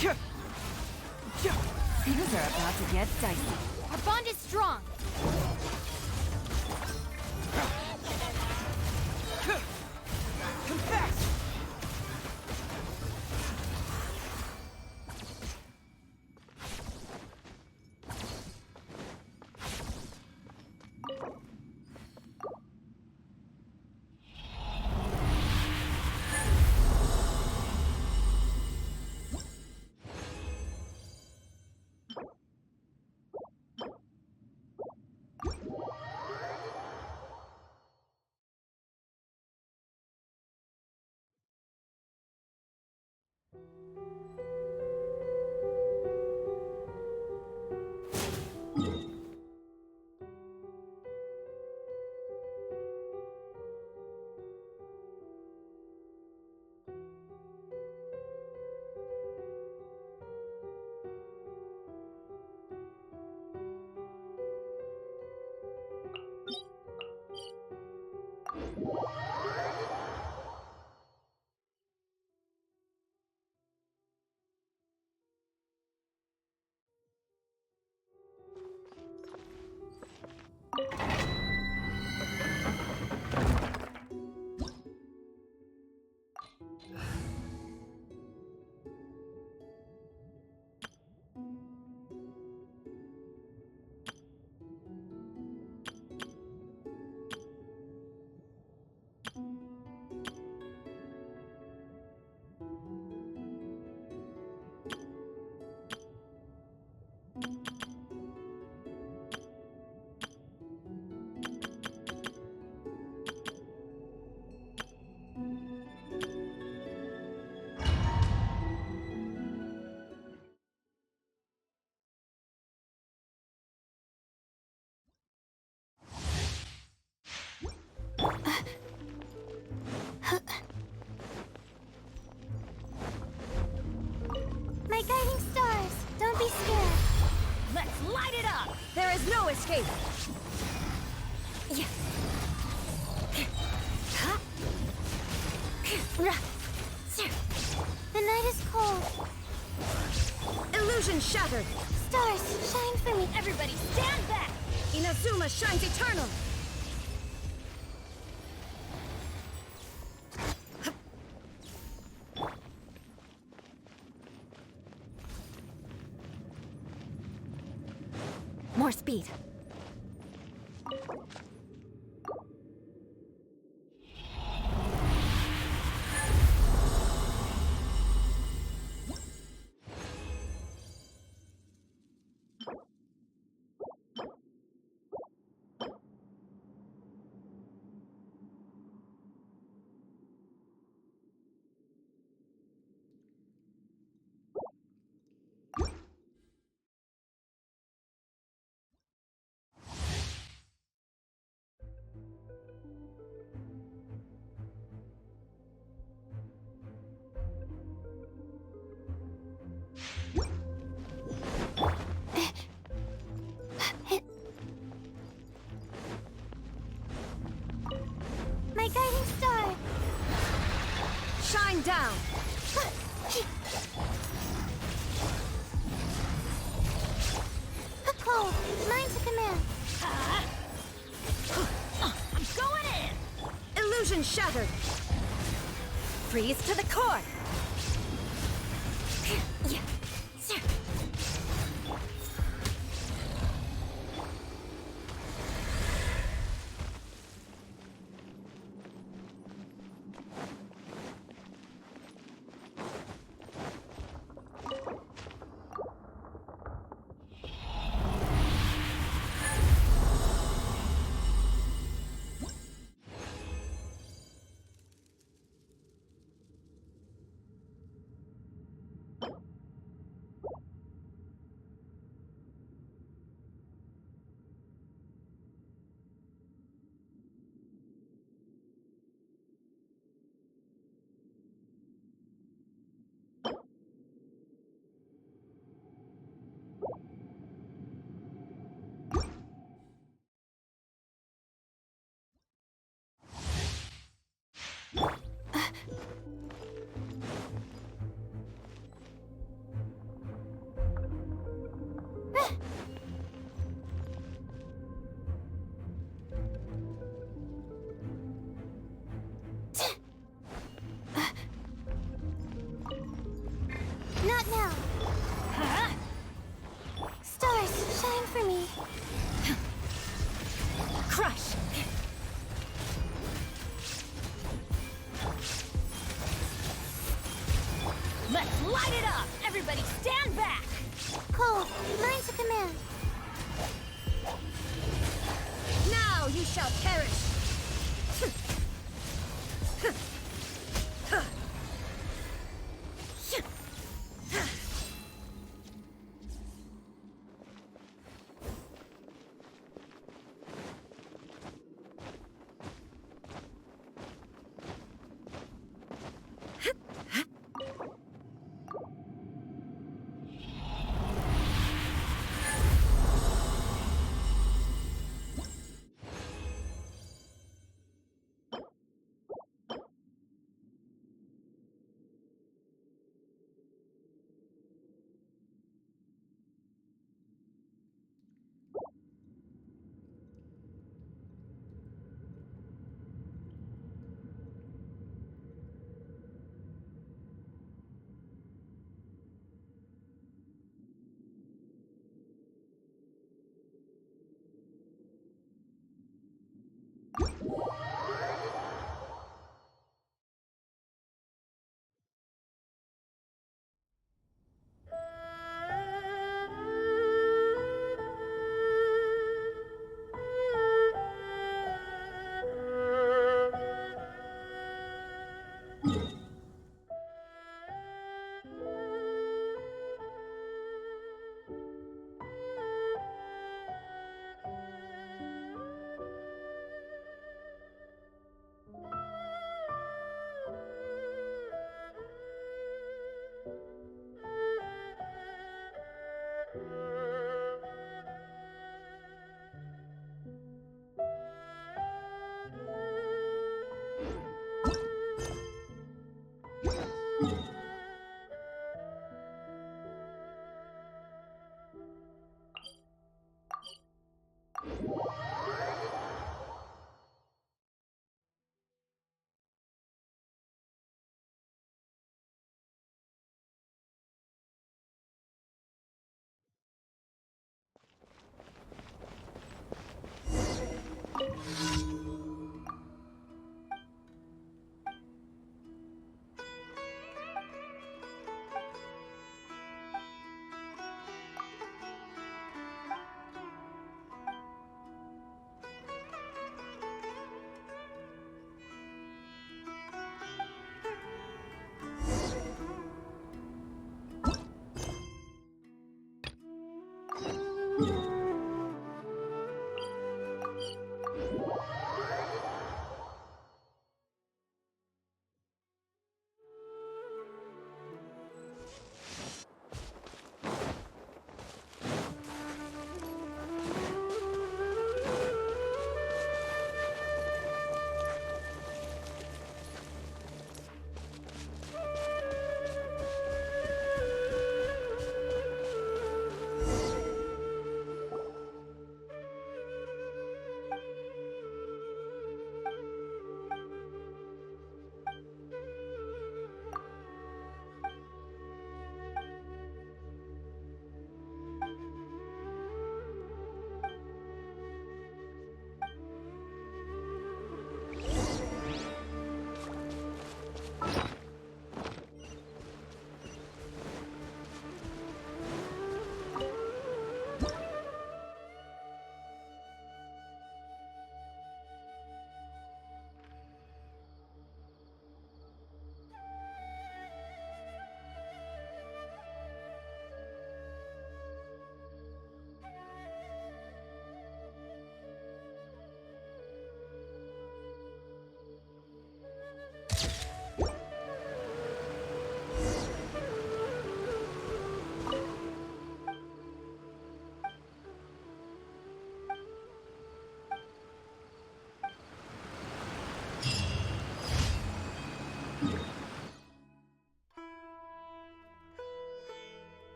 Things are about to get dicey. Our bond is strong. Confess! My guiding stars, don't be scared. Let's light it up! There is no escape! The night is cold. Illusion shattered! Stars, shine for me. Everybody stand back! Inazuma shines eternal! More speed. My guiding star. Shine down! Cold, mine to command. I'm going in! Illusion shattered! Freeze to the core! Light it up! Everybody stand back! Cold, learn to command. Now you shall perish!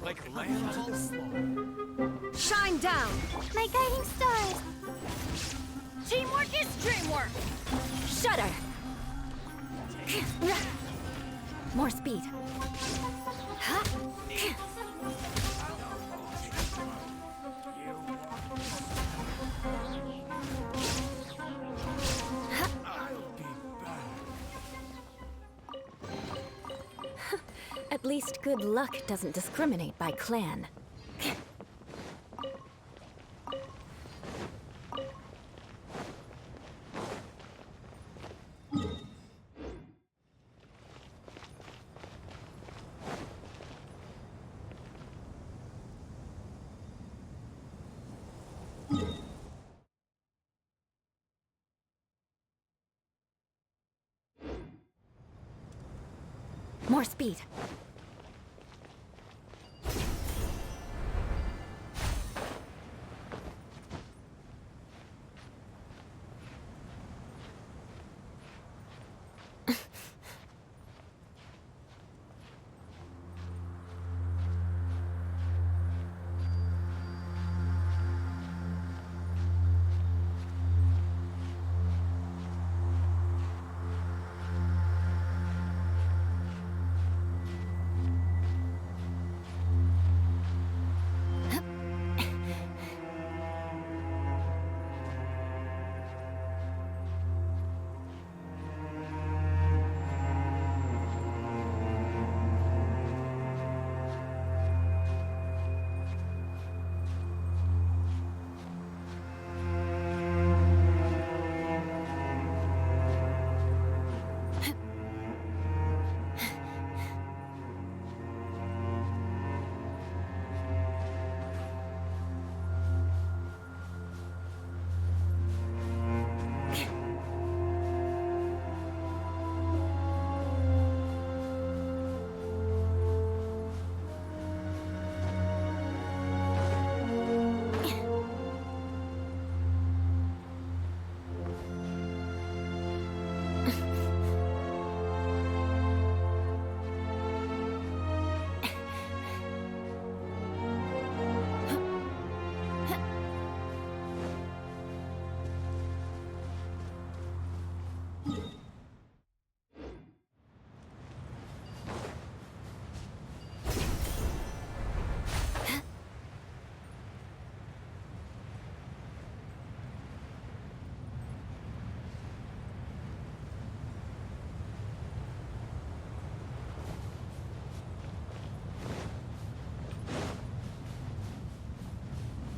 like lamb to the slaughter. Shine down! My guiding stars! Teamwork is dreamwork! Shudder! More speed. At least good luck doesn't discriminate by clan. More speed.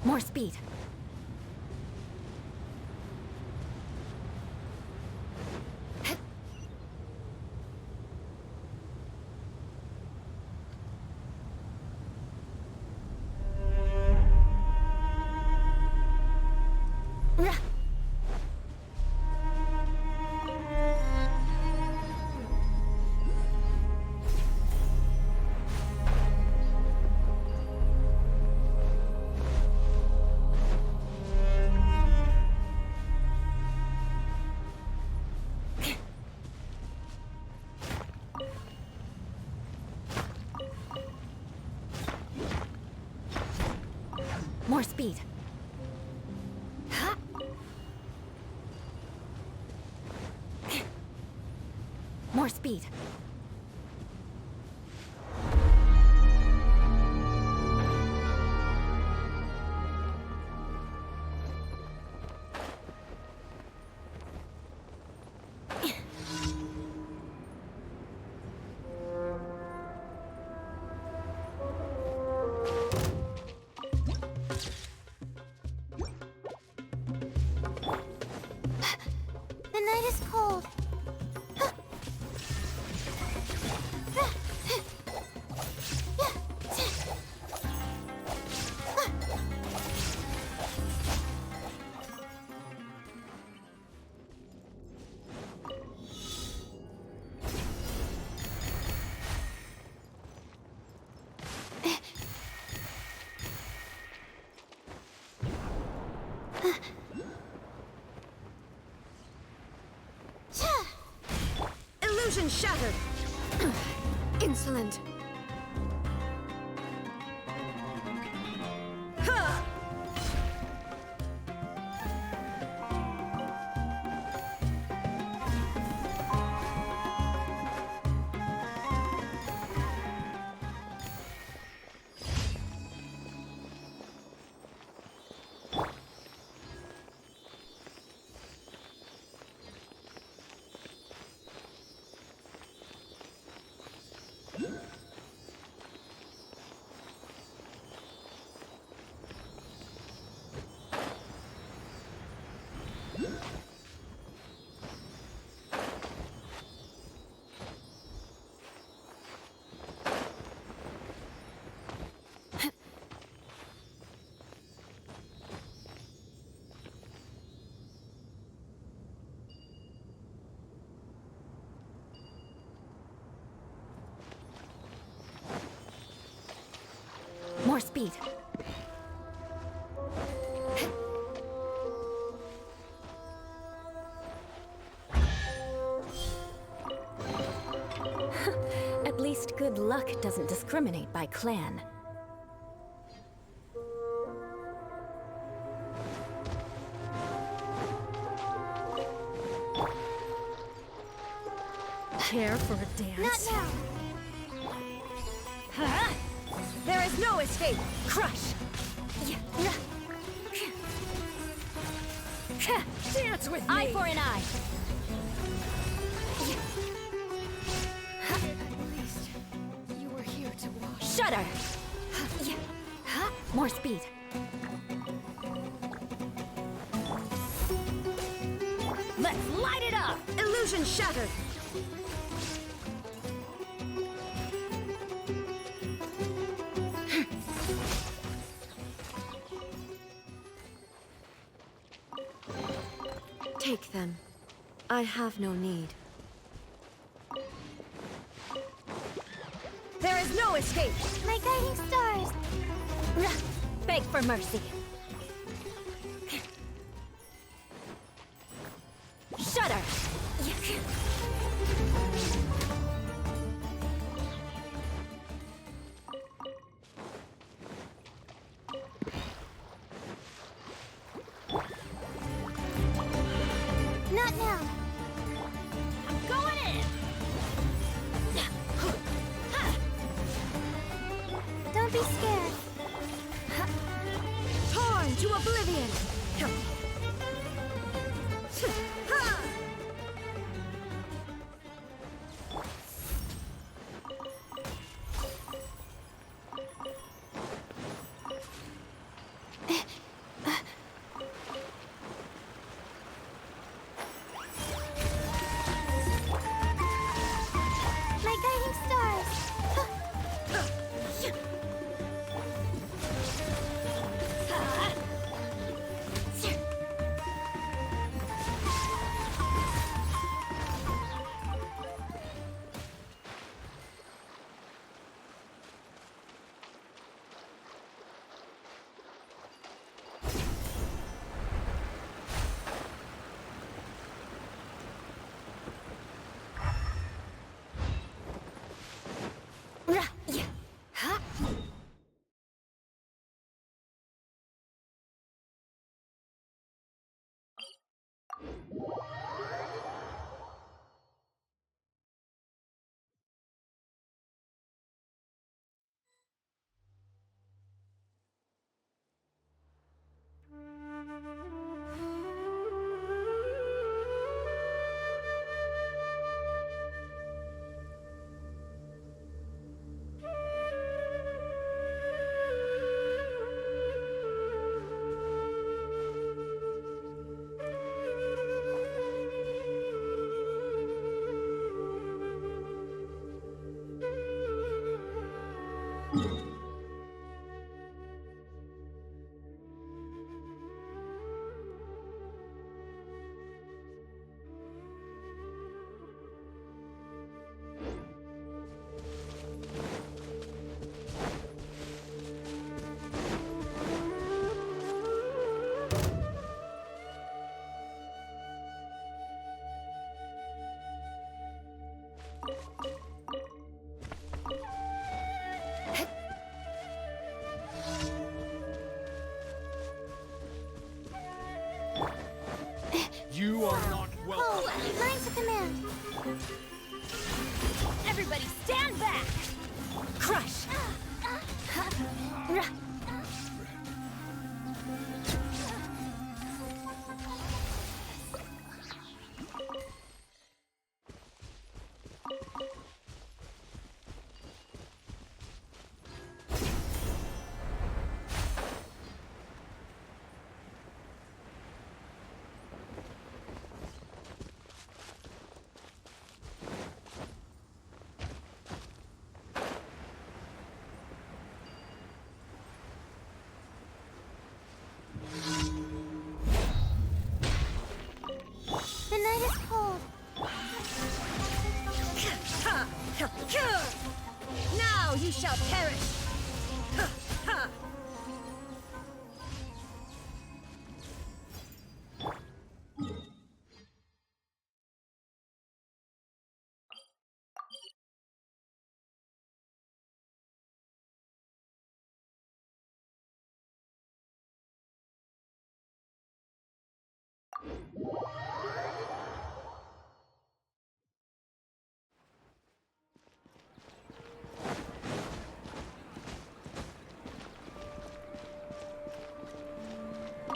More speed. More speed. More speed. The night is cold. Illusion shattered! Insolent! speed. At least good luck doesn't discriminate by clan. Care for a dance? Not now. Huh? There is no escape! Crush! Dance with me! Eye for an eye! At least you were here to watch. Shudder! More speed. Let's light it up! Illusion shattered! Take them. I have no need. There is no escape! My guiding stars. Beg for mercy. Shudder! Not now. I'm going in! Don't be scared. Torn to oblivion! My guiding stars.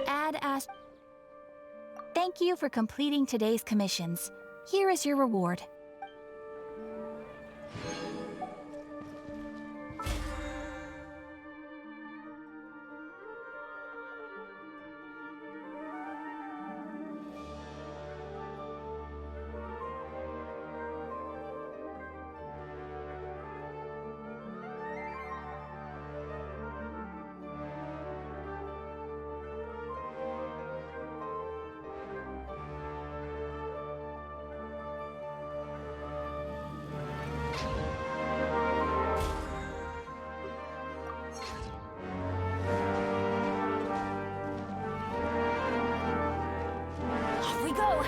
Add Ast. Thank you for completing today's commissions. Here is your reward. Off we go!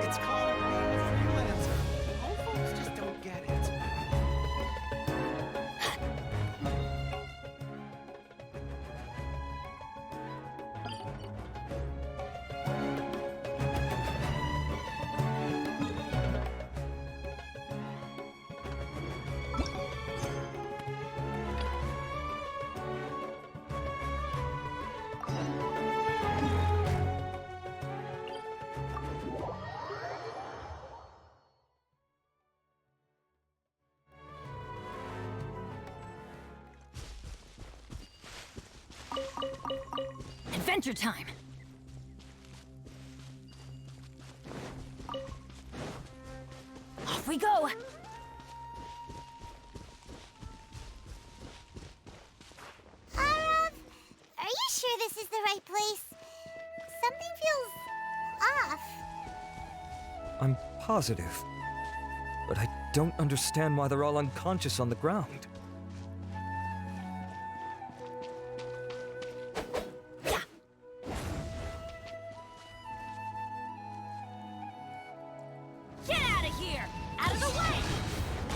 It's called being a freelancer. Old folks just don't get it. Adventure time! Off we go! Arav, are you sure this is the right place? Something feels off. I'm positive. But I don't understand why they're all unconscious on the ground. Get out of here! Out of the way!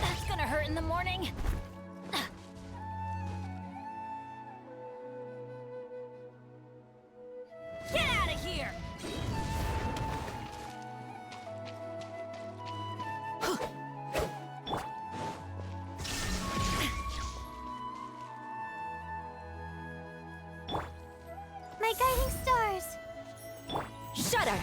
That's gonna hurt in the morning. Get out of here! My guiding stars. Shudder!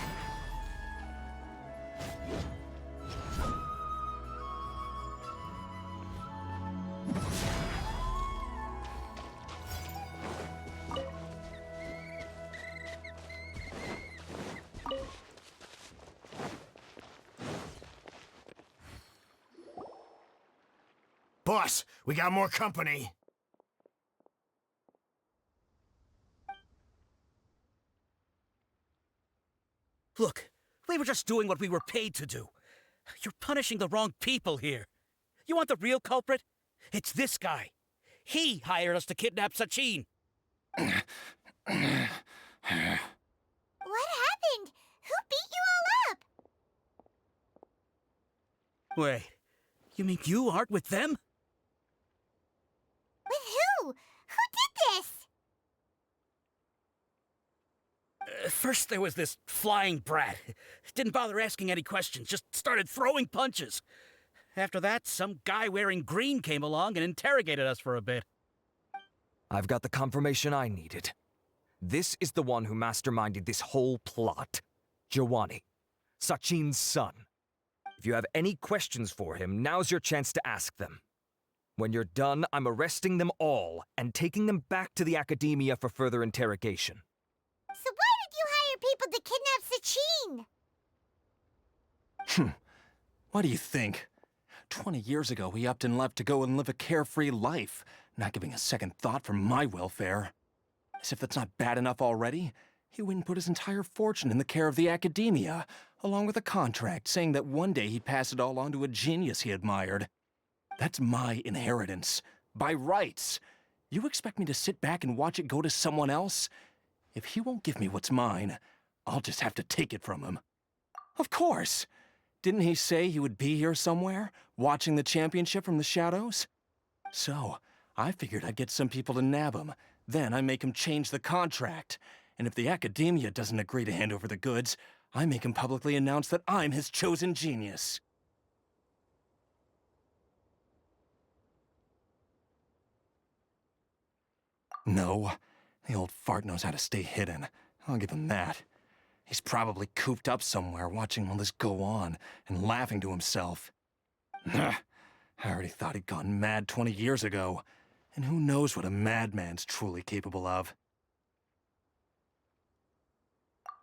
Boss, we got more company. Look, we were just doing what we were paid to do. You're punishing the wrong people here. You want the real culprit? It's this guy. He hired us to kidnap Sachin. What happened? Who beat you all up? Wait, you mean you aren't with them? With who? Who did this? First there was this flying brat. Didn't bother asking any questions, just started throwing punches. After that, some guy wearing green came along and interrogated us for a bit. I've got the confirmation I needed. This is the one who masterminded this whole plot. Jawani, Sachin's son. If you have any questions for him, now's your chance to ask them. When you're done, I'm arresting them all and taking them back to the Academia for further interrogation. So why did you hire people to kidnap Sachin? What do you think? 20 years ago, he upped and left to go and live a carefree life, not giving a second thought for my welfare. As if that's not bad enough already, he went and put his entire fortune in the care of the Academia, along with a contract saying that one day he'd pass it all on to a genius he admired. That's my inheritance, by rights. You expect me to sit back and watch it go to someone else? If he won't give me what's mine, I'll just have to take it from him. Of course! Didn't he say he would be here somewhere, watching the championship from the shadows? So, I figured I'd get some people to nab him. Then I make him change the contract. And if the Academia doesn't agree to hand over the goods, I make him publicly announce that I'm his chosen genius. No, the old fart knows how to stay hidden. I'll give him that. He's probably cooped up somewhere watching all this go on and laughing to himself. I already thought he'd gone mad 20 years ago. And who knows what a madman's truly capable of.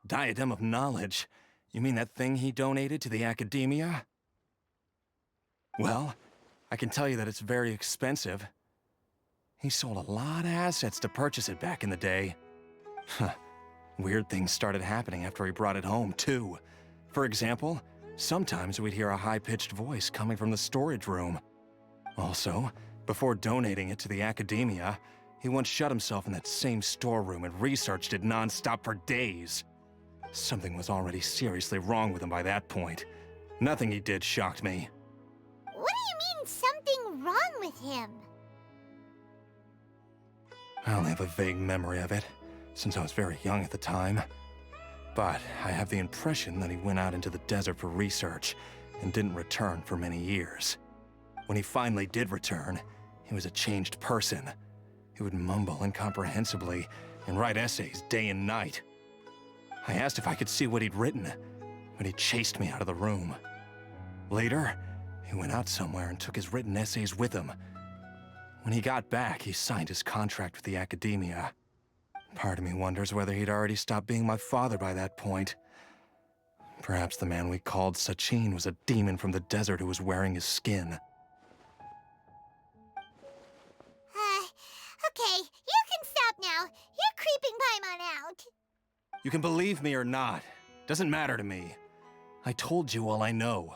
Diadem of Knowledge? You mean that thing he donated to the Academia? Well, I can tell you that it's very expensive. He sold a lot of assets to purchase it back in the day. Weird things started happening after he brought it home, too. For example, sometimes we'd hear a high-pitched voice coming from the storage room. Also, before donating it to the Academia, he once shut himself in that same storeroom and researched it non-stop for days. Something was already seriously wrong with him by that point. Nothing he did shocked me. What do you mean, something wrong with him? I only have a vague memory of it, since I was very young at the time. But I have the impression that he went out into the desert for research and didn't return for many years. When he finally did return, he was a changed person. He would mumble incomprehensibly and write essays day and night. I asked if I could see what he'd written, but he chased me out of the room. Later, he went out somewhere and took his written essays with him. When he got back, he signed his contract with the Academia. Part of me wonders whether he'd already stopped being my father by that point. Perhaps the man we called Sachin was a demon from the desert who was wearing his skin. Okay, you can stop now. You're creeping Paimon out. You can believe me or not. Doesn't matter to me. I told you all I know.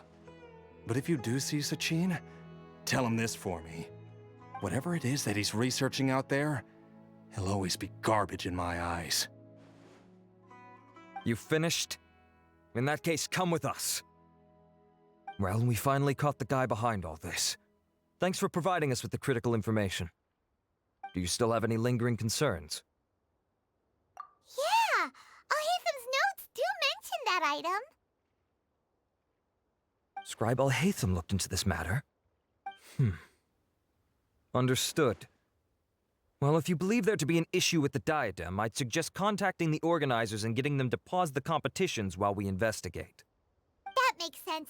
But if you do see Sachin, tell him this for me. Whatever it is that he's researching out there, he'll always be garbage in my eyes. You finished? In that case, come with us. Well, we finally caught the guy behind all this. Thanks for providing us with the critical information. Do you still have any lingering concerns? Yeah, Al-Haytham's notes do mention that item. Scribe Al-Haytham looked into this matter. Understood. Well, if you believe there to be an issue with the diadem, I'd suggest contacting the organizers and getting them to pause the competitions while we investigate. That makes sense.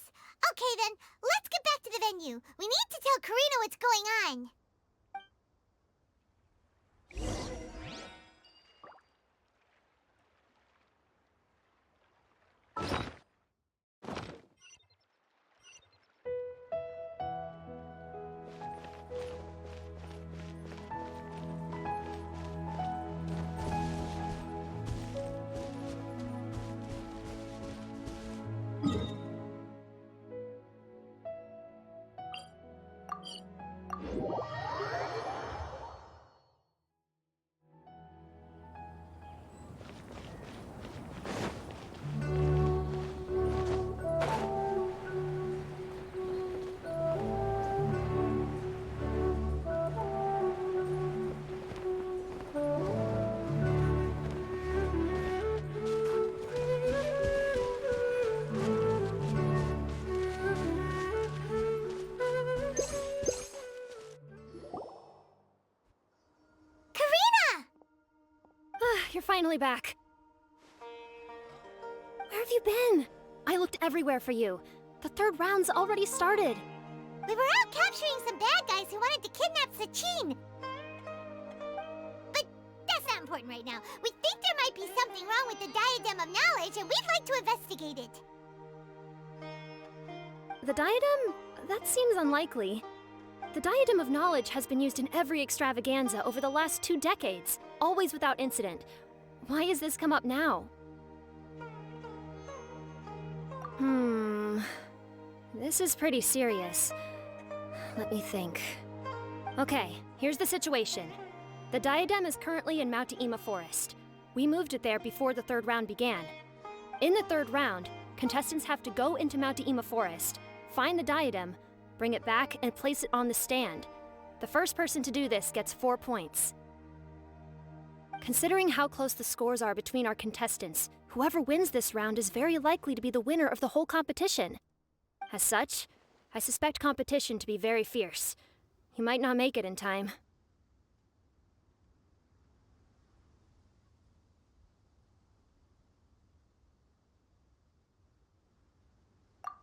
Okay then, let's get back to the venue. We need to tell Karina what's going on. You're finally back. Where have you been? I looked everywhere for you. The third round's already started. We were out capturing some bad guys who wanted to kidnap Sachin. But that's not important right now. We think there might be something wrong with the Diadem of Knowledge, and we'd like to investigate it. The diadem? That seems unlikely. The Diadem of Knowledge has been used in every extravaganza over the last 2 decades, always without incident. Why has this come up now? This is pretty serious. Let me think. Okay, here's the situation. The diadem is currently in Mount-Ima Forest. We moved it there before the third round began. In the third round, contestants have to go into Mount-Ima Forest, find the diadem, bring it back, and place it on the stand. The first person to do this gets 4 points. Considering how close the scores are between our contestants, whoever wins this round is very likely to be the winner of the whole competition. As such, I suspect competition to be very fierce. You might not make it in time.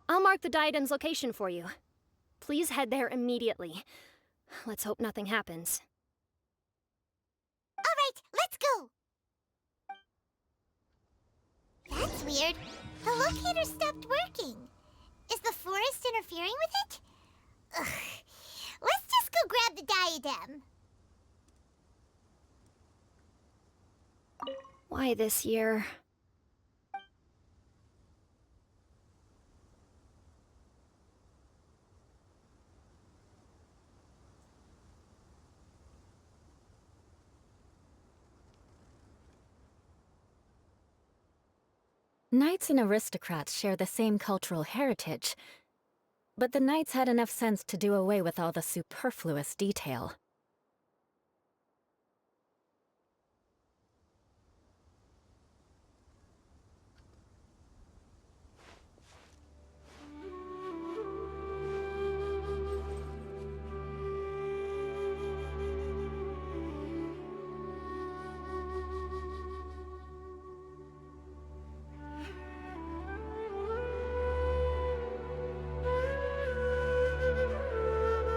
I'll mark the diadem's location for you. Please head there immediately. Let's hope nothing happens. All right, let's go! That's weird. The locator stopped working. Is the forest interfering with it? Ugh. Let's just go grab the diadem. Why this year? Knights and aristocrats share the same cultural heritage, but the knights had enough sense to do away with all the superfluous detail.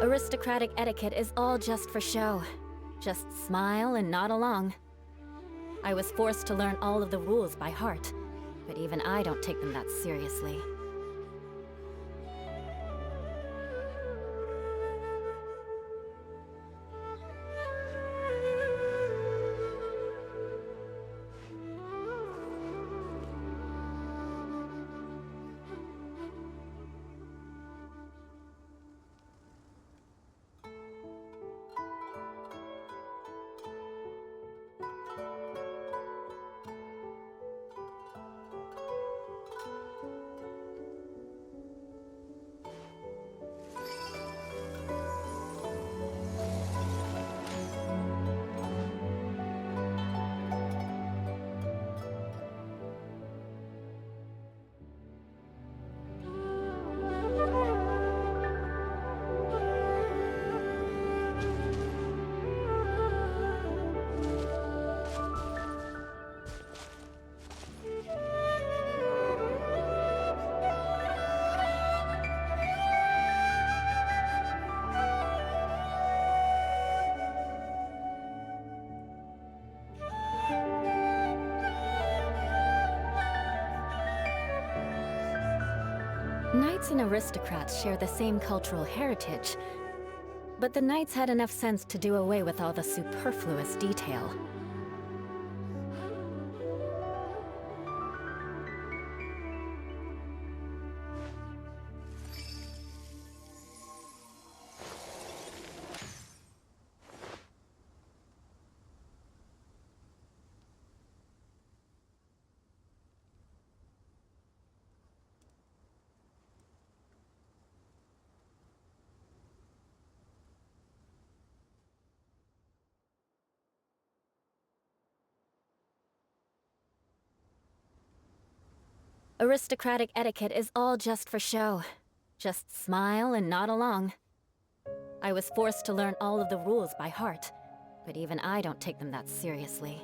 Aristocratic etiquette is all just for show. Just smile and nod along. I was forced to learn all of the rules by heart, but even I don't take them that seriously. Knights and aristocrats share the same cultural heritage, but the knights had enough sense to do away with all the superfluous detail. Aristocratic etiquette is all just for show. Just smile and nod along. I was forced to learn all of the rules by heart, but even I don't take them that seriously.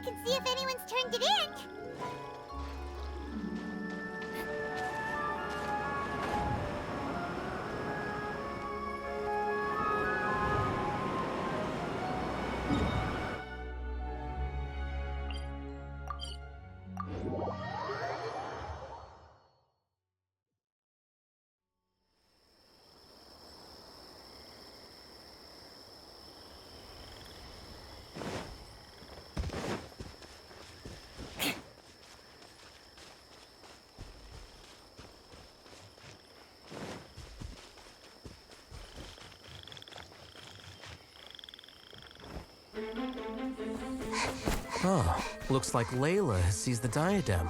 back and see if anyone's turned it in. Oh, looks like Layla has seized the diadem.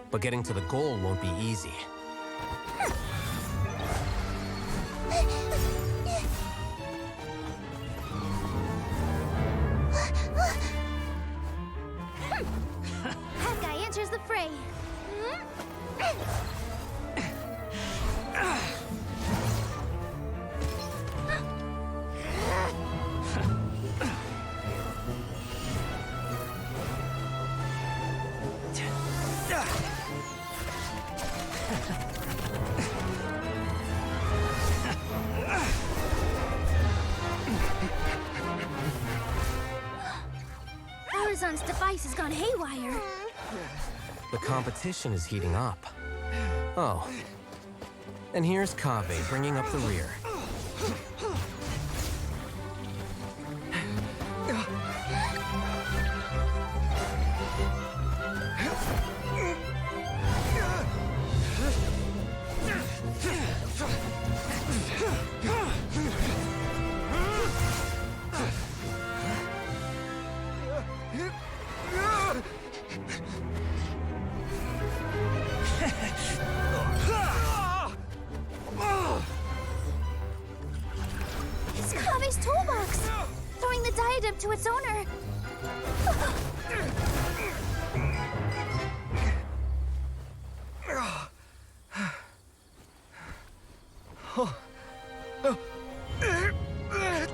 But getting to the goal won't be easy. That guy enters the fray. Arizon's device has gone haywire. The competition is heating up. Oh. And here's Kaveh bringing up the rear. It's Kaveh's toolbox! Throwing the diadem to its owner.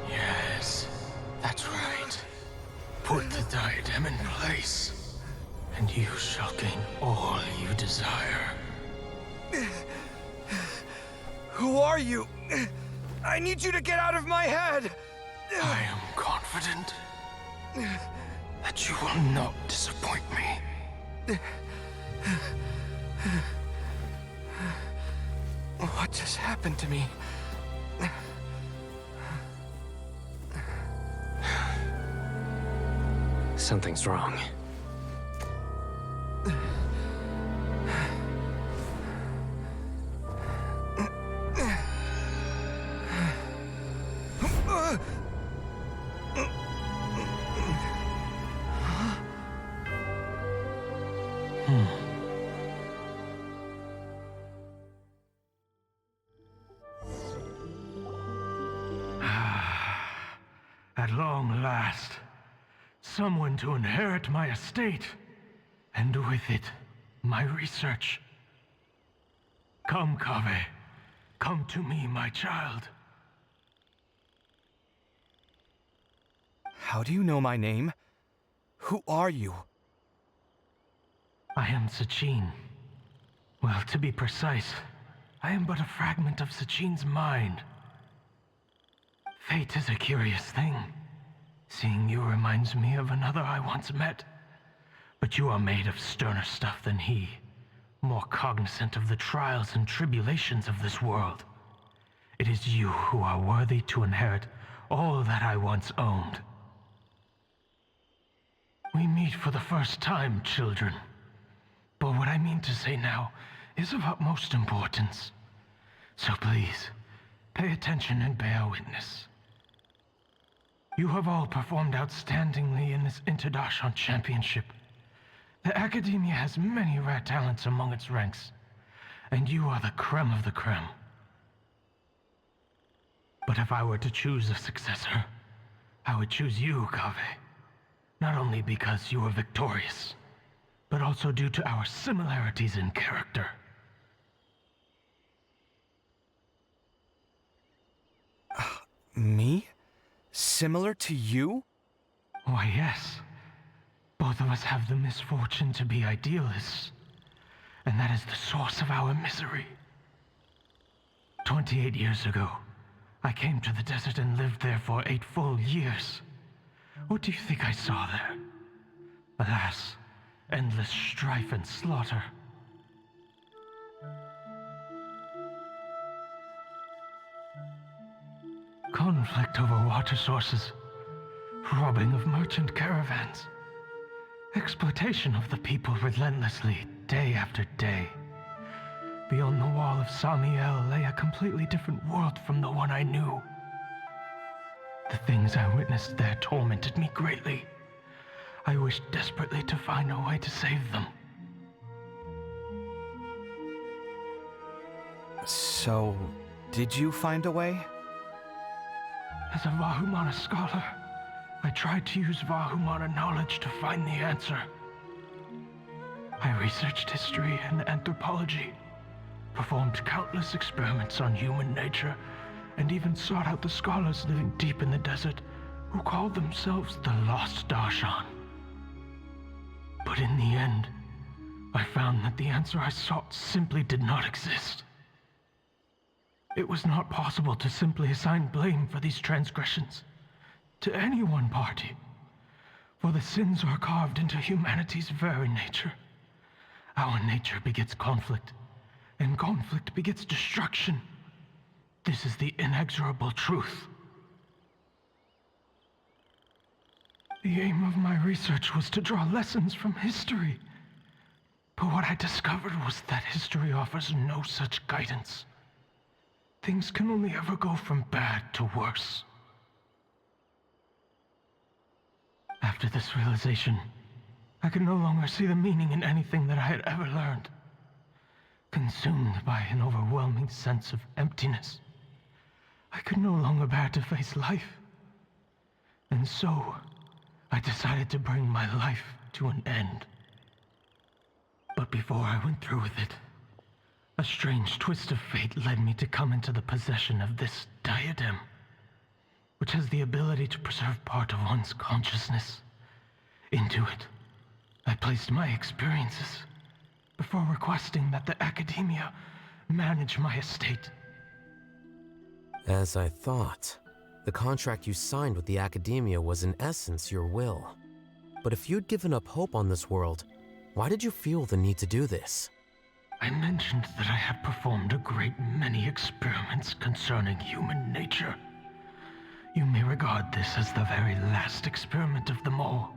Yes, that's right. Put the diadem in place, and you shall gain all you desire. Who are you? I need you to get out of my head! I am confident that you will not disappoint me. What just happened to me? Something's wrong. At long last, someone to inherit my estate, and with it, my research. Come, Kaveh. Come to me, my child. How do you know my name? Who are you? I am Sachin. Well, to be precise, I am but a fragment of Sachin's mind. Fate is a curious thing. Seeing you reminds me of another I once met. But you are made of sterner stuff than he, more cognizant of the trials and tribulations of this world. It is you who are worthy to inherit all that I once owned. We meet for the first time, children. But what I mean to say now is of utmost importance. So please, pay attention and bear witness. You have all performed outstandingly in this Interdashant Championship. The Academia has many rare talents among its ranks, and you are the creme of the creme. But if I were to choose a successor, I would choose you, Kaveh. Not only because you were victorious, but also due to our similarities in character. Me? Similar to you? Why, yes. Both of us have the misfortune to be idealists, and that is the source of our misery. 28 years ago, I came to the desert and lived there for 8 full years. What do you think I saw there? Alas, endless strife and slaughter. Conflict over water sources, robbing of merchant caravans, exploitation of the people relentlessly, day after day. Beyond the wall of Samiel lay a completely different world from the one I knew. The things I witnessed there tormented me greatly. I wished desperately to find a way to save them. So, did you find a way? As a Vahumana scholar, I tried to use Vahumana knowledge to find the answer. I researched history and anthropology, performed countless experiments on human nature, and even sought out the scholars living deep in the desert who called themselves the Lost Darshan. But in the end, I found that the answer I sought simply did not exist. It was not possible to simply assign blame for these transgressions to any one party, for the sins are carved into humanity's very nature. Our nature begets conflict, and conflict begets destruction. This is the inexorable truth. The aim of my research was to draw lessons from history, but what I discovered was that history offers no such guidance. Things can only ever go from bad to worse. After this realization, I could no longer see the meaning in anything that I had ever learned. Consumed by an overwhelming sense of emptiness, I could no longer bear to face life. And so, I decided to bring my life to an end. But before I went through with it, a strange twist of fate led me to come into the possession of this diadem, which has the ability to preserve part of one's consciousness. Into it, I placed my experiences before requesting that the Academia manage my estate. As I thought, the contract you signed with the Academia was in essence your will. But if you'd given up hope on this world, why did you feel the need to do this? I mentioned that I had performed a great many experiments concerning human nature. You may regard this as the very last experiment of them all.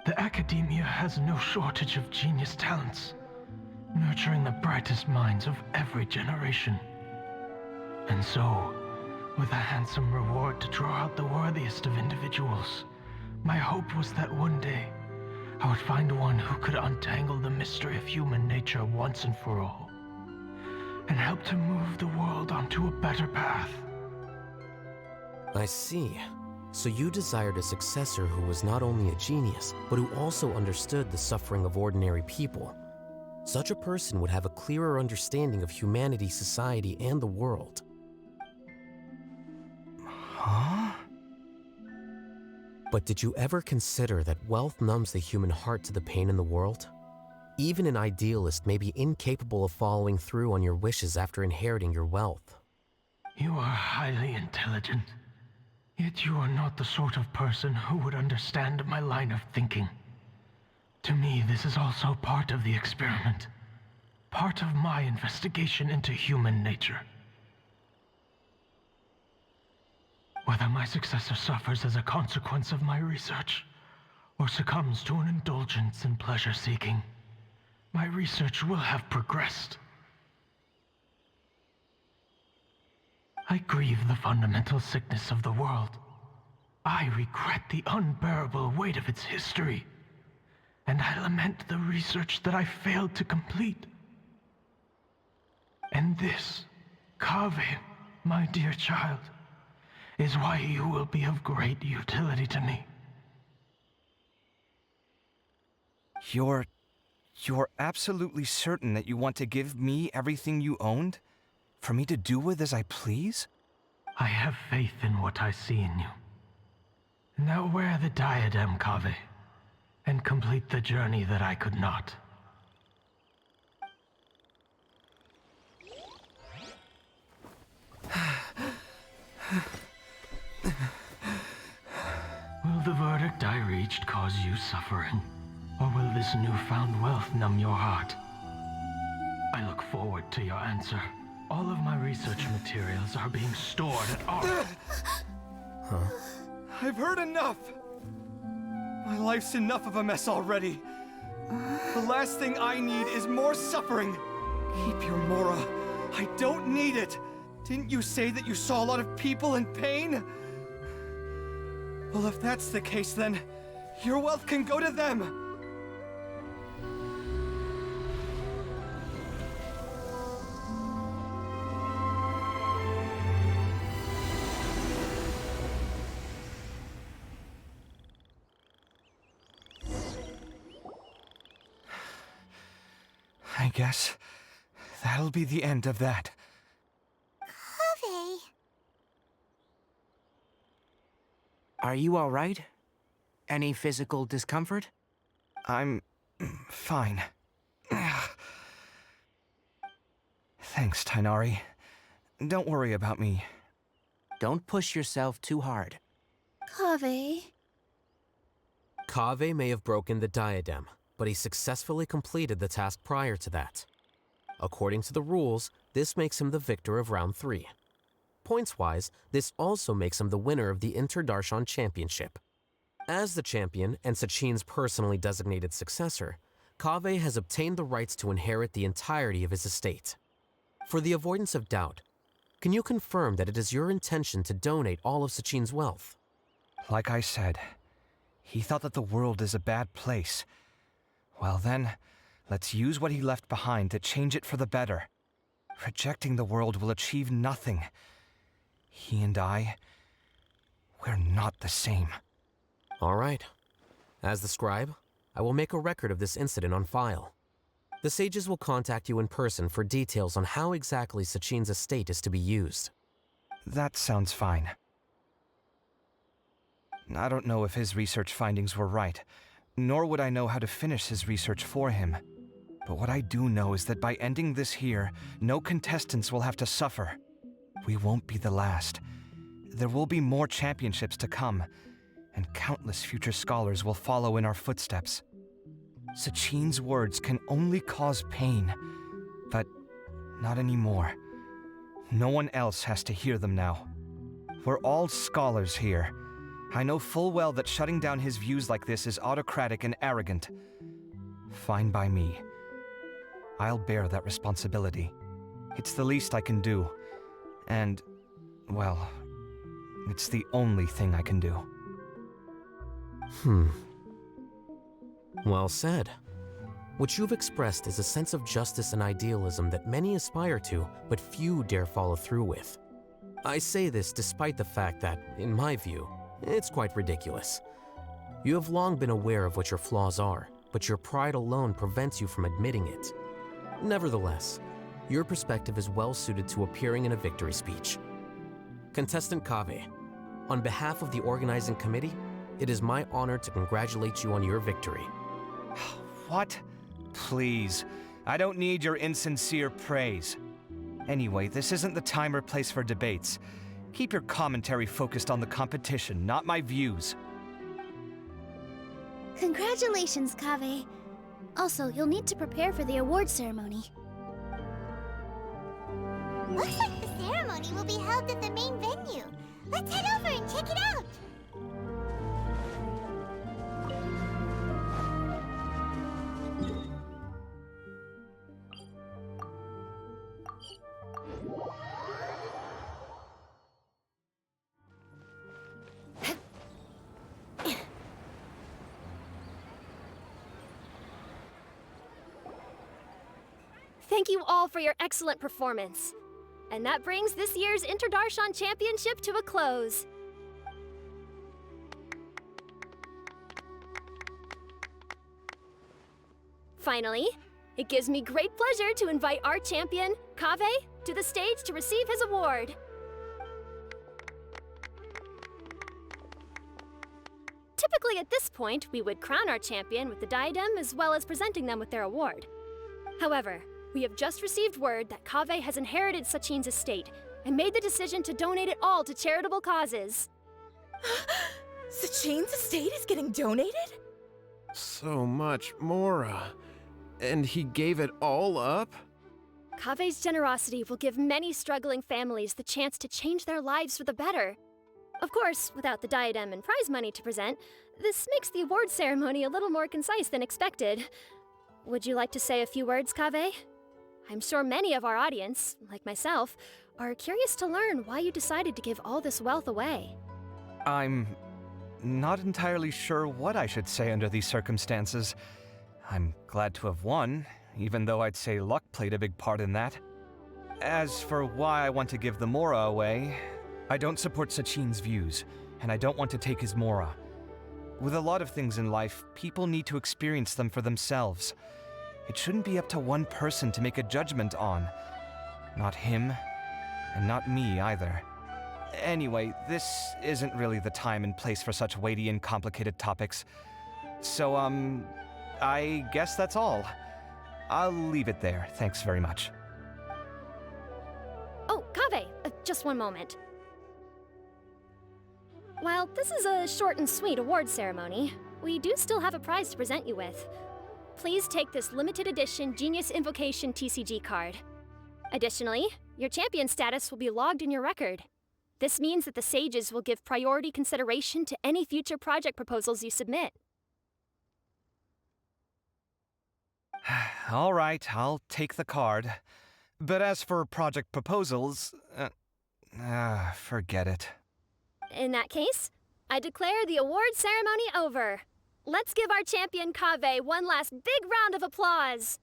The Academia has no shortage of genius talents, nurturing the brightest minds of every generation. And so, with a handsome reward to draw out the worthiest of individuals, my hope was that one day, I would find one who could untangle the mystery of human nature once and for all, and help to move the world onto a better path. I see. So you desired a successor who was not only a genius, but who also understood the suffering of ordinary people. Such a person would have a clearer understanding of humanity, society, and the world. Huh? But did you ever consider that wealth numbs the human heart to the pain in the world? Even an idealist may be incapable of following through on your wishes after inheriting your wealth. You are highly intelligent, yet you are not the sort of person who would understand my line of thinking. To me, this is also part of the experiment, part of my investigation into human nature. Whether my successor suffers as a consequence of my research, or succumbs to an indulgence in pleasure-seeking, my research will have progressed. I grieve the fundamental sickness of the world. I regret the unbearable weight of its history, and I lament the research that I failed to complete. And this, Kaveh, my dear child, is why you will be of great utility to me. You're absolutely certain that you want to give me everything you owned? For me to do with as I please? I have faith in what I see in you. Now wear the diadem, Kaveh, and complete the journey that I could not. Will the verdict I reached cause you suffering? Or will this newfound wealth numb your heart? I look forward to your answer. All of my research materials are being stored at our... I've heard enough! My life's enough of a mess already. The last thing I need is more suffering. Keep your Mora. I don't need it. Didn't you say that you saw a lot of people in pain? Well, if that's the case, then your wealth can go to them. I guess that'll be the end of that. Kaveh. Are you all right? Any physical discomfort? I'm fine. Thanks, Tighnari. Don't worry about me. Don't push yourself too hard. Kaveh. Kaveh may have broken the diadem, but he successfully completed the task prior to that. According to the rules, this makes him the victor of round 3. Points-wise, this also makes him the winner of the Inter-Darshan Championship. As the champion and Sachin's personally designated successor, Kaveh has obtained the rights to inherit the entirety of his estate. For the avoidance of doubt, can you confirm that it is your intention to donate all of Sachin's wealth? Like I said, he thought that the world is a bad place. Well then, let's use what he left behind to change it for the better. Rejecting the world will achieve nothing. He and I, we're not the same. All right. As the scribe, I will make a record of this incident on file. The sages will contact you in person for details on how exactly Sachin's estate is to be used. That sounds fine. I don't know if his research findings were right, nor would I know how to finish his research for him. But what I do know is that by ending this here, no contestants will have to suffer. We won't be the last. There will be more championships to come, and countless future scholars will follow in our footsteps. Sachin's words can only cause pain, but not anymore. No one else has to hear them now. We're all scholars here. I know full well that shutting down his views like this is autocratic and arrogant. Fine by me. I'll bear that responsibility. It's the least I can do. And, well, it's the only thing I can do. Well said. What you've expressed is a sense of justice and idealism that many aspire to, but few dare follow through with. I say this despite the fact that, in my view, it's quite ridiculous. You have long been aware of what your flaws are, but your pride alone prevents you from admitting it. Nevertheless, your perspective is well suited to appearing in a victory speech. Contestant Kaveh, on behalf of the organizing committee, it is my honor to congratulate you on your victory. What? Please. I don't need your insincere praise. Anyway, this isn't the time or place for debates. Keep your commentary focused on the competition, not my views. Congratulations, Kaveh. Also, you'll need to prepare for the award ceremony. Looks like the ceremony will be held at the main venue. Let's head over and check it out. Thank you all for your excellent performance. And that brings this year's Inter-Darshan Championship to a close. Finally, it gives me great pleasure to invite our champion, Kaveh, to the stage to receive his award. Typically at this point, we would crown our champion with the diadem as well as presenting them with their award. However, we have just received word that Kaveh has inherited Sachin's estate and made the decision to donate it all to charitable causes. Sachin's estate is getting donated? So much, Mora. And he gave it all up? Kaveh's generosity will give many struggling families the chance to change their lives for the better. Of course, without the diadem and prize money to present, this makes the award ceremony a little more concise than expected. Would you like to say a few words, Kaveh? I'm sure many of our audience, like myself, are curious to learn why you decided to give all this wealth away. I'm not entirely sure what I should say under these circumstances. I'm glad to have won, even though I'd say luck played a big part in that. As for why I want to give the Mora away, I don't support Sachin's views, and I don't want to take his Mora. With a lot of things in life, people need to experience them for themselves. It shouldn't be up to one person to make a judgment on. Not him, and not me either. Anyway, this isn't really the time and place for such weighty and complicated topics. So, I guess that's all. I'll leave it there, thanks very much. Oh, Kaveh, just one moment. While this is a short and sweet award ceremony, we do still have a prize to present you with. Please take this limited edition Genius Invocation TCG card. Additionally, your champion status will be logged in your record. This means that the Sages will give priority consideration to any future project proposals you submit. All right, I'll take the card. But as for project proposals, forget it. In that case, I declare the award ceremony over. Let's give our champion Kaveh one last big round of applause.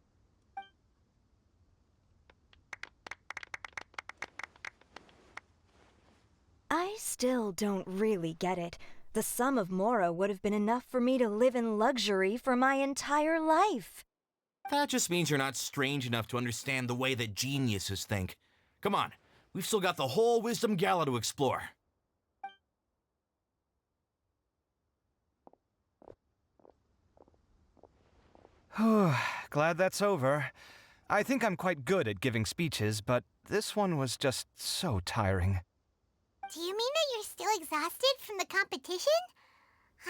I still don't really get it. The sum of Mora would have been enough for me to live in luxury for my entire life. That just means you're not strange enough to understand the way that geniuses think. Come on, we've still got the whole Wisdom Gala to explore. Glad that's over. I think I'm quite good at giving speeches, but this one was just so tiring. Do you mean that you're still exhausted from the competition?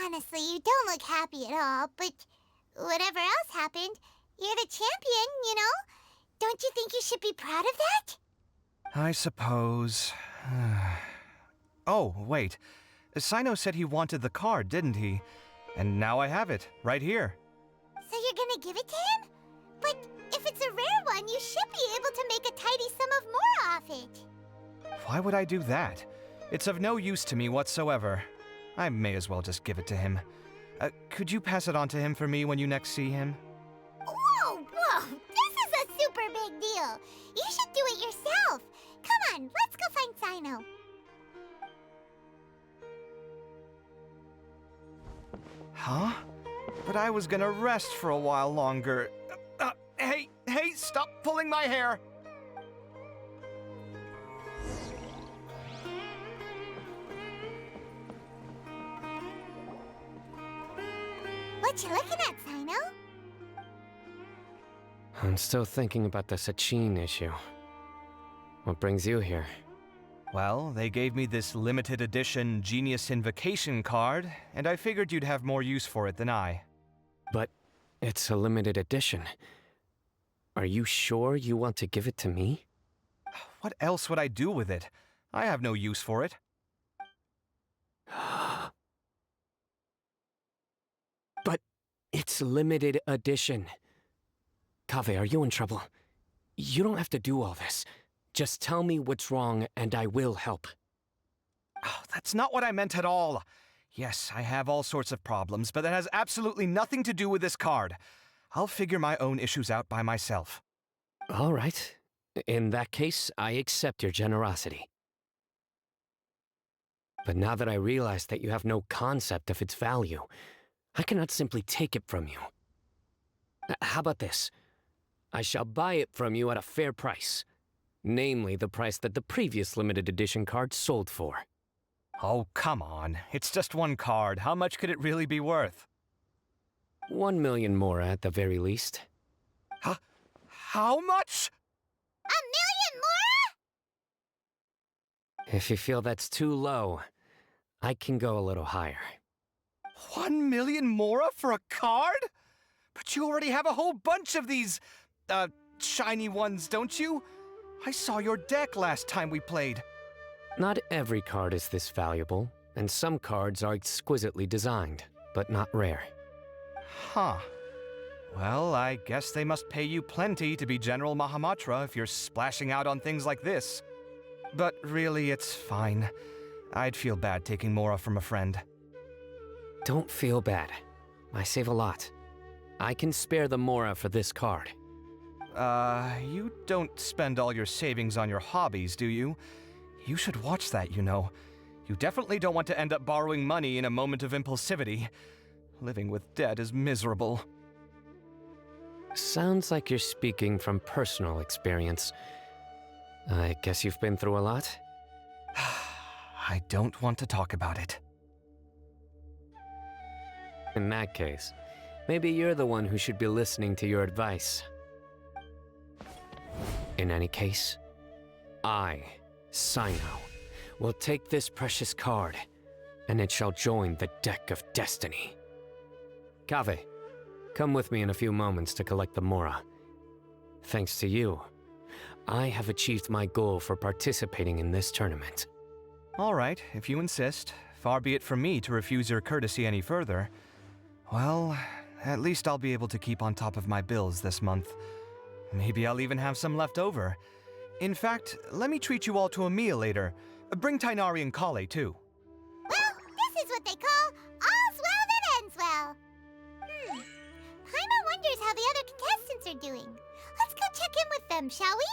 Honestly, you don't look happy at all, but whatever else happened, you're the champion, you know? Don't you think you should be proud of that? I suppose. Oh, wait. Sino said he wanted the card, didn't he? And now I have it, right here. So you're gonna give it to him? But if it's a rare one, you should be able to make a tidy sum of more off it. Why would I do that? It's of no use to me whatsoever. I may as well just give it to him. Could you pass it on to him for me when you next see him? Whoa! This is a super big deal! You should do it yourself! Come on, let's go find Sino. Huh? But I was gonna rest for a while longer. Hey, stop pulling my hair! What you looking at, Sino? I'm still thinking about the Sachin issue. What brings you here? Well, they gave me this limited edition Genius Invocation card, and I figured you'd have more use for it than I. But it's a limited edition. Are you sure you want to give it to me? What else would I do with it? I have no use for it. But it's limited edition. Kaveh, are you in trouble? You don't have to do all this. Just tell me what's wrong and I will help. Oh, that's not what I meant at all. Yes, I have all sorts of problems, but that has absolutely nothing to do with this card. I'll figure my own issues out by myself. All right. In that case, I accept your generosity. But now that I realize that you have no concept of its value, I cannot simply take it from you. How about this? I shall buy it from you at a fair price. Namely, the price that the previous limited edition card sold for. Oh, come on. It's just one card. How much could it really be worth? 1 million Mora at the very least. How much? A million more? If you feel that's too low, I can go a little higher. 1 million Mora for a card? But you already have a whole bunch of these, shiny ones, don't you? I saw your deck last time we played. Not every card is this valuable, and some cards are exquisitely designed, but not rare. Huh. Well, I guess they must pay you plenty to be General Mahamatra if you're splashing out on things like this. But really, it's fine. I'd feel bad taking Mora from a friend. Don't feel bad. I save a lot. I can spare the Mora for this card. You don't spend all your savings on your hobbies, do you? You should watch that, you know. You definitely don't want to end up borrowing money in a moment of impulsivity. Living with debt is miserable. Sounds like you're speaking from personal experience. I guess you've been through a lot? I don't want to talk about it. In that case, maybe you're the one who should be listening to your advice. In any case, I, Cyno, will take this precious card, and it shall join the deck of destiny. Kaveh, come with me in a few moments to collect the Mora. Thanks to you, I have achieved my goal for participating in this tournament. All right, if you insist. Far be it from me to refuse your courtesy any further. Well, at least I'll be able to keep on top of my bills this month. Maybe I'll even have some left over. In fact, let me treat you all to a meal later. Bring Tighnari and Collei, too. Well, this is what they call all's well that ends well. Paimon wonders how the other contestants are doing. Let's go check in with them, shall we?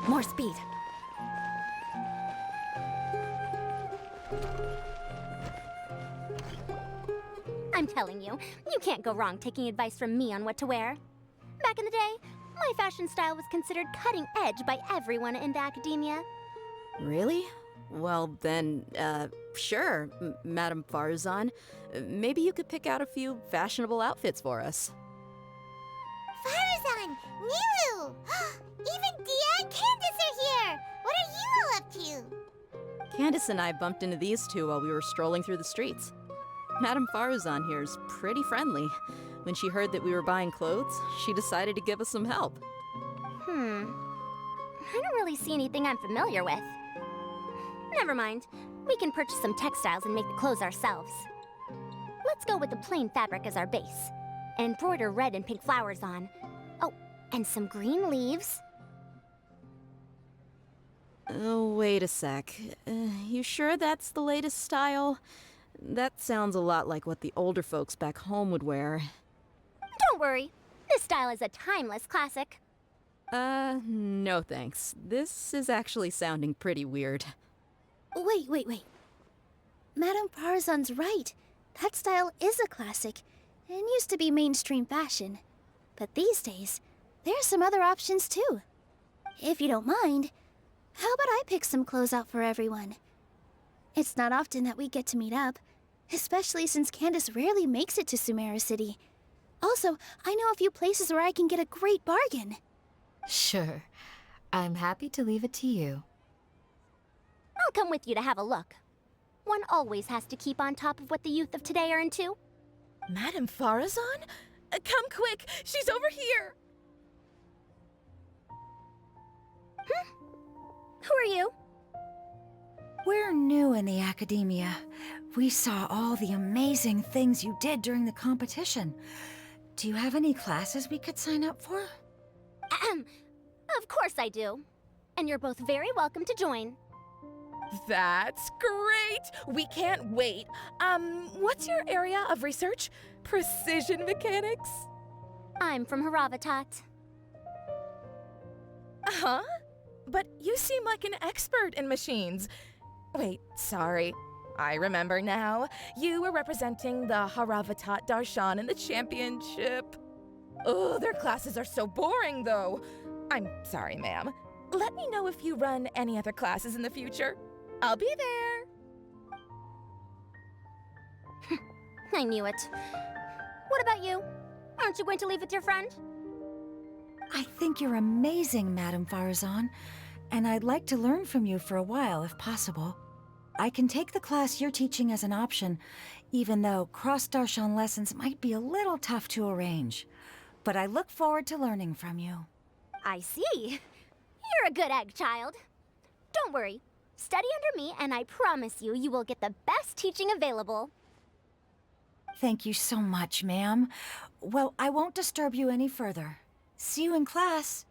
More speed. I'm telling you, you can't go wrong taking advice from me on what to wear. Back in the day, my fashion style was considered cutting edge by everyone in the academia. Really? Well, then, sure, Madame Farazan. Maybe you could pick out a few fashionable outfits for us. Farazan! Nilu! Even Dia and Candace are here! What are you all up to? Candace and I bumped into these two while we were strolling through the streets. Madame Farazan here's pretty friendly. When she heard that we were buying clothes, she decided to give us some help. I don't really see anything I'm familiar with. Never mind. We can purchase some textiles and make the clothes ourselves. Let's go with the plain fabric as our base, and embroider red and pink flowers on. Oh, and some green leaves. Oh, wait a sec. You sure that's the latest style? That sounds a lot like what the older folks back home would wear. Don't worry. This style is a timeless classic. No thanks. This is actually sounding pretty weird. Wait. Madame Farazan's right. That style is a classic, and used to be mainstream fashion. But these days, there's some other options too. If you don't mind, how about I pick some clothes out for everyone? It's not often that we get to meet up, especially since Candace rarely makes it to Sumeru City. Also, I know a few places where I can get a great bargain. Sure. I'm happy to leave it to you. I'll come with you to have a look. One always has to keep on top of what the youth of today are into. Madame Farazan? Come quick! She's over here! Who are you? We're new in the academia. We saw all the amazing things you did during the competition. Do you have any classes we could sign up for? Of course I do. And you're both very welcome to join. That's great! We can't wait. What's your area of research? Precision mechanics? I'm from Haravatat. Huh? But you seem like an expert in machines. Wait, sorry. I remember now. You were representing the Haravatat Darshan in the championship. Oh, their classes are so boring, though. I'm sorry, ma'am. Let me know if you run any other classes in the future. I'll be there. I knew it. What about you? Aren't you going to leave with your friend? I think you're amazing, Madame Farazan, and I'd like to learn from you for a while, if possible. I can take the class you're teaching as an option, even though cross-Darshan lessons might be a little tough to arrange. But I look forward to learning from you. I see. You're a good egg, child. Don't worry. Study under me, and I promise you, you will get the best teaching available. Thank you so much, ma'am. Well, I won't disturb you any further. See you in class.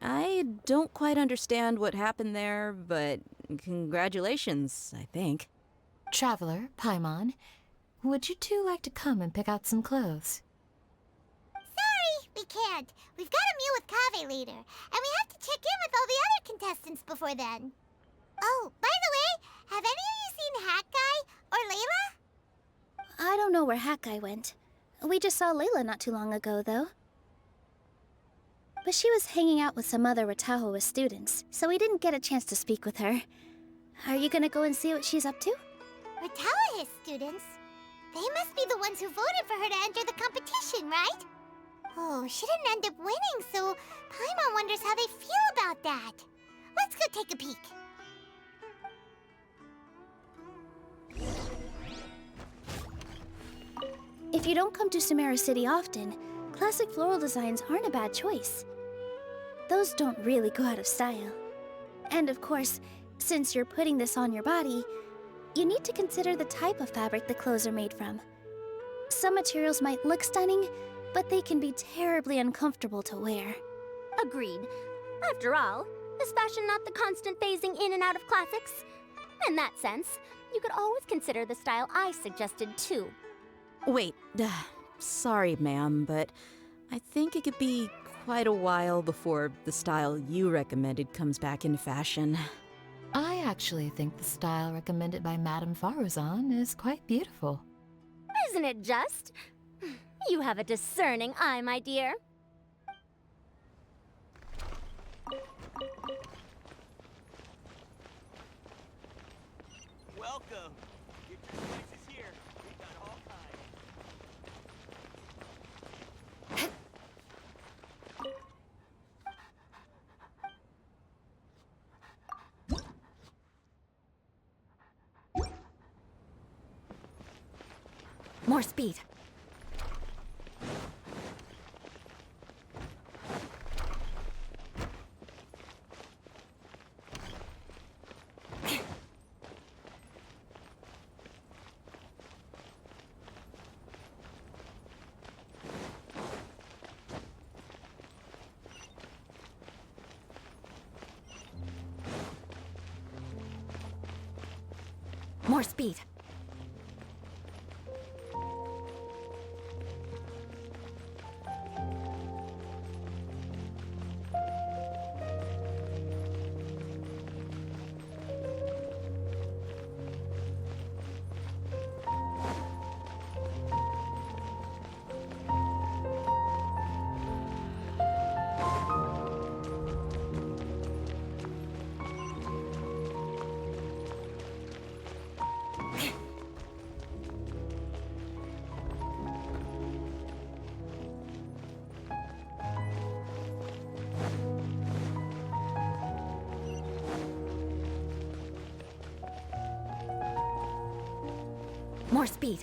I don't quite understand what happened there, but congratulations, I think. Traveler, Paimon, would you two like to come and pick out some clothes? Sorry, we can't. We've got a meal with Kaveh later, and we have to check in with all the other contestants before then. Oh, by the way, have any of you seen Hat Guy or Layla? I don't know where Hat Guy went. We just saw Layla not too long ago, though. But she was hanging out with some other Ratahoa students, so we didn't get a chance to speak with her. Are you gonna go and see what she's up to? Ratahoa students? They must be the ones who voted for her to enter the competition, right? Oh, she didn't end up winning, so Paimon wonders how they feel about that. Let's go take a peek. If you don't come to Sumeru City often, classic floral designs aren't a bad choice. Those don't really go out of style. And of course, since you're putting this on your body, you need to consider the type of fabric the clothes are made from. Some materials might look stunning, but they can be terribly uncomfortable to wear. Agreed. After all, is fashion not the constant phasing in and out of classics? In that sense, you could always consider the style I suggested too. Wait, sorry, ma'am, but I think it could be quite a while before the style you recommended comes back into fashion. I actually think the style recommended by Madame Farazan is quite beautiful. Isn't it just? You have a discerning eye, my dear. Welcome. Get your spices here. We got all kinds. More speed. More speed. More speed.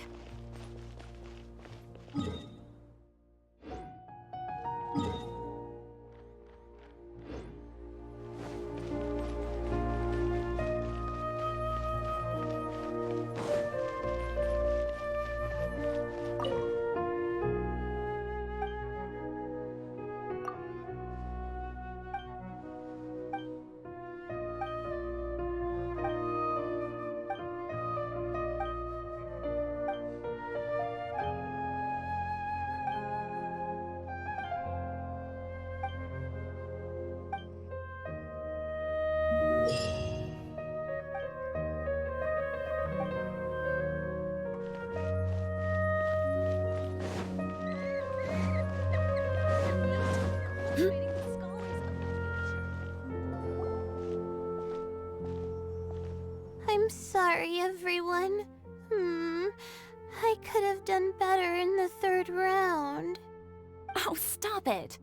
sorry, everyone. I could have done better in the third round. Oh, stop it!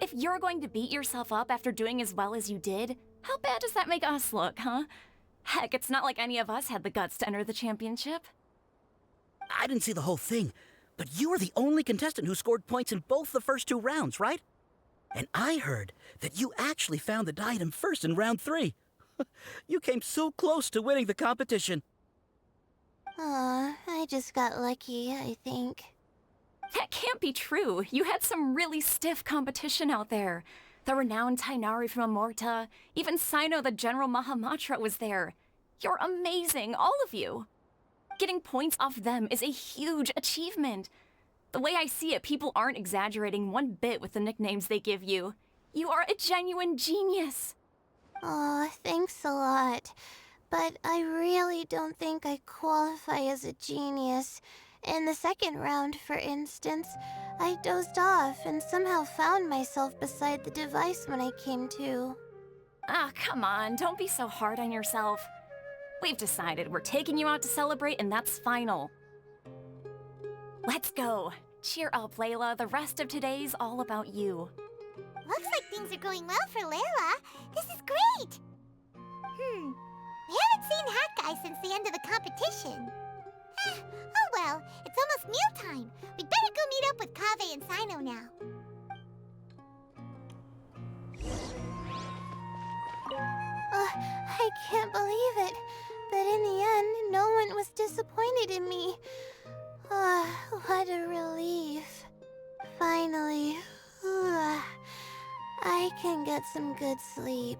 If you're going to beat yourself up after doing as well as you did, how bad does that make us look, huh? Heck, it's not like any of us had the guts to enter the championship. I didn't see the whole thing, but you were the only contestant who scored points in both the first 2 rounds, right? And I heard that you actually found the diadem first in round 3. You came so close to winning the competition. Aw, I just got lucky, I think. That can't be true. You had some really stiff competition out there. The renowned Tainari from Amorta, even Sino the General Mahamatra was there. You're amazing, all of you. Getting points off them is a huge achievement. The way I see it, people aren't exaggerating one bit with the nicknames they give you. You are a genuine genius. Aw, thanks a lot. But I really don't think I qualify as a genius. In the second round, for instance, I dozed off and somehow found myself beside the device when I came to. Ah, come on, don't be so hard on yourself. We've decided we're taking you out to celebrate, and that's final. Let's go. Cheer up, Layla. The rest of today's all about you. Looks like things are going well for Layla. This is great! We haven't seen Hat Guy since the end of the competition. Oh well, it's almost mealtime. We'd better go meet up with Kaveh and Sino now. I can't believe it. But in the end, no one was disappointed in me. What a relief. Finally, I can get some good sleep.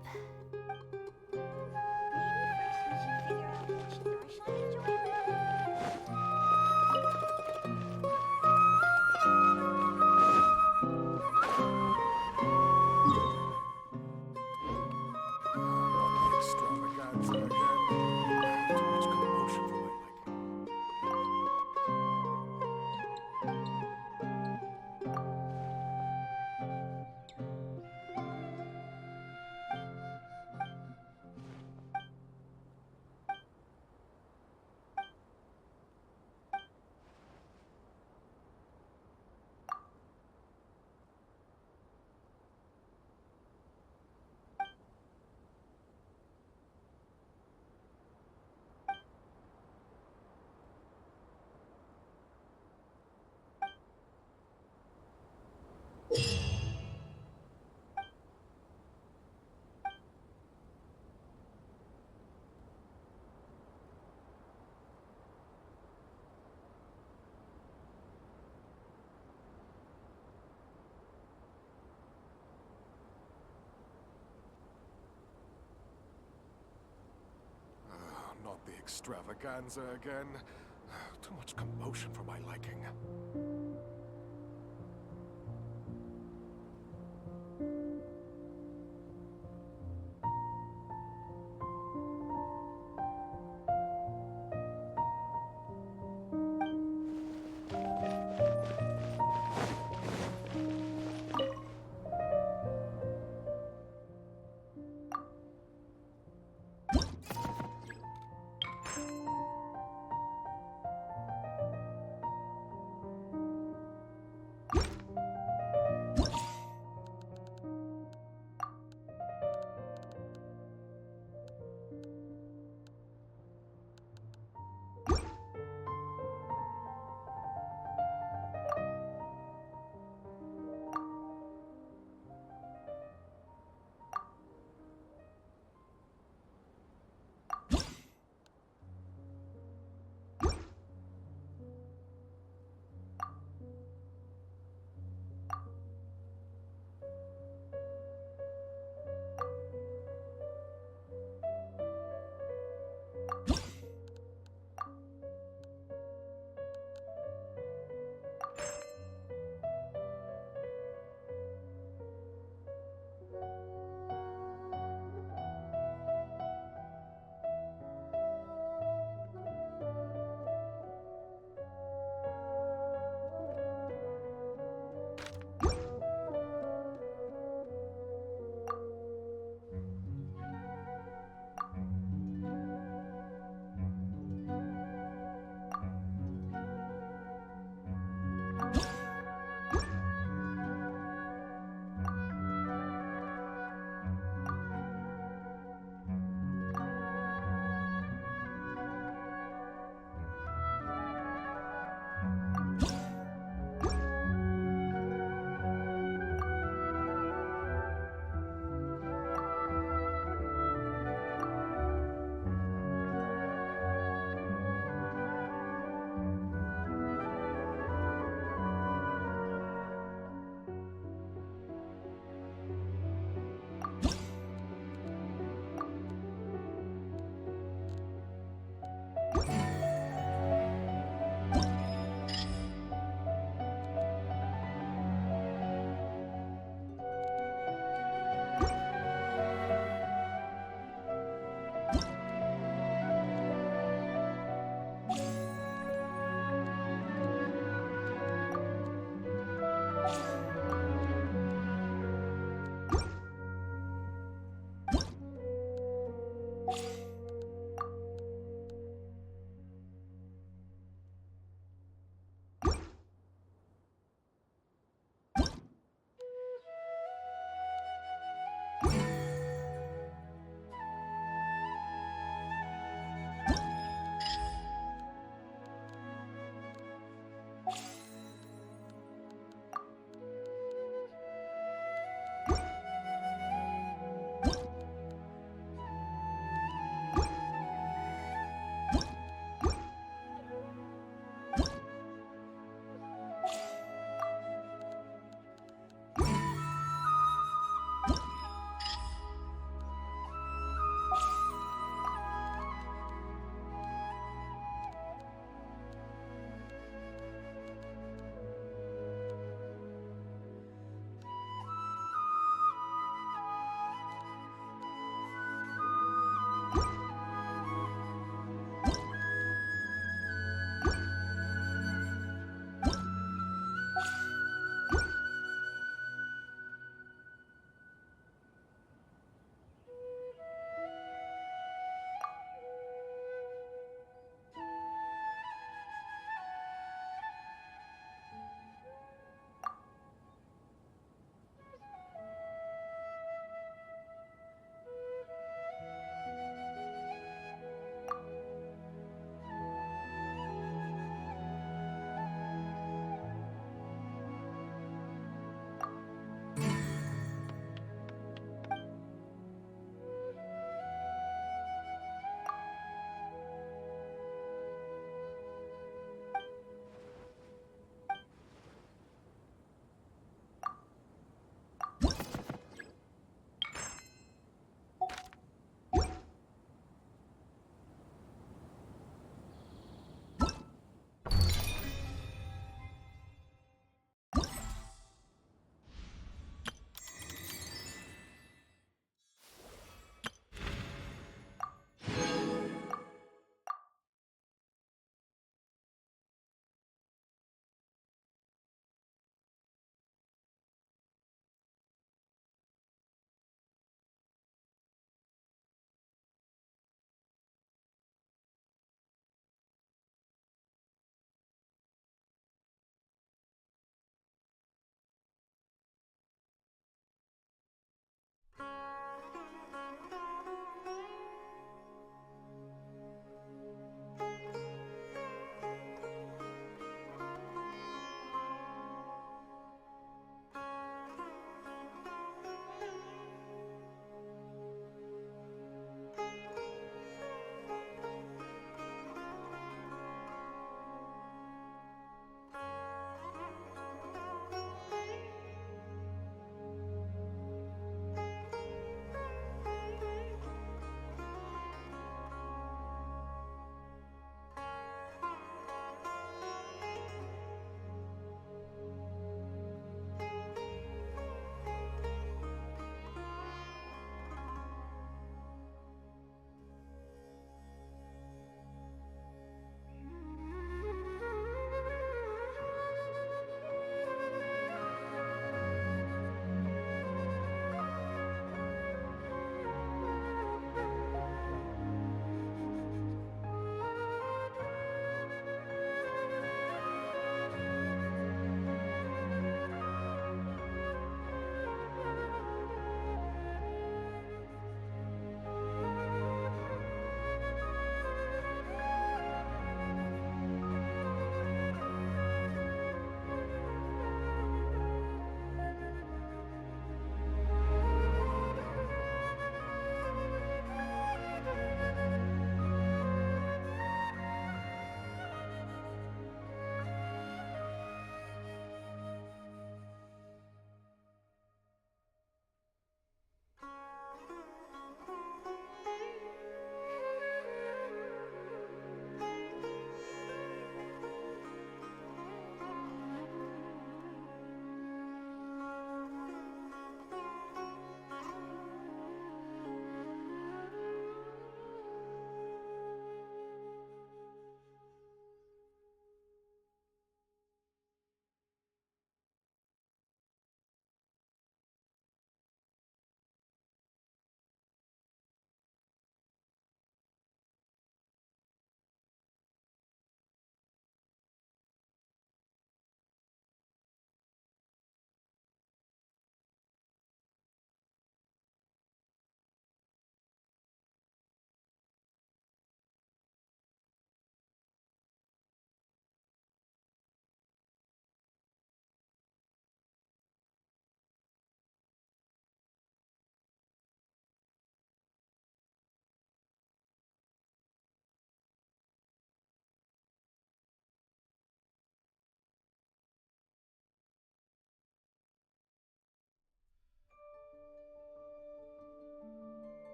Not the extravaganza again. Too much commotion for my liking.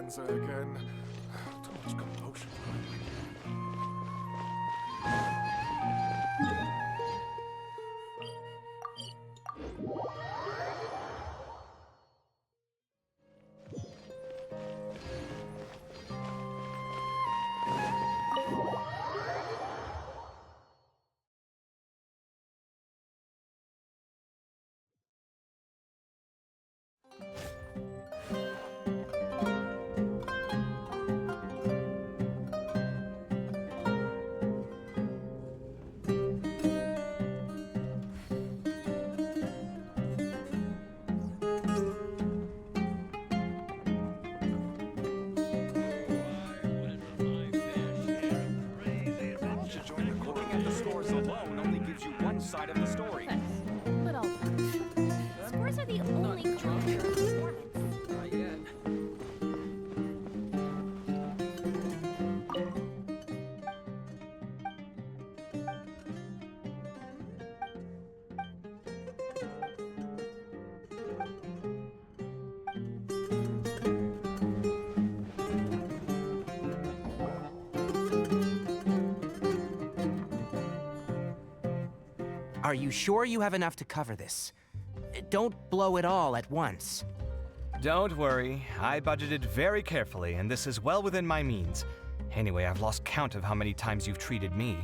extravaganza again. Too much commotion. Looking at the scores alone only gives you one side of the story. Little. Scores are the only culture of performance. Not yet. Are you sure you have enough to cover this? Don't blow it all at once. Don't worry, I budgeted very carefully, and this is well within my means. Anyway, I've lost count of how many times you've treated me.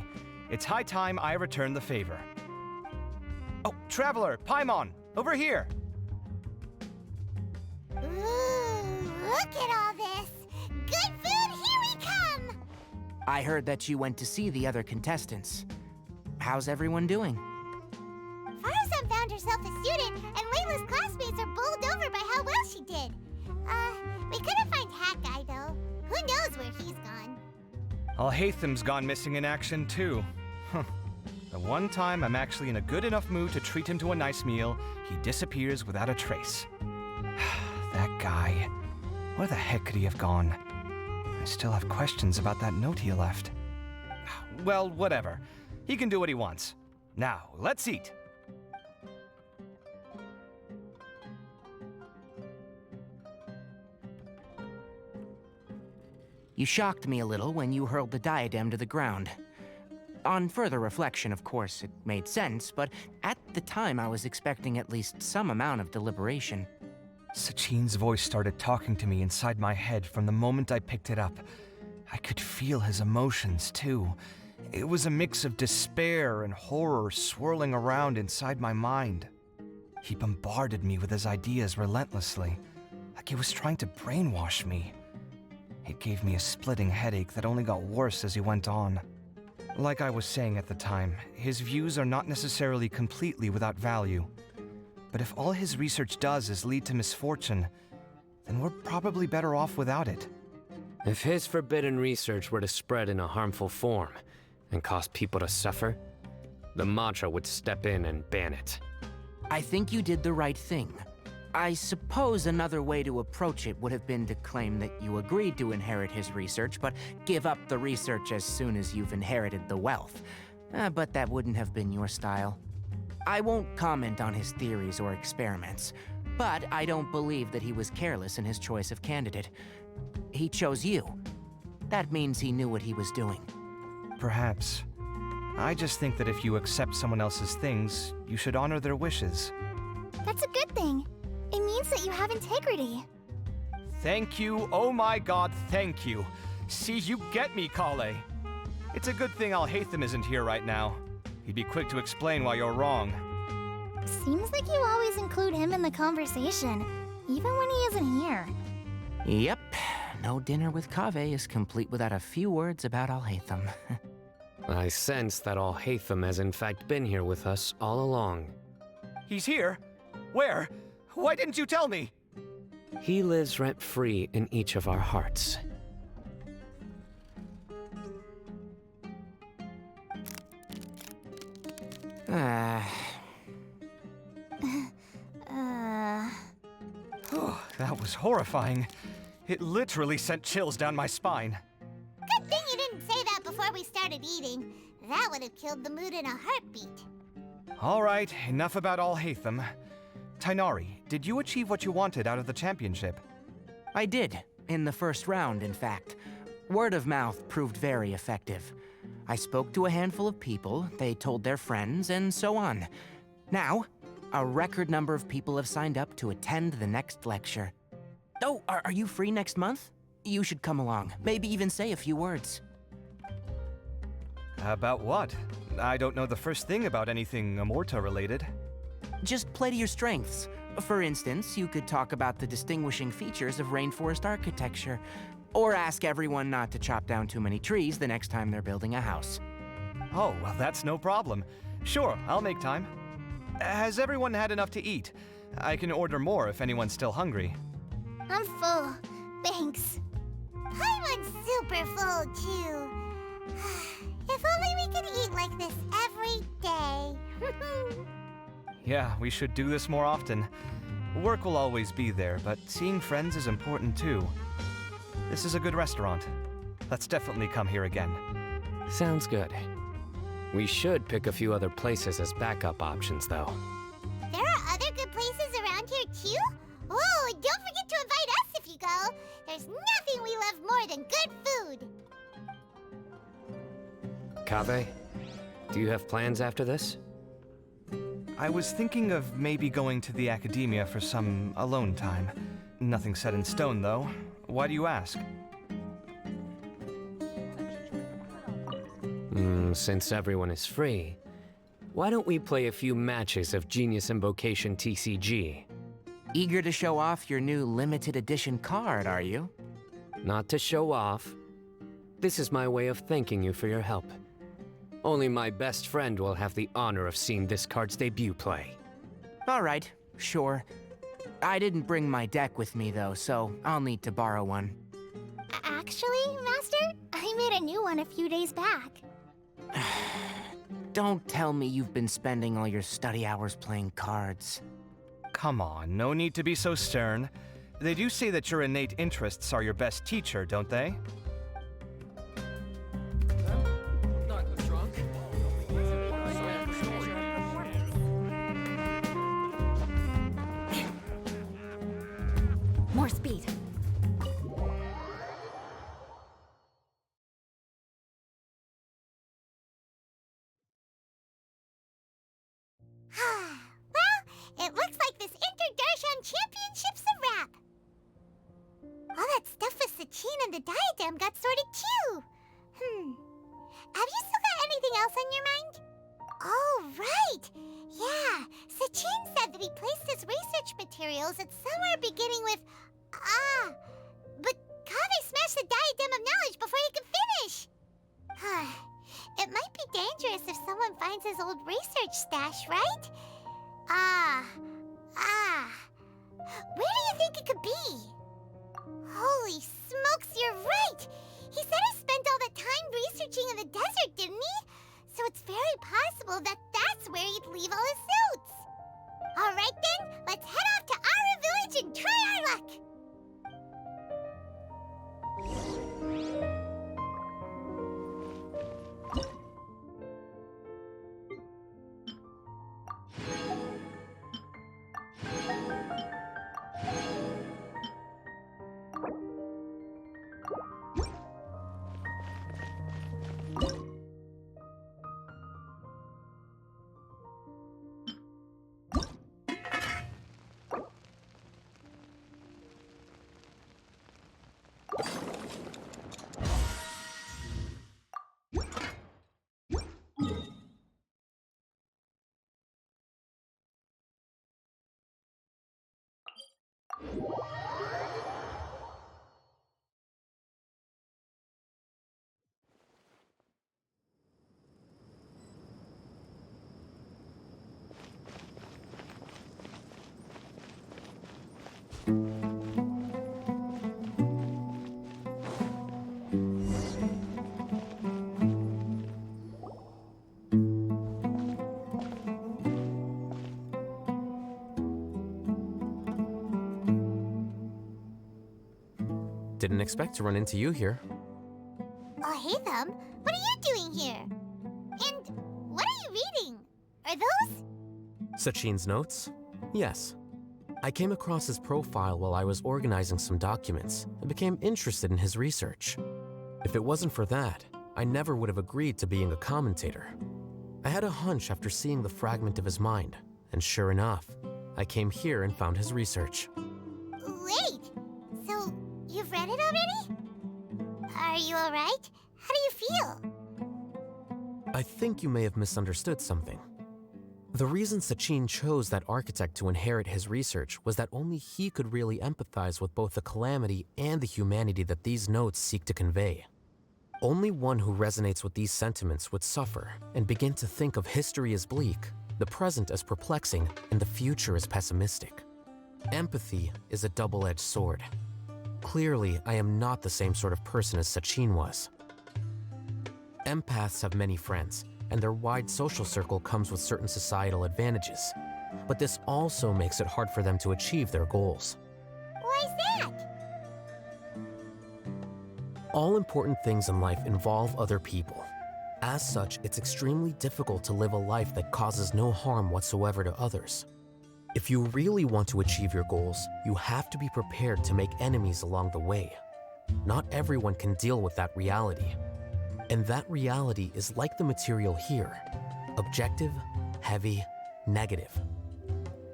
It's high time I return the favor. Oh, Traveler, Paimon, over here! Ooh, look at all this! Good food, here we come! I heard that you went to see the other contestants. How's everyone doing? Faruzan found herself a student, and Layla's classmates are bowled over by how well she did. We couldn't find Hat Guy, though. Who knows where he's gone? Alhaitham's gone missing in action, too. Huh. The one time I'm actually in a good enough mood to treat him to a nice meal, he disappears without a trace. That guy. Where the heck could he have gone? I still have questions about that note he left. Well, whatever. He can do what he wants. Now, let's eat. You shocked me a little when you hurled the diadem to the ground. On further reflection, of course, it made sense, but at the time I was expecting at least some amount of deliberation. Sachin's voice started talking to me inside my head from the moment I picked it up. I could feel his emotions, too. It was a mix of despair and horror swirling around inside my mind. He bombarded me with his ideas relentlessly, like he was trying to brainwash me. It gave me a splitting headache that only got worse as he went on. Like I was saying at the time, his views are not necessarily completely without value. But if all his research does is lead to misfortune, then we're probably better off without it. If his forbidden research were to spread in a harmful form and cause people to suffer, the Matra would step in and ban it. I think you did the right thing. I suppose another way to approach it would have been to claim that you agreed to inherit his research, but give up the research as soon as you've inherited the wealth. But that wouldn't have been your style. I won't comment on his theories or experiments, but I don't believe that he was careless in his choice of candidate. He chose you. That means he knew what he was doing. Perhaps. I just think that if you accept someone else's things, you should honor their wishes. That's a good thing. It means that you have integrity. Thank you, oh my god, thank you. See, you get me, Kale. It's a good thing Alhaitham isn't here right now. He'd be quick to explain why you're wrong. Seems like you always include him in the conversation, even when he isn't here. Yep. No dinner with Kaveh is complete without a few words about Alhaitham. I sense that Alhaitham has in fact been here with us all along. He's here? Where? Why didn't you tell me? He lives rent-free in each of our hearts. Oh, that was horrifying. It literally sent chills down my spine. Good thing you didn't say that before we started eating. That would have killed the mood in a heartbeat. All right, enough about Alhaitham. Tighnari, did you achieve what you wanted out of the championship? I did. In the first round, in fact. Word of mouth proved very effective. I spoke to a handful of people, they told their friends, and so on. Now, a record number of people have signed up to attend the next lecture. Oh, are you free next month? You should come along. Maybe even say a few words. About what? I don't know the first thing about anything Amorta related. Just play to your strengths. For instance, you could talk about the distinguishing features of rainforest architecture, or ask everyone not to chop down too many trees the next time they're building a house. Oh, well, that's no problem. Sure, I'll make time. Has everyone had enough to eat? I can order more if anyone's still hungry. I'm full. Thanks. I'm super full, too. If only we could eat like this every day. Yeah, we should do this more often. Work will always be there, but seeing friends is important too. This is a good restaurant. Let's definitely come here again. Sounds good. We should pick a few other places as backup options, though. There are other good places around here, too? Oh, don't forget to invite us if you go. There's nothing we love more than good food. Kaveh, do you have plans after this? I was thinking of maybe going to the academia for some alone time. Nothing set in stone, though. Why do you ask? Since everyone is free, why don't we play a few matches of Genius Invocation TCG? Eager to show off your new limited edition card, are you? Not to show off. This is my way of thanking you for your help. Only my best friend will have the honor of seeing this card's debut play. All right, sure. I didn't bring my deck with me, though, so I'll need to borrow one. Actually, Master, I made a new one a few days back. Don't tell me you've been spending all your study hours playing cards. Come on, no need to be so stern. They do say that your innate interests are your best teacher, don't they? More speed. Well, it looks like this Inter-Darshan Championship's a wrap. All that stuff with Sachin and the diadem got sorted too. Have you still got anything else on your mind? Oh, right. Yeah, Sachin said that he placed his research materials at somewhere beginning with but Kaveh smashed the diadem of knowledge before he could finish. It might be dangerous if someone finds his old research stash, right? Where do you think it could be? Holy smokes, you're right! He said he spent all that time researching in the desert, didn't he? So it's very possible that that's where he'd leave all his suits. All right then, let's head off to Aru Village and try our luck! Didn't expect to run into you here. Oh, hey, Thumb. What are you doing here? And what are you reading? Are those? Sachin's notes? Yes. I came across his profile while I was organizing some documents and became interested in his research. If it wasn't for that, I never would have agreed to being a commentator. I had a hunch after seeing the fragment of his mind, and sure enough, I came here and found his research. Wait, so you've read it already? Are you alright? How do you feel? I think you may have misunderstood something. The reason Sachin chose that architect to inherit his research was that only he could really empathize with both the calamity and the humanity that these notes seek to convey. Only one who resonates with these sentiments would suffer and begin to think of history as bleak, the present as perplexing, and the future as pessimistic. Empathy is a double-edged sword. Clearly, I am not the same sort of person as Sachin was. Empaths have many friends, and their wide social circle comes with certain societal advantages. But this also makes it hard for them to achieve their goals. Why's that? All important things in life involve other people. As such, it's extremely difficult to live a life that causes no harm whatsoever to others. If you really want to achieve your goals, you have to be prepared to make enemies along the way. Not everyone can deal with that reality. And that reality is like the material here: objective, heavy, negative.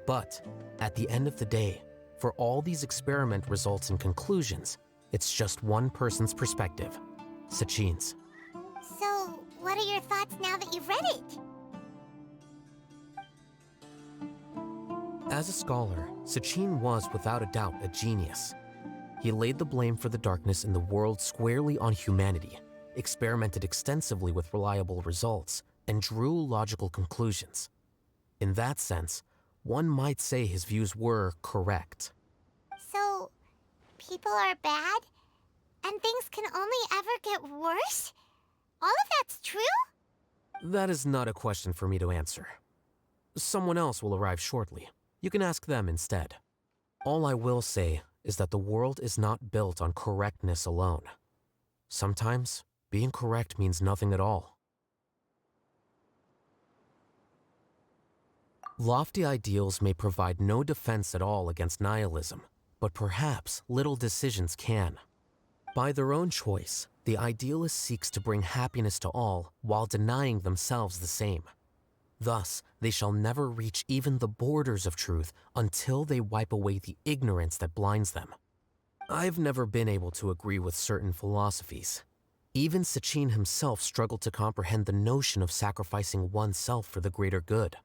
But at the end of the day, for all these experiment results and conclusions, it's just one person's perspective, Sachin's. So, what are your thoughts now that you've read it? As a scholar, Sachin was without a doubt a genius. He laid the blame for the darkness in the world squarely on humanity, experimented extensively with reliable results, and drew logical conclusions. In that sense, one might say his views were correct. So, people are bad? And things can only ever get worse? All of that's true? That is not a question for me to answer. Someone else will arrive shortly. You can ask them instead. All I will say is that the world is not built on correctness alone. Sometimes, being correct means nothing at all. Lofty ideals may provide no defense at all against nihilism, but perhaps little decisions can. By their own choice, the idealist seeks to bring happiness to all while denying themselves the same. Thus, they shall never reach even the borders of truth until they wipe away the ignorance that blinds them. I've never been able to agree with certain philosophies. Even Sachin himself struggled to comprehend the notion of sacrificing oneself for the greater good.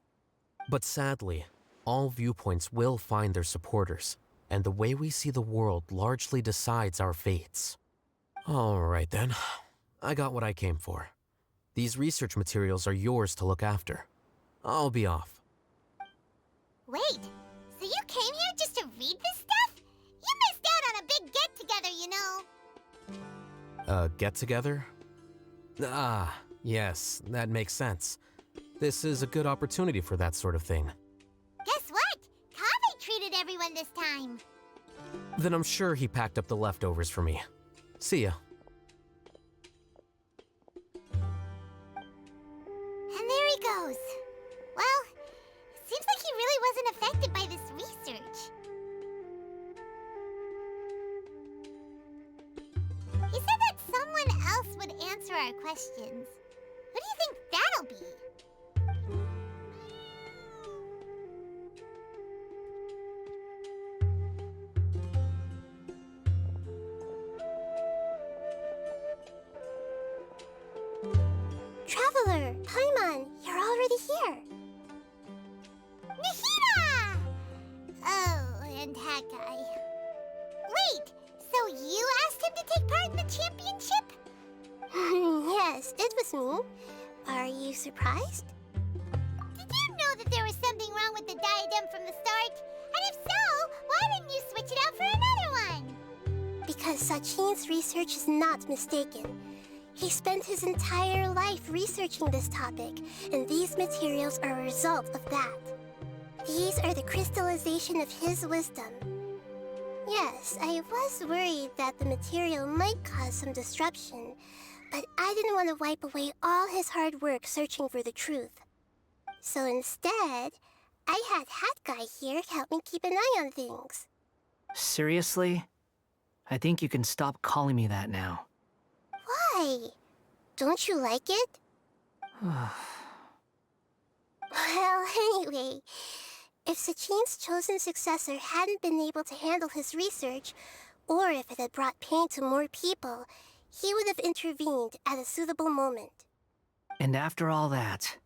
But sadly, all viewpoints will find their supporters, and the way we see the world largely decides our fates. All right then, I got what I came for. These research materials are yours to look after. I'll be off. Wait, so you came here just to read this stuff? You missed out on a big get-together, you know. Get-together? Ah, yes, that makes sense. This is a good opportunity for that sort of thing. Guess what? Kaveh treated everyone this time. Then I'm sure he packed up the leftovers for me. See ya. And there he goes. Well, it seems like he really wasn't affected by this research. He said that someone else would answer our questions. Who do you think that'll be? Traveler, Paimon, you're already here. Nahida! Oh, and Hakai. Wait, so you asked him to take part in the championship? Yes, it was me. Are you surprised? Did you know that there was something wrong with the diadem from the start? And if so, why didn't you switch it out for another one? Because Sachin's research is not mistaken. He spent his entire life researching this topic, and these materials are a result of that. These are the crystallization of his wisdom. Yes, I was worried that the material might cause some disruption, but I didn't want to wipe away all his hard work searching for the truth. So instead, I had Hat Guy here help me keep an eye on things. Seriously? I think you can stop calling me that now. Why? Don't you like it? Well, anyway, if Sachin's chosen successor hadn't been able to handle his research, or if it had brought pain to more people, he would have intervened at a suitable moment. And after all that,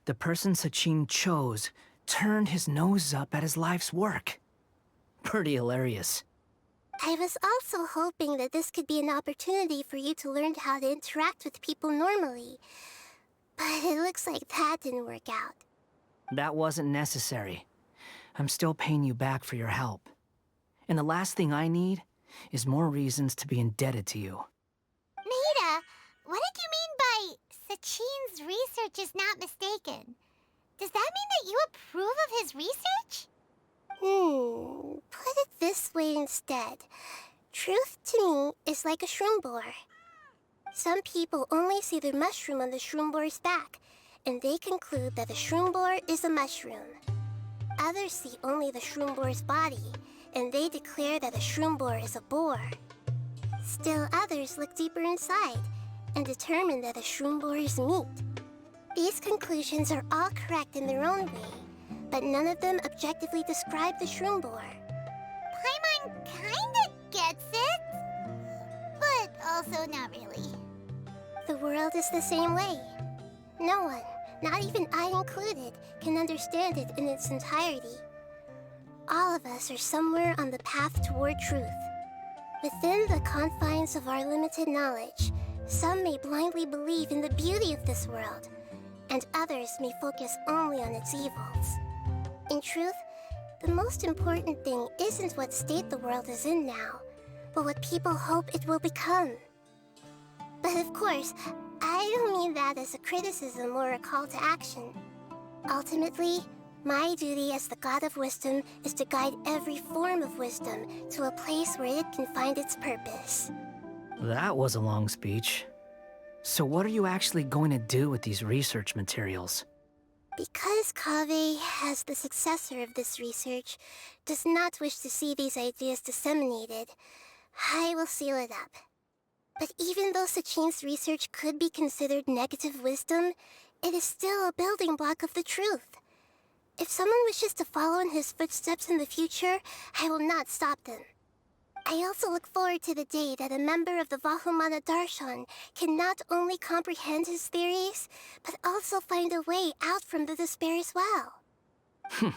the person Sachin chose turned his nose up at his life's work. Pretty hilarious. I was also hoping that this could be an opportunity for you to learn how to interact with people normally. But it looks like that didn't work out. That wasn't necessary. I'm still paying you back for your help. And the last thing I need is more reasons to be indebted to you. Nahida, what did you mean by Sachin's research is not mistaken? Does that mean that you approve of his research? Put it this way instead. Truth to me is like a shroom boar. Some people only see the mushroom on the shroom boar's back, and they conclude that the shroom boar is a mushroom. Others see only the shroom boar's body, and they declare that the shroom boar is a boar. Still others look deeper inside, and determine that the shroom boar is meat. These conclusions are all correct in their own way, but none of them objectively describe the shroom boar. Paimon kinda gets it, but also not really. The world is the same way. No one, not even I included, can understand it in its entirety. All of us are somewhere on the path toward truth. Within the confines of our limited knowledge, some may blindly believe in the beauty of this world, and others may focus only on its evils. In truth, the most important thing isn't what state the world is in now, but what people hope it will become. But of course, I don't mean that as a criticism or a call to action. Ultimately, my duty as the God of Wisdom is to guide every form of wisdom to a place where it can find its purpose. That was a long speech. So what are you actually going to do with these research materials? Because Kaveh, as the successor of this research, does not wish to see these ideas disseminated, I will seal it up. But even though Sachin's research could be considered negative wisdom, it is still a building block of the truth. If someone wishes to follow in his footsteps in the future, I will not stop them. I also look forward to the day that a member of the Vahumana Darshan can not only comprehend his theories, but also find a way out from the despair as well.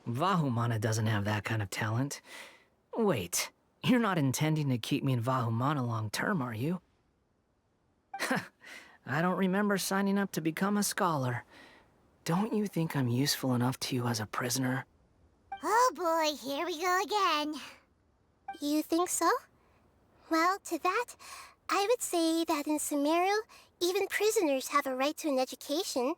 Vahumana doesn't have that kind of talent. Wait, you're not intending to keep me in Vahumana long term, are you? I don't remember signing up to become a scholar. Don't you think I'm useful enough to you as a prisoner? Oh boy, here we go again. You think so? Well, to that, I would say that in Sumeru, even prisoners have a right to an education.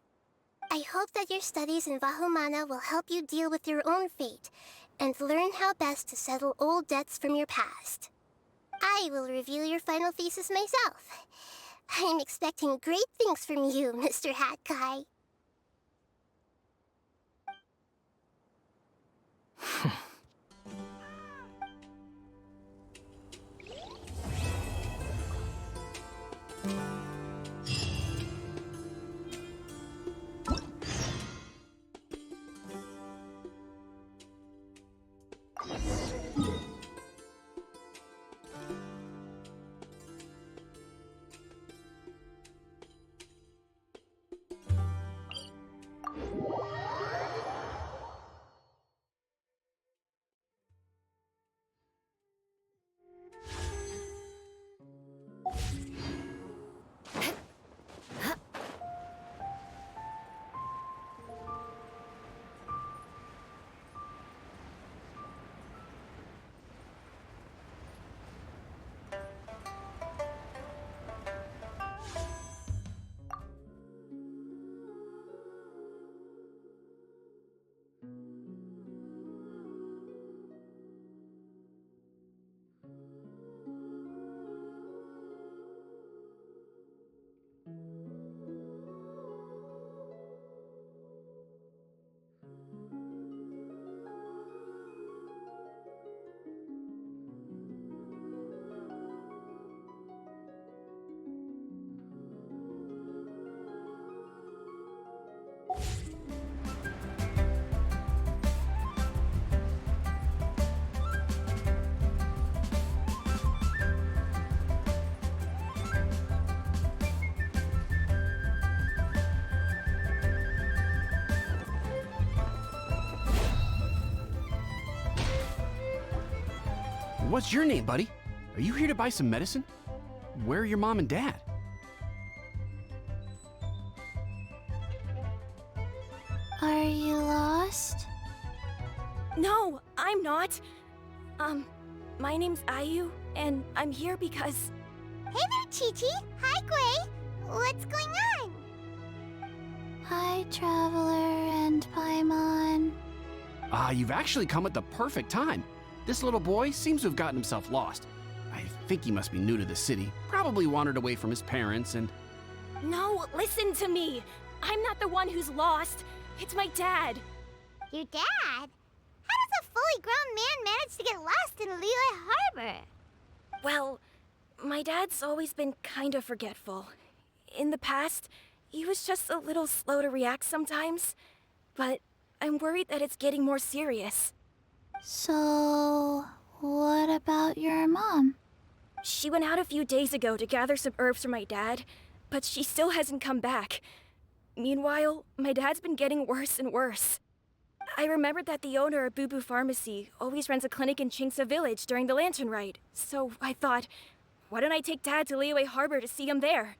I hope that your studies in Vahumana will help you deal with your own fate, and learn how best to settle old debts from your past. I will review your final thesis myself. I'm expecting great things from you, Mr. Hat Guy. What's your name, buddy? Are you here to buy some medicine? Where are your mom and dad? Are you lost? No, I'm not. My name's Ayu, and I'm here because... Hey there, Chi-Chi! Hi, Gui! What's going on? Hi, Traveler and Paimon. You've actually come at the perfect time. This little boy seems to have gotten himself lost. I think he must be new to the city. Probably wandered away from his parents and... No, listen to me! I'm not the one who's lost. It's my dad. Your dad? How does a fully grown man manage to get lost in Liyue Harbor? Well, my dad's always been kind of forgetful. In the past, he was just a little slow to react sometimes. But I'm worried that it's getting more serious. So, what about your mom? She went out a few days ago to gather some herbs for my dad, but she still hasn't come back. Meanwhile, my dad's been getting worse and worse. I remembered that the owner of Boo Boo Pharmacy always runs a clinic in Chingsa Village during the Lantern Rite, so I thought, why don't I take Dad to Liyue Harbor to see him there?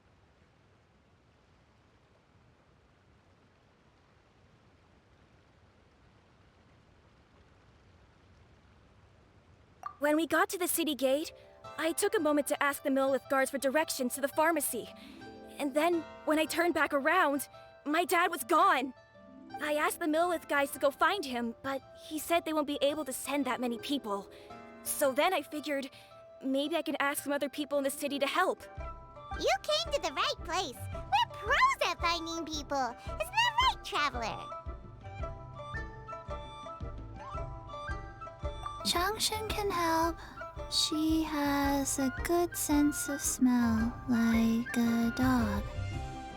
When we got to the city gate, I took a moment to ask the Millelith guards for directions to the pharmacy. And then, when I turned back around, my dad was gone. I asked the Millelith guys to go find him, but he said they won't be able to send that many people. So then I figured, maybe I can ask some other people in the city to help. You came to the right place. We're pros at finding people. Isn't that right, Traveler? Changshen can help. She has a good sense of smell, like a dog.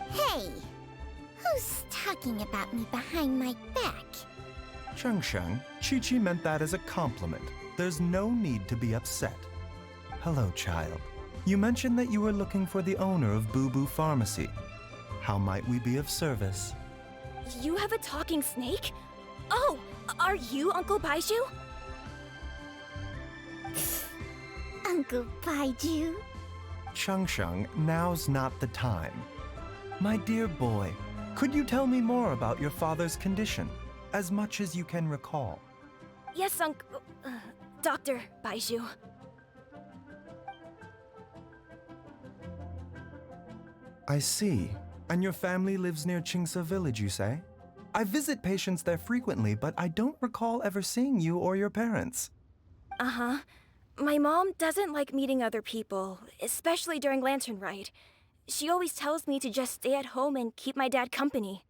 Hey, who's talking about me behind my back? Changshen, Chi-Chi meant that as a compliment. There's no need to be upset. Hello, child. You mentioned that you were looking for the owner of Boo Boo Pharmacy. How might we be of service? You have a talking snake? Oh, are you Uncle Baiju? Uncle Baiju? Changshen, now's not the time. My dear boy, could you tell me more about your father's condition, as much as you can recall? Yes, Uncle... Dr. Baiju. I see. And your family lives near Chingsa Village, you say? I visit patients there frequently, but I don't recall ever seeing you or your parents. Uh-huh. My mom doesn't like meeting other people, especially during Lantern Rite. She always tells me to just stay at home and keep my dad company.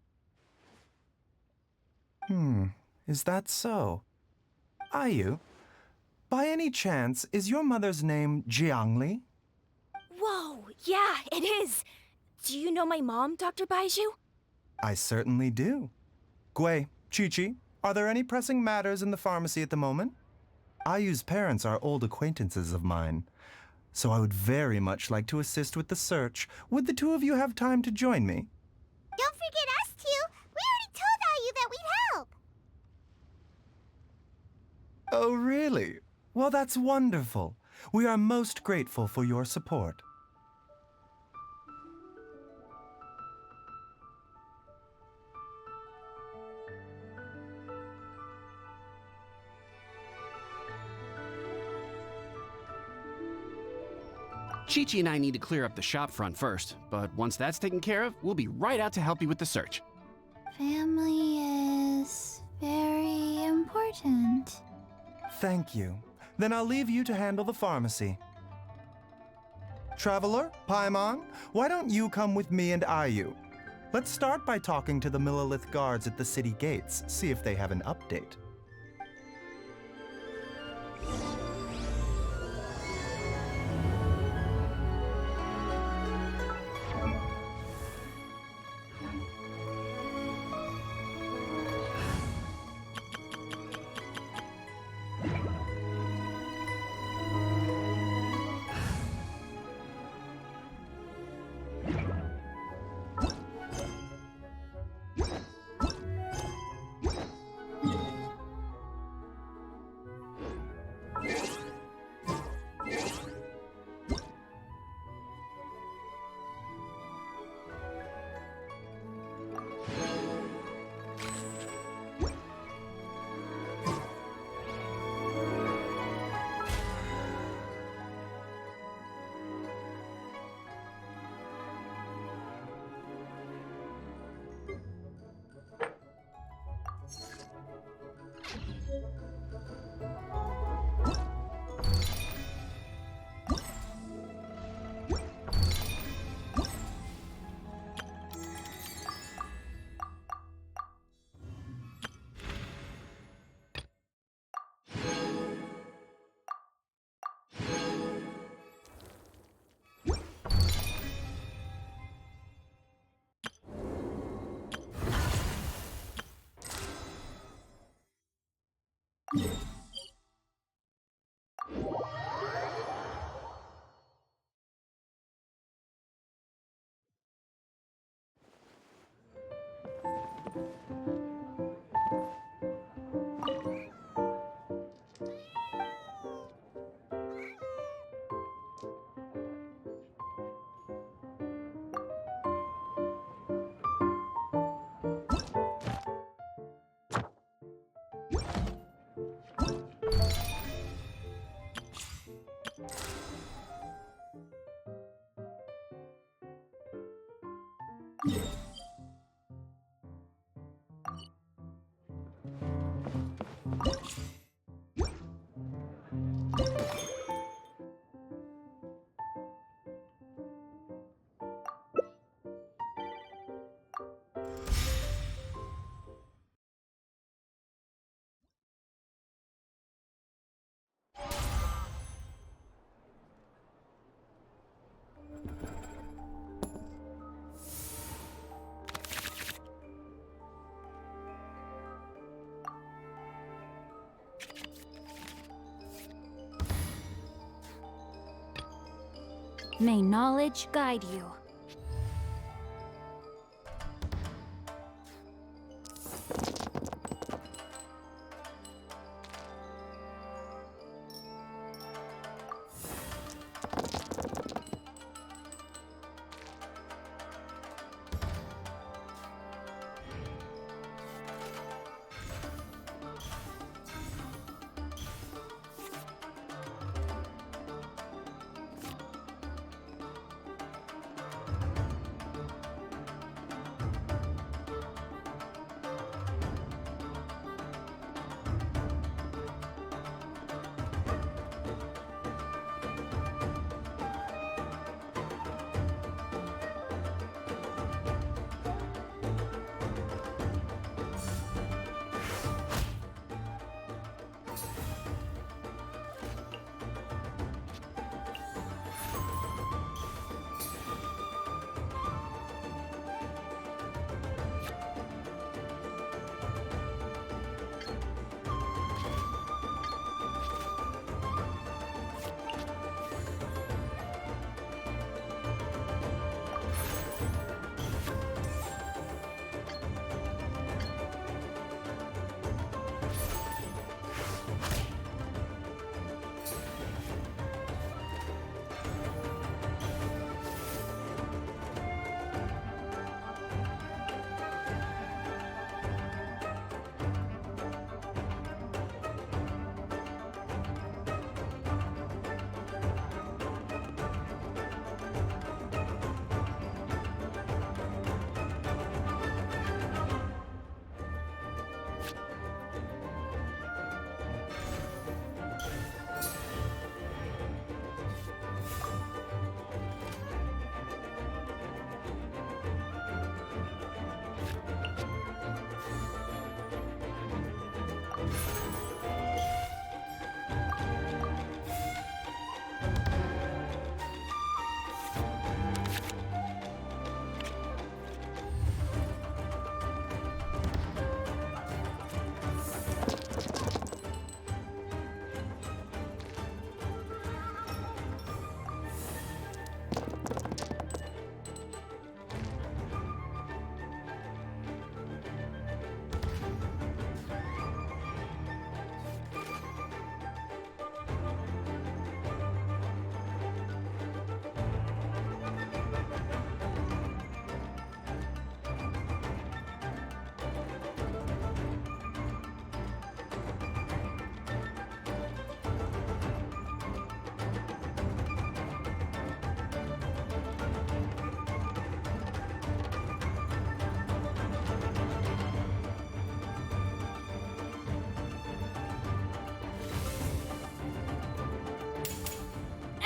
Is that so? Ayu, by any chance, is your mother's name Jiangli? Whoa, yeah, it is! Do you know my mom, Dr. Baiju? I certainly do. Gui, Chi-Chi, are there any pressing matters in the pharmacy at the moment? Ayu's parents are old acquaintances of mine, so I would very much like to assist with the search. Would the two of you have time to join me? Don't forget us two! We already told Ayu that we'd help! Oh, really? Well, that's wonderful. We are most grateful for your support. Chi-Chi and I need to clear up the shop front first, but once that's taken care of, we'll be right out to help you with the search. Family is very important. Thank you. Then I'll leave you to handle the pharmacy. Traveler, Paimon, why don't you come with me and Ayu? Let's start by talking to the Millelith guards at the city gates, see if they have an update. May knowledge guide you.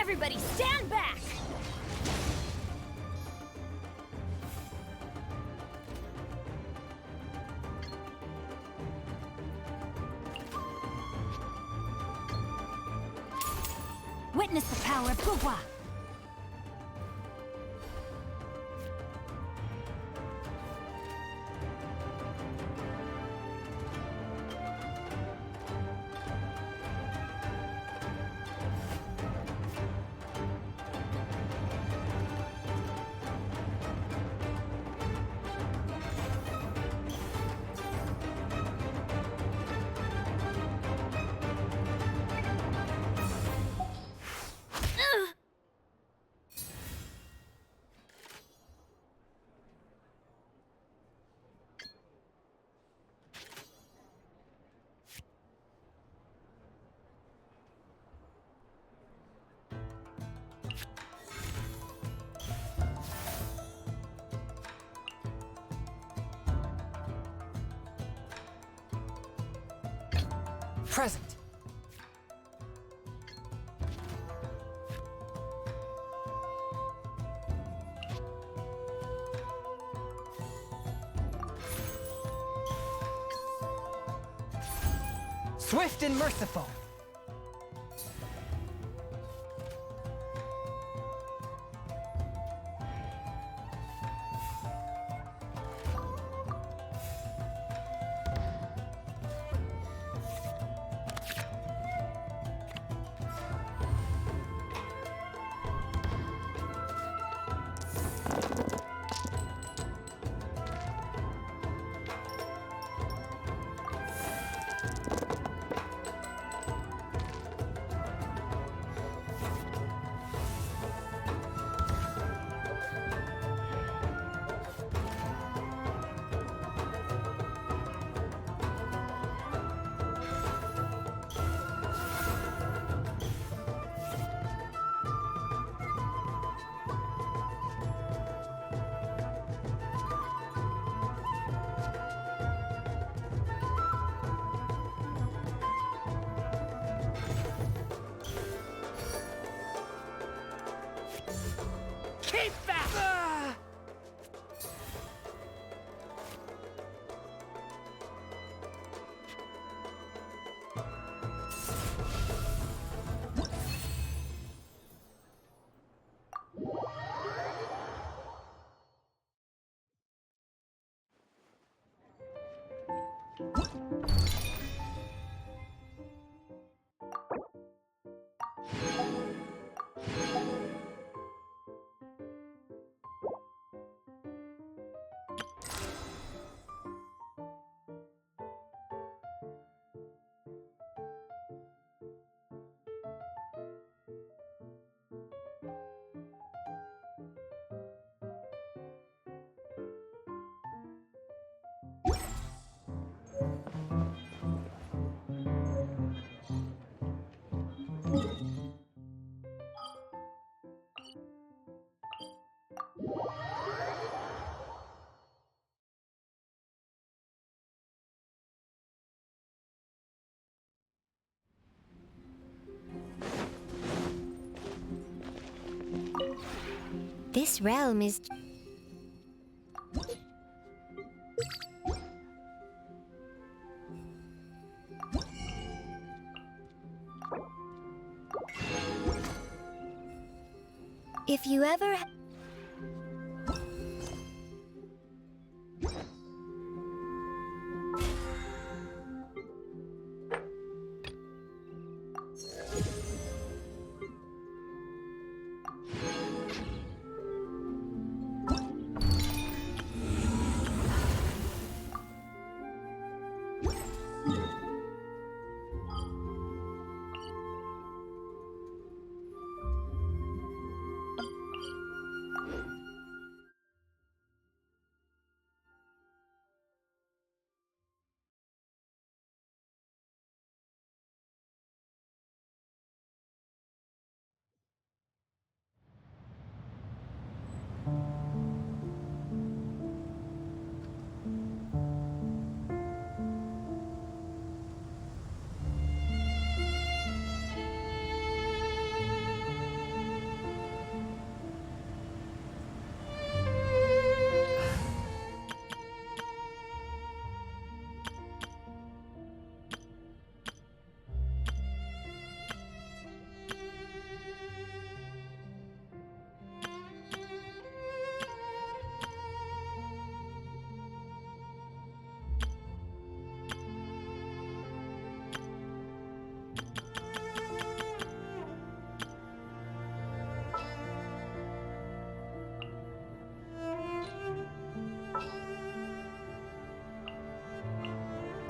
Everybody stand back! Witness the power of Gugwa! Present. Swift and merciful. Keep that! This realm is... If you ever...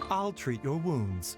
I'll treat your wounds.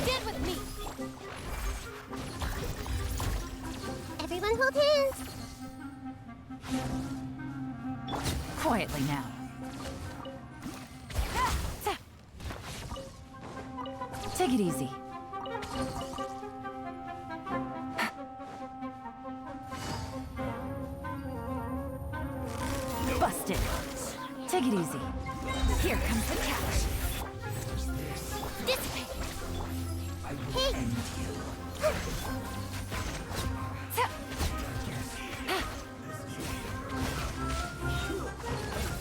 Stand with me! Everyone hold hands! Quietly now. Take it easy. Busted. Take it easy. Here comes the catch. This way! Hey!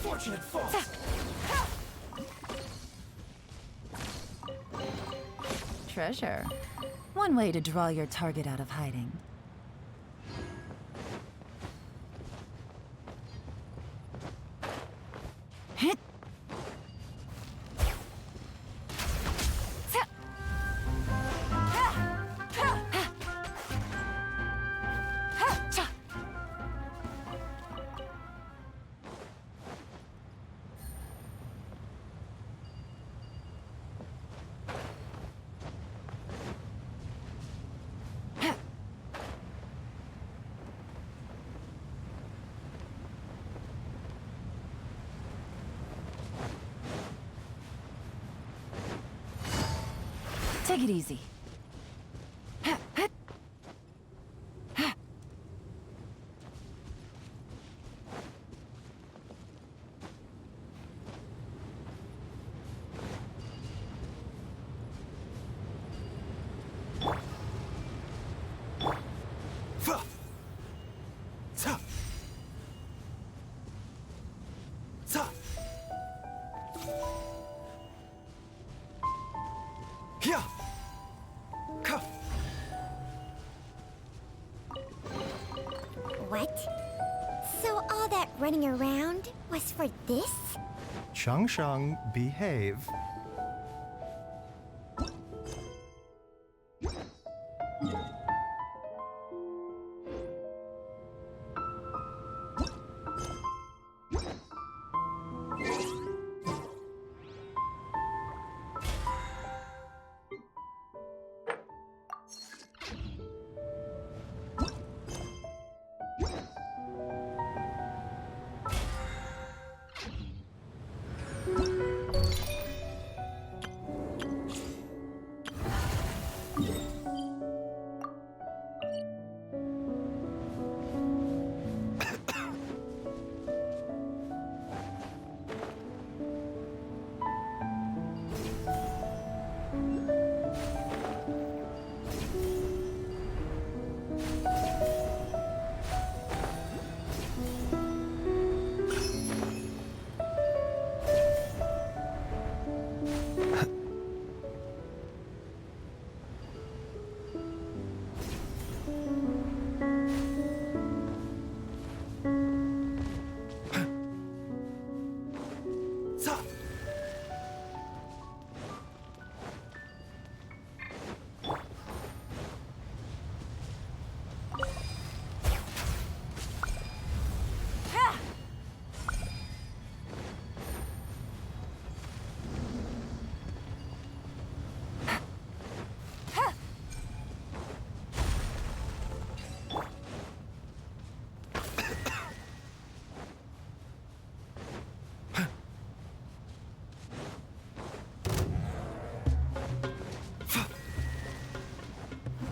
Fortunate fall. Treasure. One way to draw your target out of hiding. Hit. Take it easy. What? So all that running around was for this? Shang Shang, behave.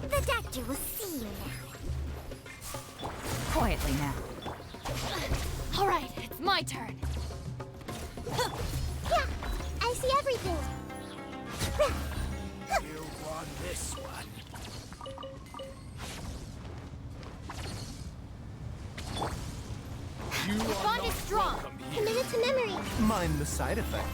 The doctor will see you now. Quietly now. All right, it's my turn. Yeah, I see everything. You won this one. You The are bond not is strong. welcome here. Committed to memory. Mind the side effect.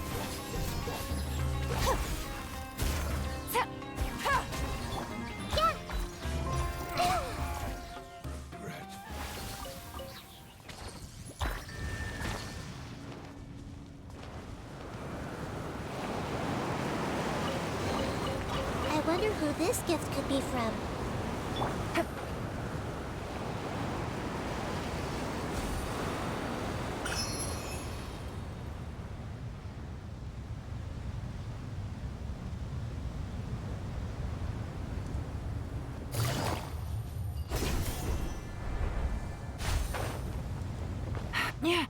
who this gift could be from. Yeah.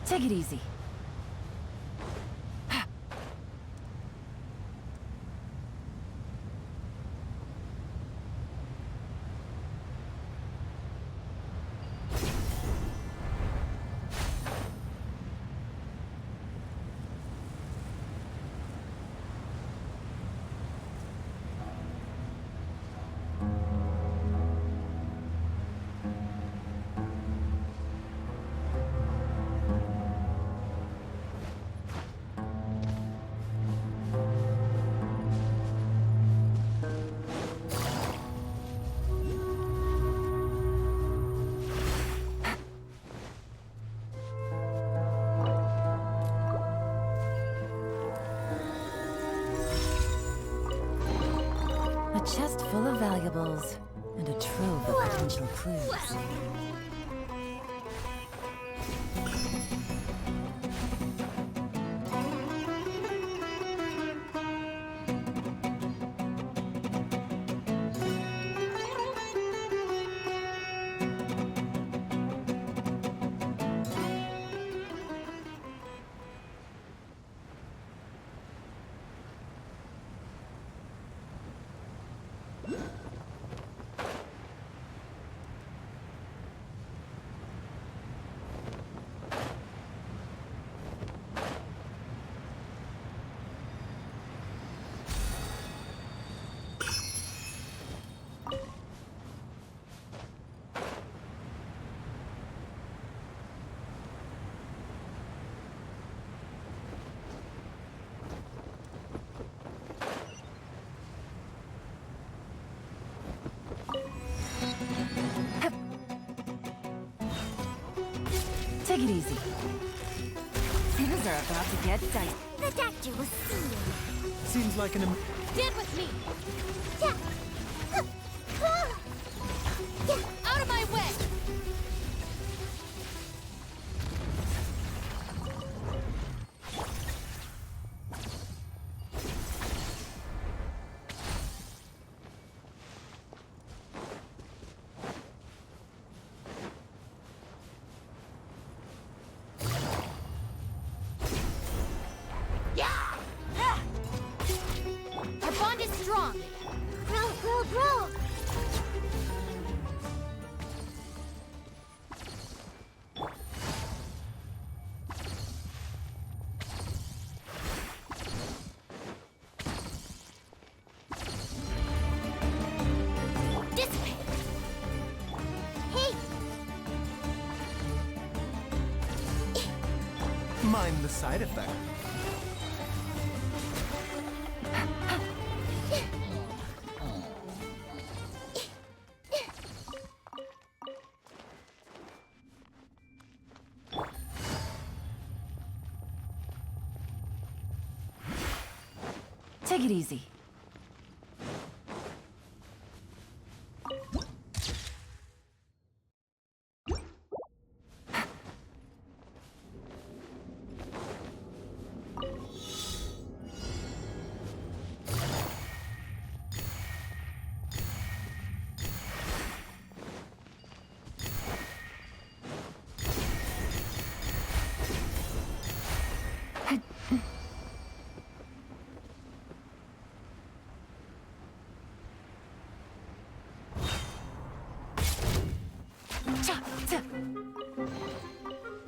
Take it easy. A chest full of valuables and a trove of potential clues. Take it easy. Things are about to get dicey. The doctor will see you. Seems like an... Stand with me! Yeah. Out of my way! Our bond is strong. Grow. This way. Hey. Mind the side effect. Take it easy.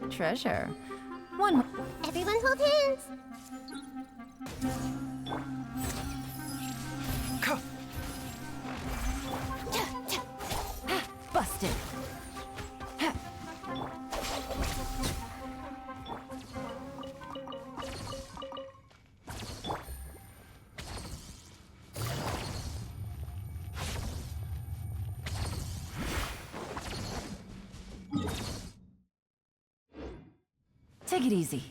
Treasure. One. Everyone hold hands. Busted. Take it easy.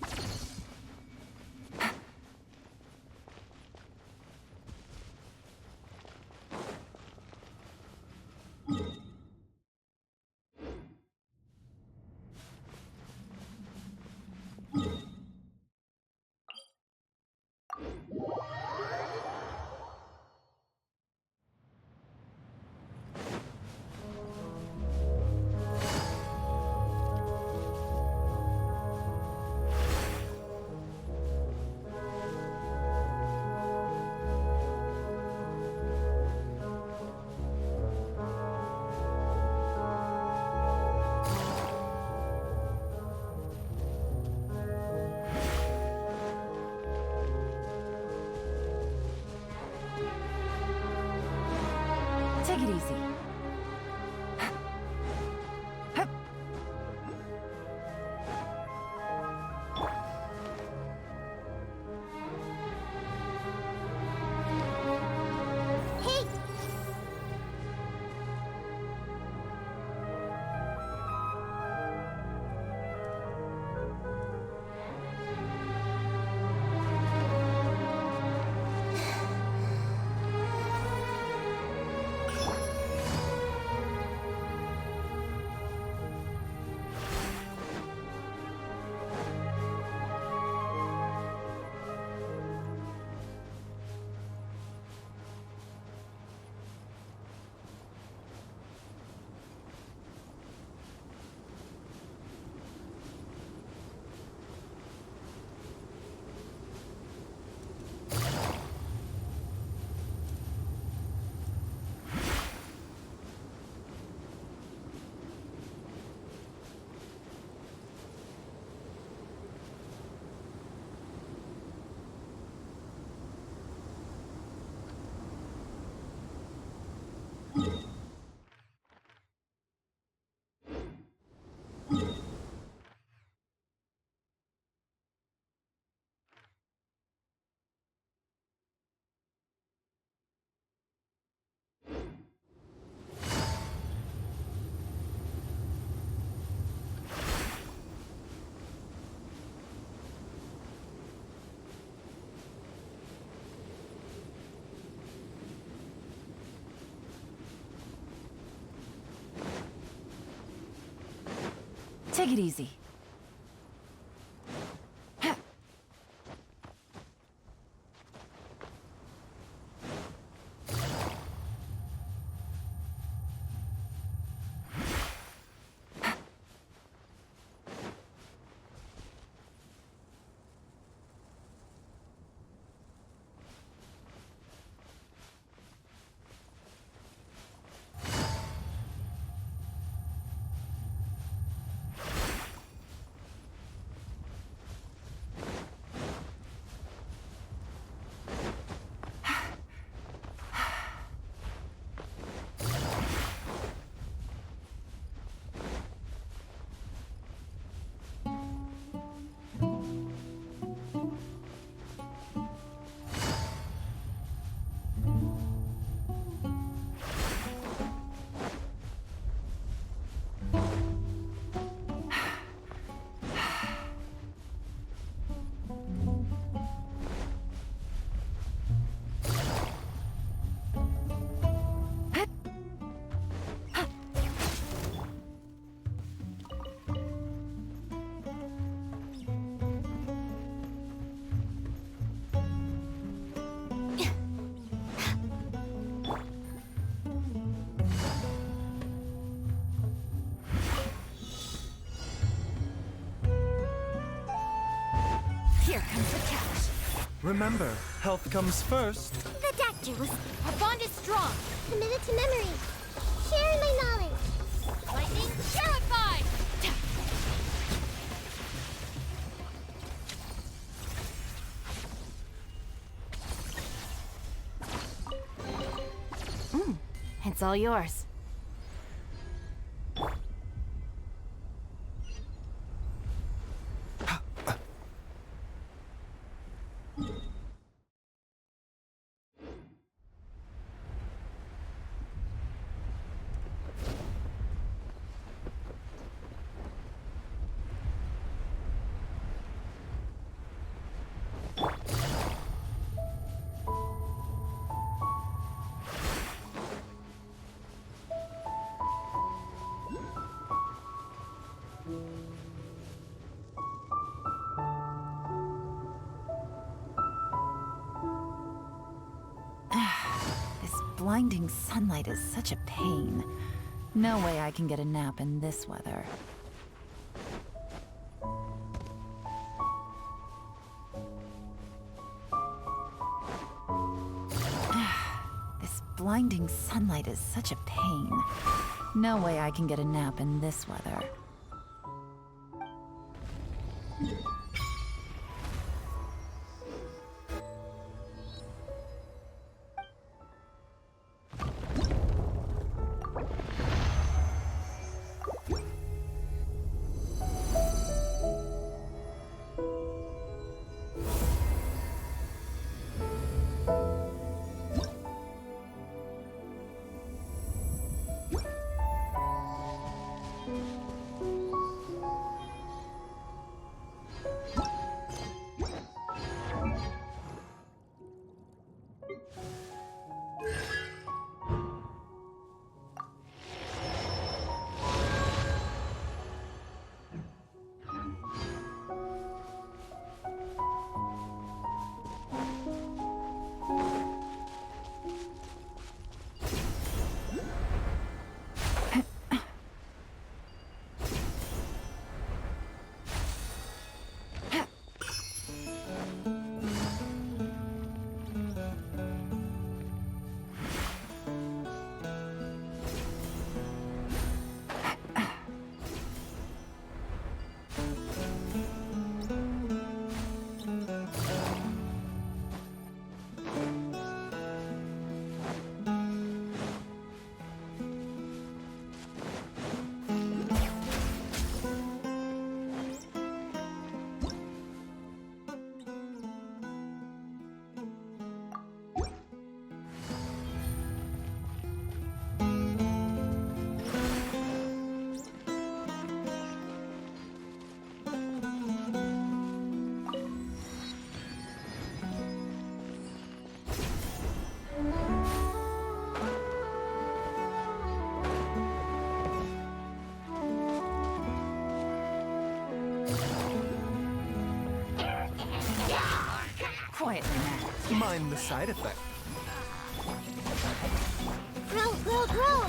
Take it easy. Hey! Take it easy. Here comes the catch. Remember, health comes first. The Dactylus. Our bond is strong. Committed to memory. Sharing my knowledge. Lightning purified. It's all yours. This blinding sunlight is such a pain. No way I can get a nap in this weather. This blinding sunlight is such a pain. No way I can get a nap in this weather. Quietly now. Mind the side effect. Grow, grow, grow!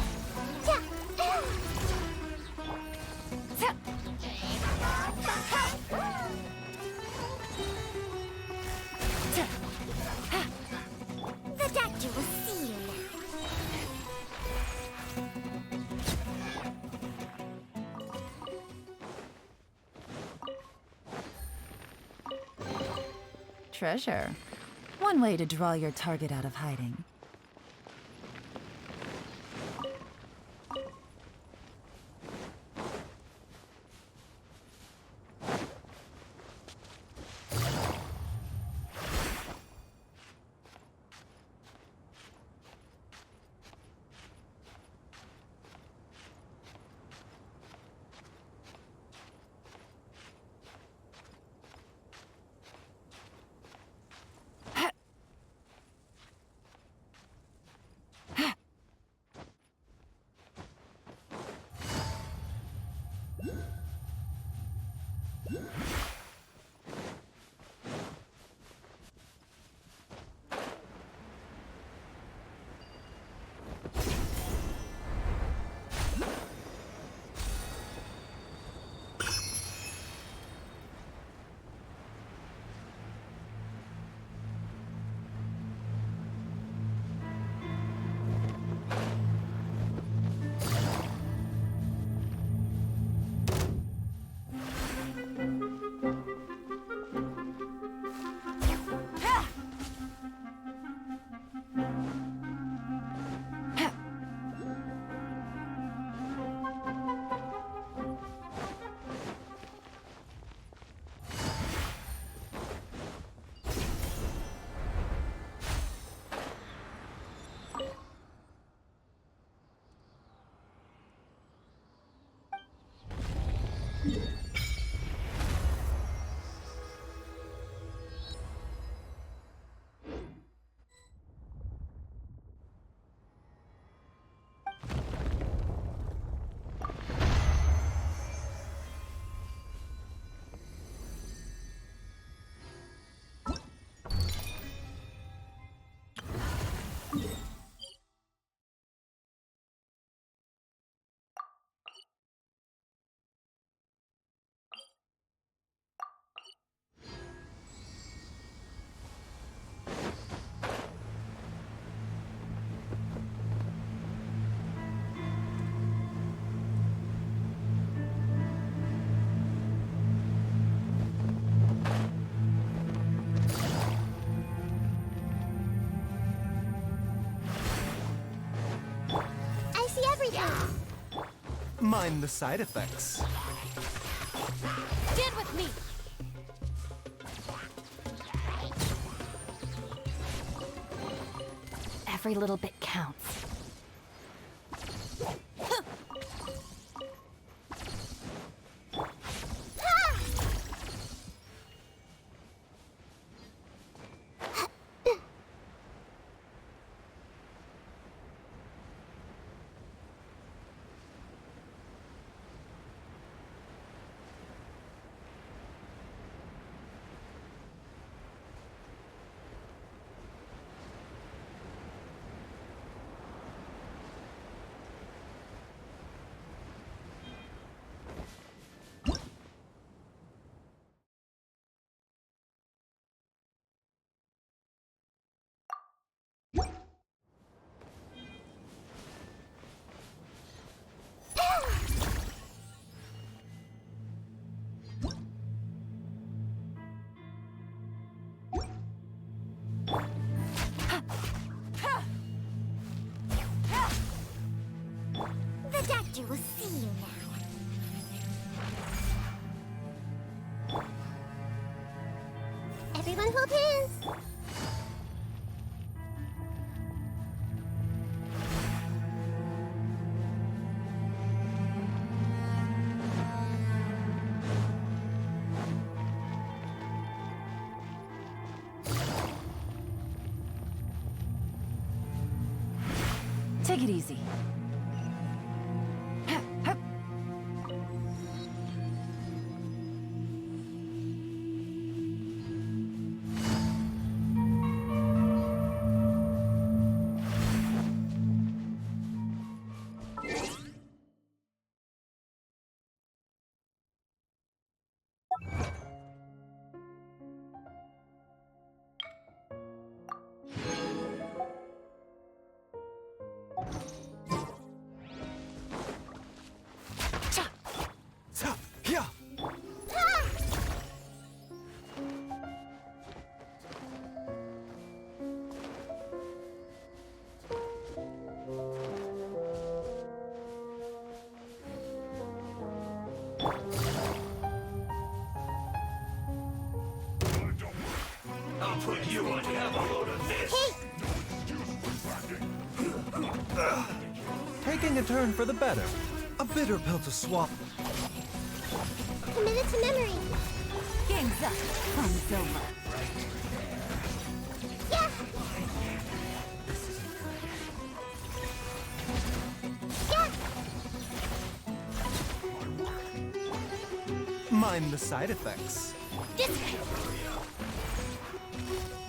Yeah. The doctor will see you now. Treasure. One way to draw your target out of hiding. Mind the side effects. Stand with me! Every little bit counts. The doctor will see you now. Everyone hold hands. Take it easy. I'll put you on to have a load of this. Taking a turn for the better. A bitter pill to swallow. Commit it to memory. Game's up. Fun's over. Yeah. Mind the side effects. This way.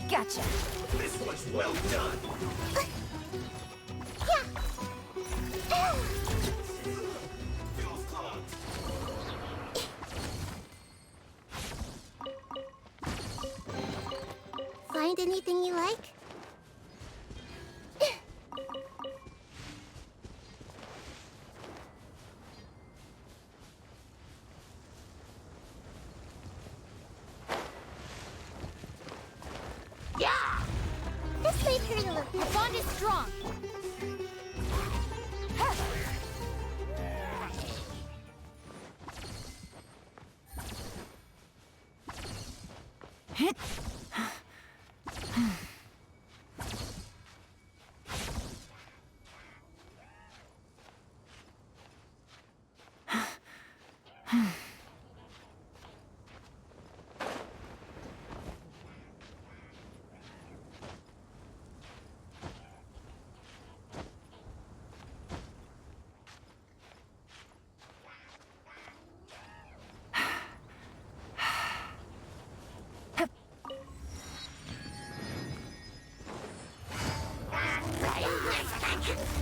Gotcha. This was well done. Find anything you like? This might hurt a little. The bond is strong. Hit.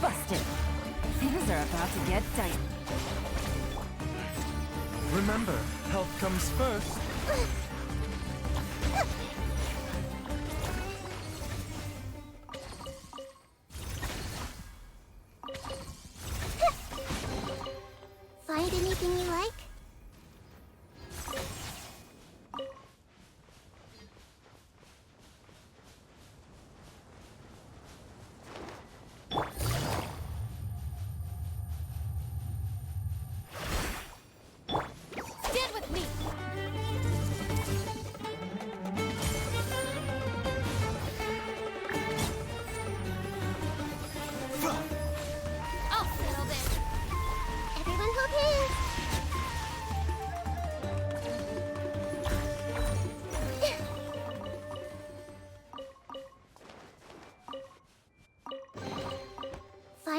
Busted. Things are about to get dicey. Remember, health comes first. Find anything you like?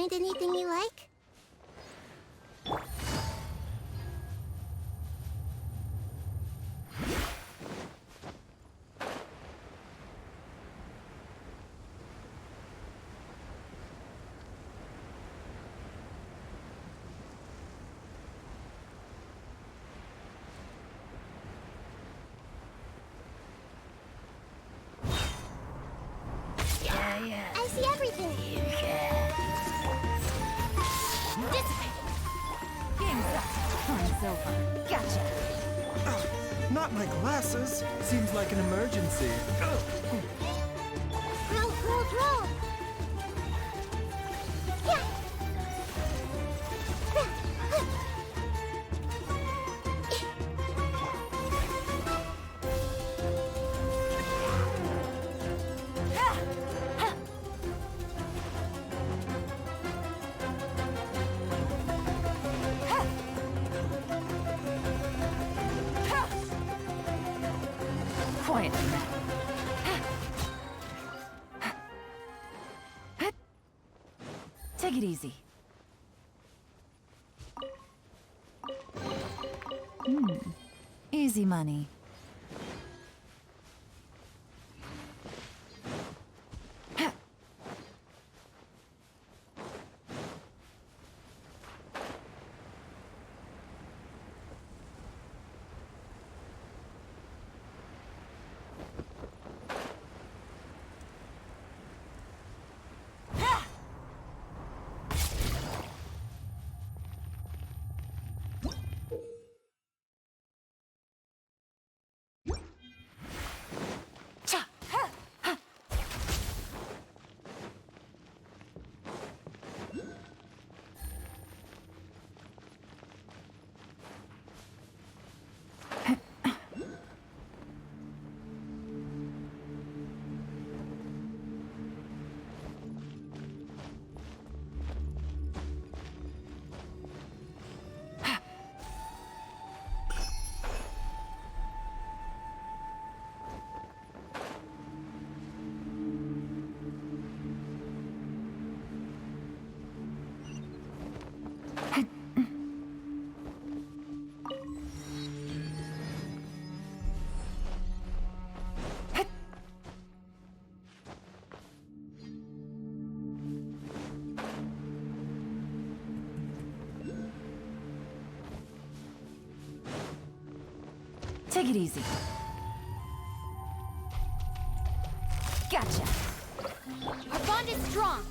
find anything you like? I see everything. Game's up. Time's over. Gotcha. Not my glasses. Seems like an emergency. Roll. Yeah. Quiet now. Take it easy. Easy money. Take it easy. Gotcha. Our bond is strong.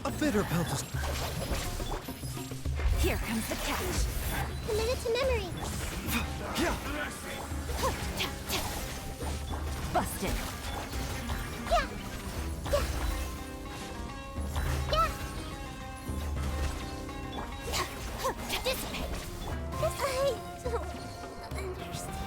A bitter pill to... Here comes the catch. Committed to memory. Yeah. Busted. Yeah. Yeah. Yeah. Dissipate. I don't understand.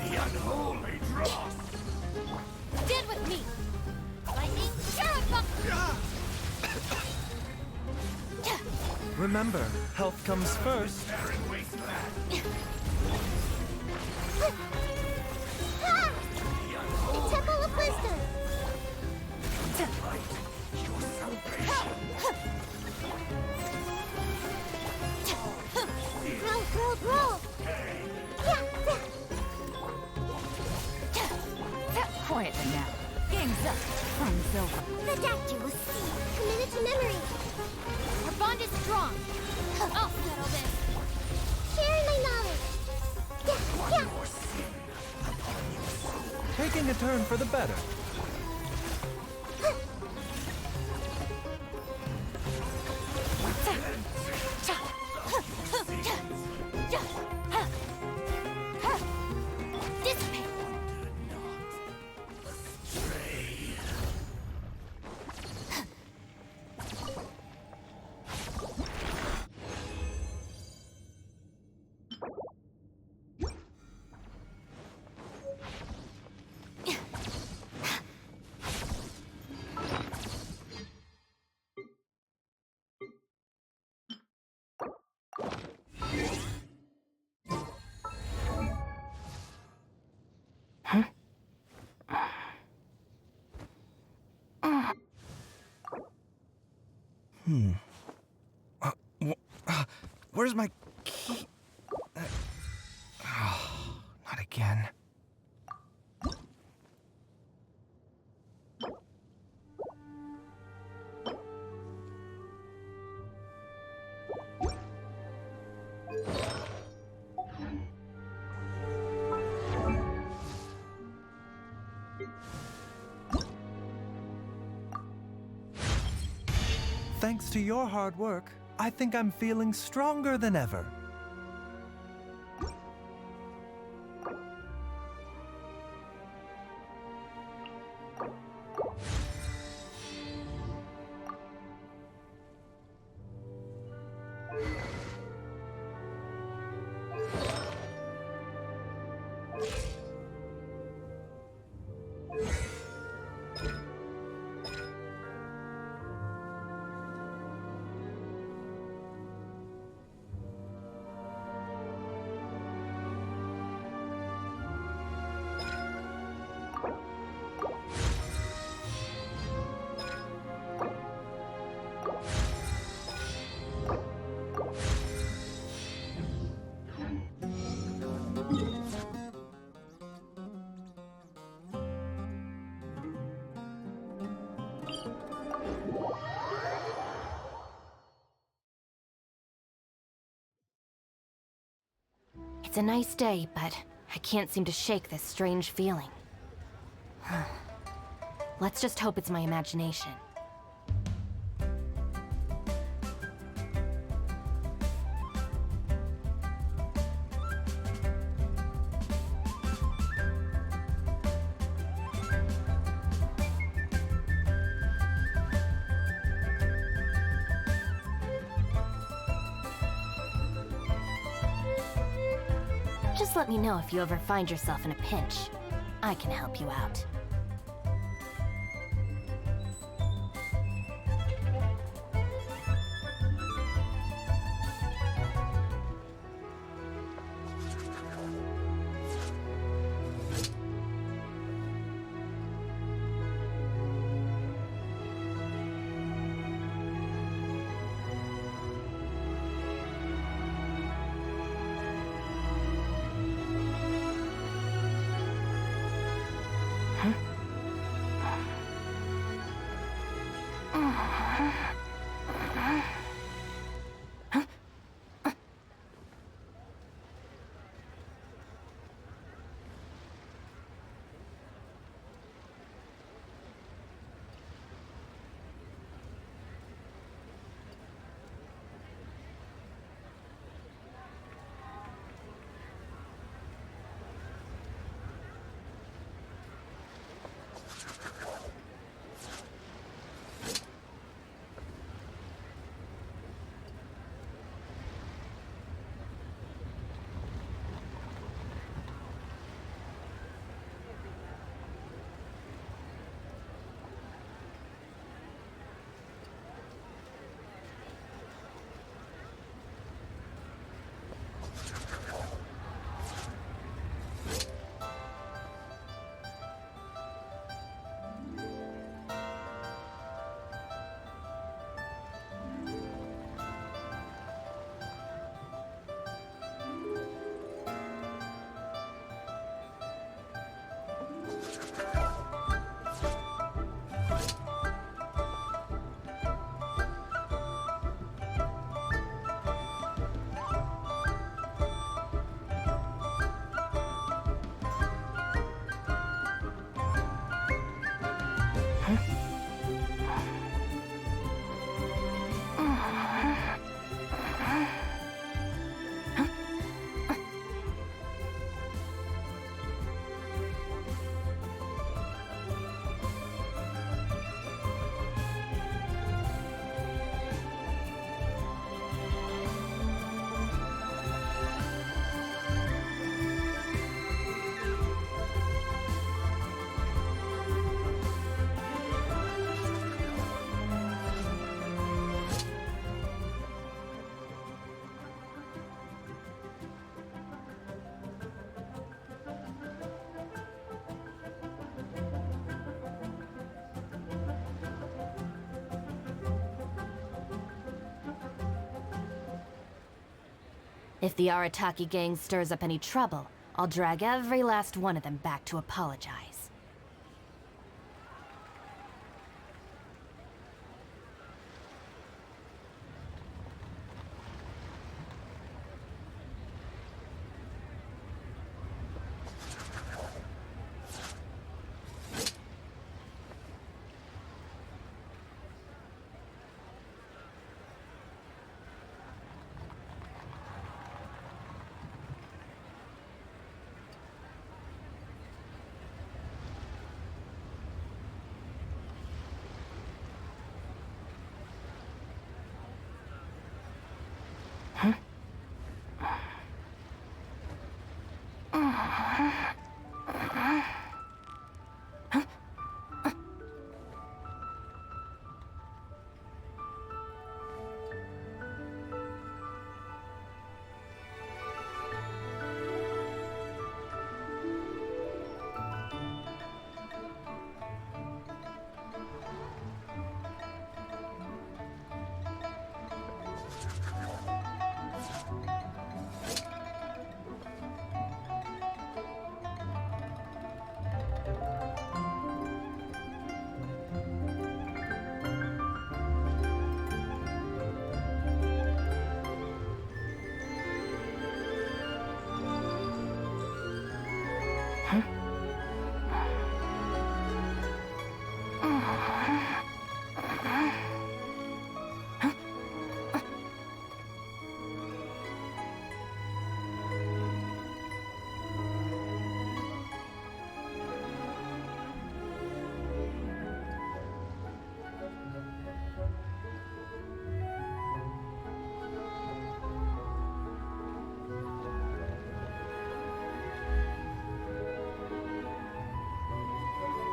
The unholy dross. Stand with me! Lightning, Sheriff! Remember, health comes first. Barren wasteland. Ah! The Temple of Wisdom. Your salvation. Grow. Quietly now. Game's up. Fun's over. The death you will see. Committed to memory. Our bond is strong. I'll settle this. Sharing my knowledge. Yeah. Taking a turn for the better. Dissipate. Where's my key? Not again. Thanks to your hard work, I think I'm feeling stronger than ever. It's a nice day, but I can't seem to shake this strange feeling. Let's just hope it's my imagination. Just let me know if you ever find yourself in a pinch. I can help you out. If the Arataki gang stirs up any trouble, I'll drag every last one of them back to apologize.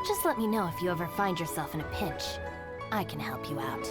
Just let me know if you ever find yourself in a pinch. I can help you out.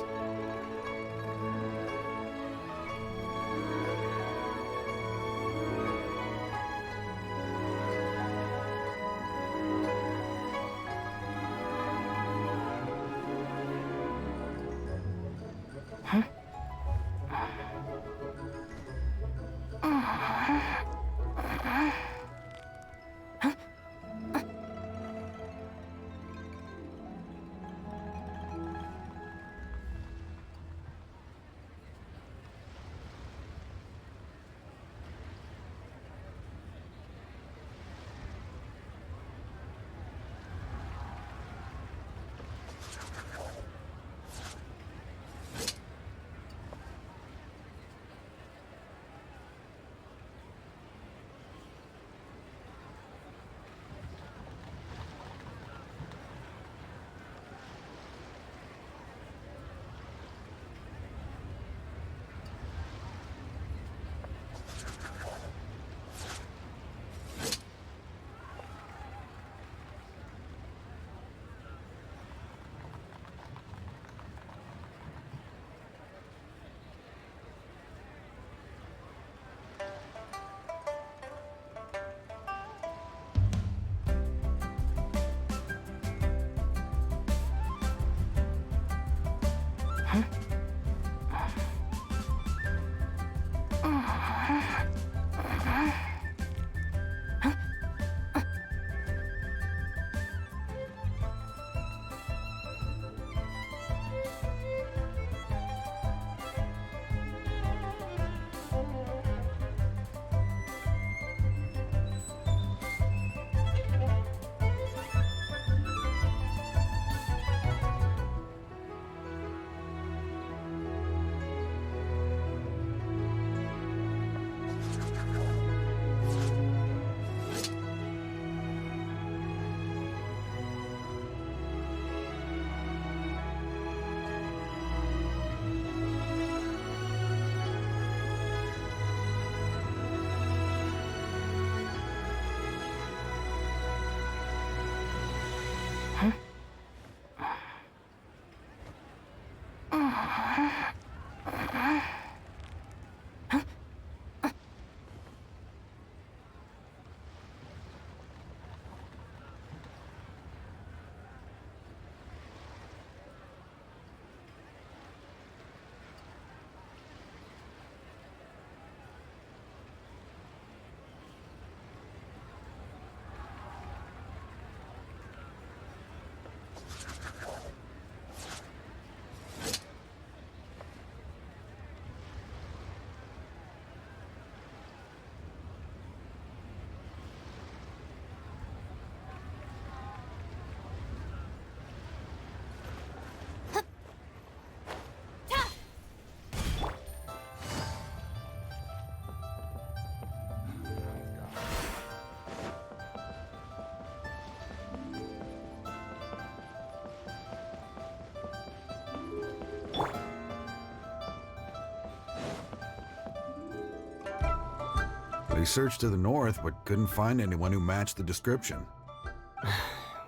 We searched to the north, but couldn't find anyone who matched the description.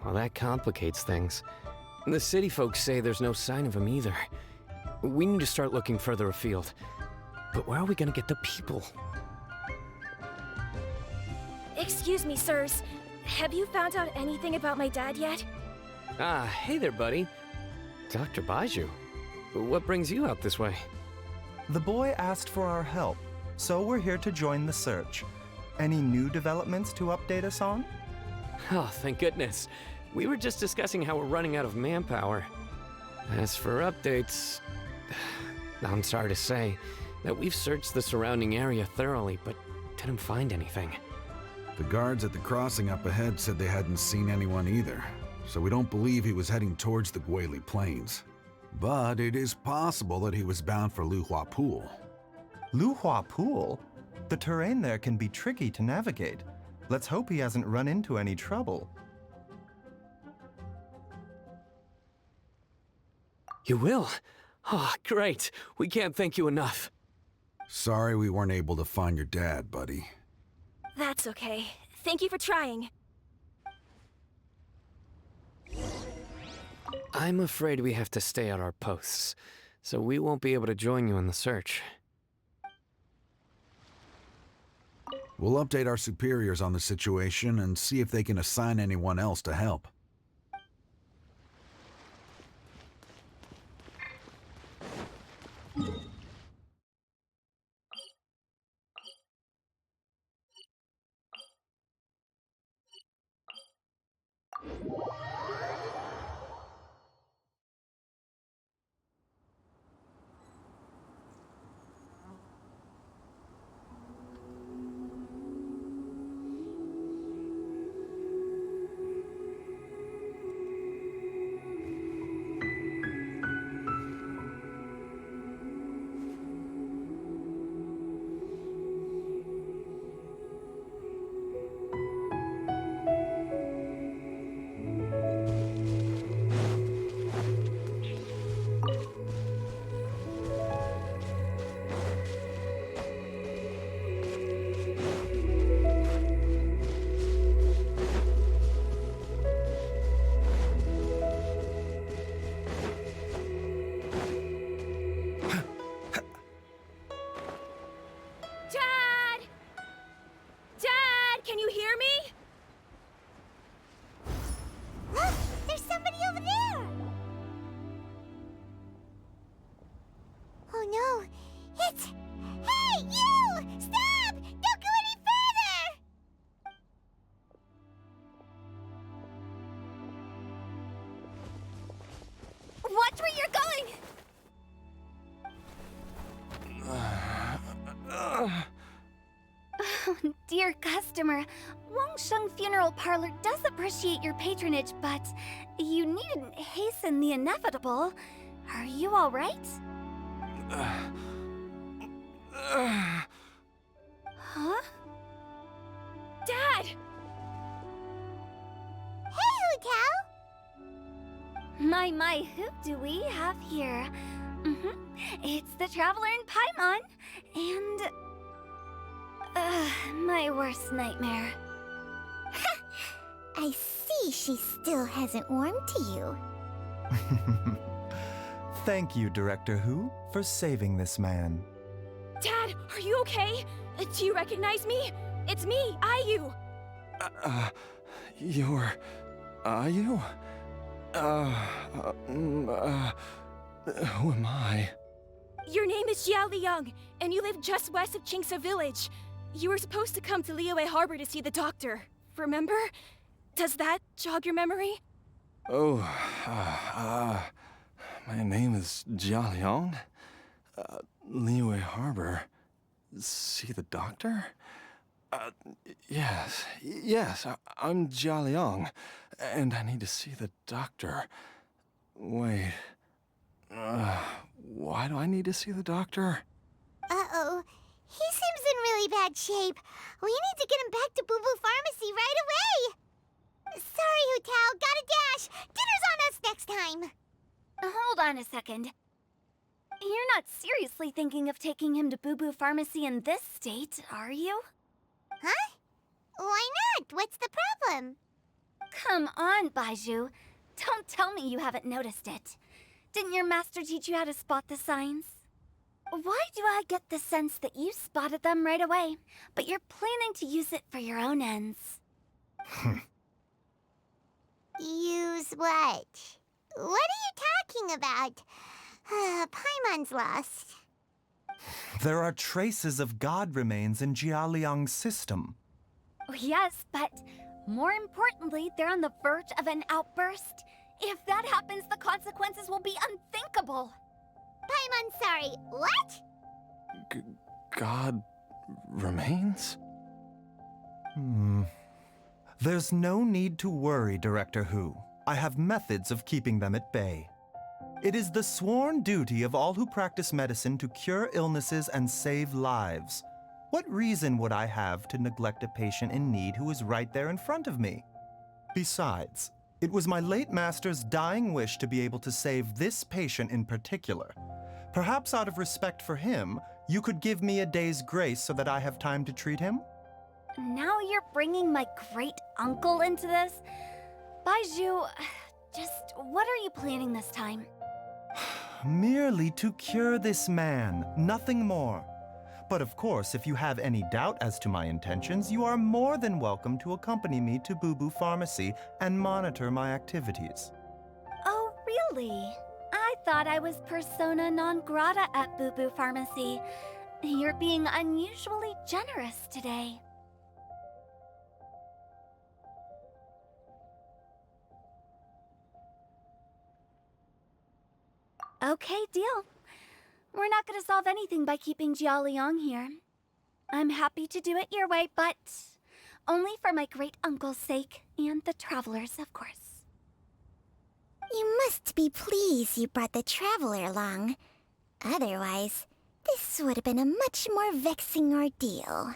Well, that complicates things. The city folks say there's no sign of him either. We need to start looking further afield. But where are we gonna get the people? Excuse me, sirs. Have you found out anything about my dad yet? Ah, hey there, buddy. Dr. Baiju. What brings you out this way? The boy asked for our help, so we're here to join the search. Any new developments to update us on? Oh, thank goodness. We were just discussing how we're running out of manpower. As for updates, I'm sorry to say that we've searched the surrounding area thoroughly, but didn't find anything. The guards at the crossing up ahead said they hadn't seen anyone either, so we don't believe he was heading towards the Guili Plains. But it is possible that he was bound for Luhua Pool. Luhua Pool? The terrain there can be tricky to navigate. Let's hope he hasn't run into any trouble. You will? Oh, great. We can't thank you enough. Sorry we weren't able to find your dad, buddy. That's okay. Thank you for trying. I'm afraid we have to stay at our posts, so we won't be able to join you in the search. We'll update our superiors on the situation and see if they can assign anyone else to help. customer. Wangsheng Funeral Parlor does appreciate your patronage, but you needn't hasten the inevitable. Are you all right? Huh? Dad! Hey, Hu Tao! My, who do we have here? It's the Traveler in Paimon, and... my worst nightmare. I see she still hasn't warmed to you. Thank you, Director Hu, for saving this man. Dad, are you okay? Do you recognize me? It's me, Ayu. You're... Ayu? Who am I? Your name is Jiao Liang, and you live just west of Qingse Village. You were supposed to come to Liyue Harbor to see the doctor. Remember? Does that jog your memory? Oh, my name is Jia Liang. Liyue Harbor. See the doctor? Yes, I'm Jia Liang, and I need to see the doctor. Wait, why do I need to see the doctor? Uh-oh. He seems in really bad shape. We need to get him back to Boo Boo Pharmacy right away! Sorry, Hu Tao, gotta dash! Dinner's on us next time! Hold on a second. You're not seriously thinking of taking him to Boo Boo Pharmacy in this state, are you? Huh? Why not? What's the problem? Come on, Baizhu. Don't tell me you haven't noticed it. Didn't your master teach you how to spot the signs? Why do I get the sense that you spotted them right away, but you're planning to use it for your own ends? Use what? What are you talking about? Paimon's lost. There are traces of god remains in Jia Liang's system. Yes, but more importantly, they're on the verge of an outburst. If that happens, the consequences will be unthinkable. Paimon, sorry, what? God remains? There's no need to worry, Director Hu. I have methods of keeping them at bay. It is the sworn duty of all who practice medicine to cure illnesses and save lives. What reason would I have to neglect a patient in need who is right there in front of me? Besides, it was my late master's dying wish to be able to save this patient in particular. Perhaps out of respect for him, you could give me a day's grace so that I have time to treat him? Now you're bringing my great-uncle into this? Baizhu, just what are you planning this time? Merely to cure this man, nothing more. But of course, if you have any doubt as to my intentions, you are more than welcome to accompany me to Boo Boo Pharmacy and monitor my activities. Oh, really? I thought I was persona non grata at Boo Boo Pharmacy. You're being unusually generous today. Okay, deal. We're not going to solve anything by keeping Jiao Liang here. I'm happy to do it your way, but only for my great-uncle's sake and the travelers, of course. You must be pleased you brought the traveler along. Otherwise, this would have been a much more vexing ordeal.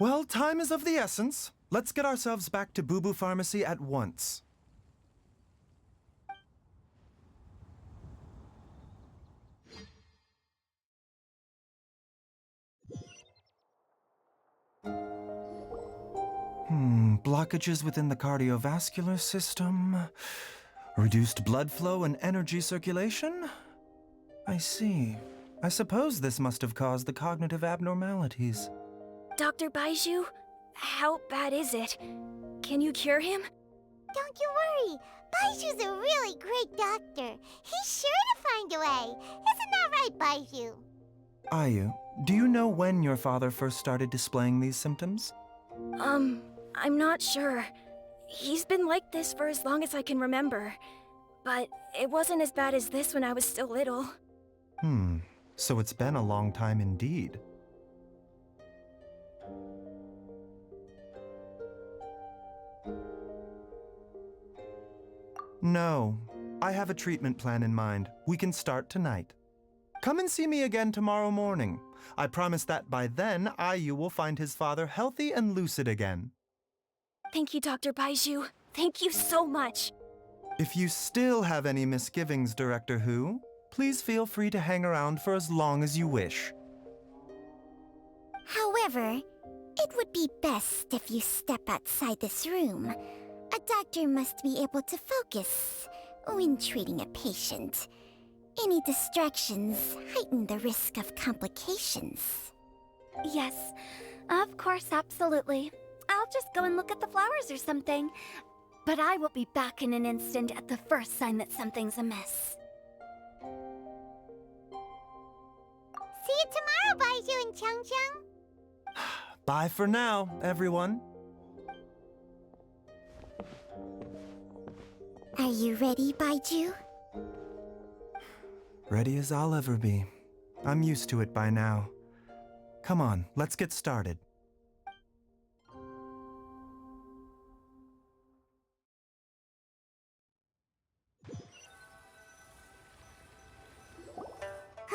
Well, time is of the essence. Let's get ourselves back to Boo Boo Pharmacy at once. Blockages within the cardiovascular system, reduced blood flow and energy circulation? I see. I suppose this must have caused the cognitive abnormalities. Dr. Baizhu, how bad is it? Can you cure him? Don't you worry. Baizhu's a really great doctor. He's sure to find a way. Isn't that right, Baizhu? Ayu, do you know when your father first started displaying these symptoms? I'm not sure. He's been like this for as long as I can remember. But it wasn't as bad as this when I was still little. So it's been a long time indeed. No. I have a treatment plan in mind. We can start tonight. Come and see me again tomorrow morning. I promise that by then, Ayu will find his father healthy and lucid again. Thank you, Dr. Baizhu. Thank you so much. If you still have any misgivings, Director Hu, please feel free to hang around for as long as you wish. However, it would be best if you step outside this room. A doctor must be able to focus when treating a patient. Any distractions heighten the risk of complications. Yes, of course, absolutely. I'll just go and look at the flowers or something. But I will be back in an instant at the first sign that something's amiss. See you tomorrow, Baizhu and Changcheng. Bye for now, everyone. Are you ready, Baizhu? Ready as I'll ever be. I'm used to it by now. Come on, let's get started.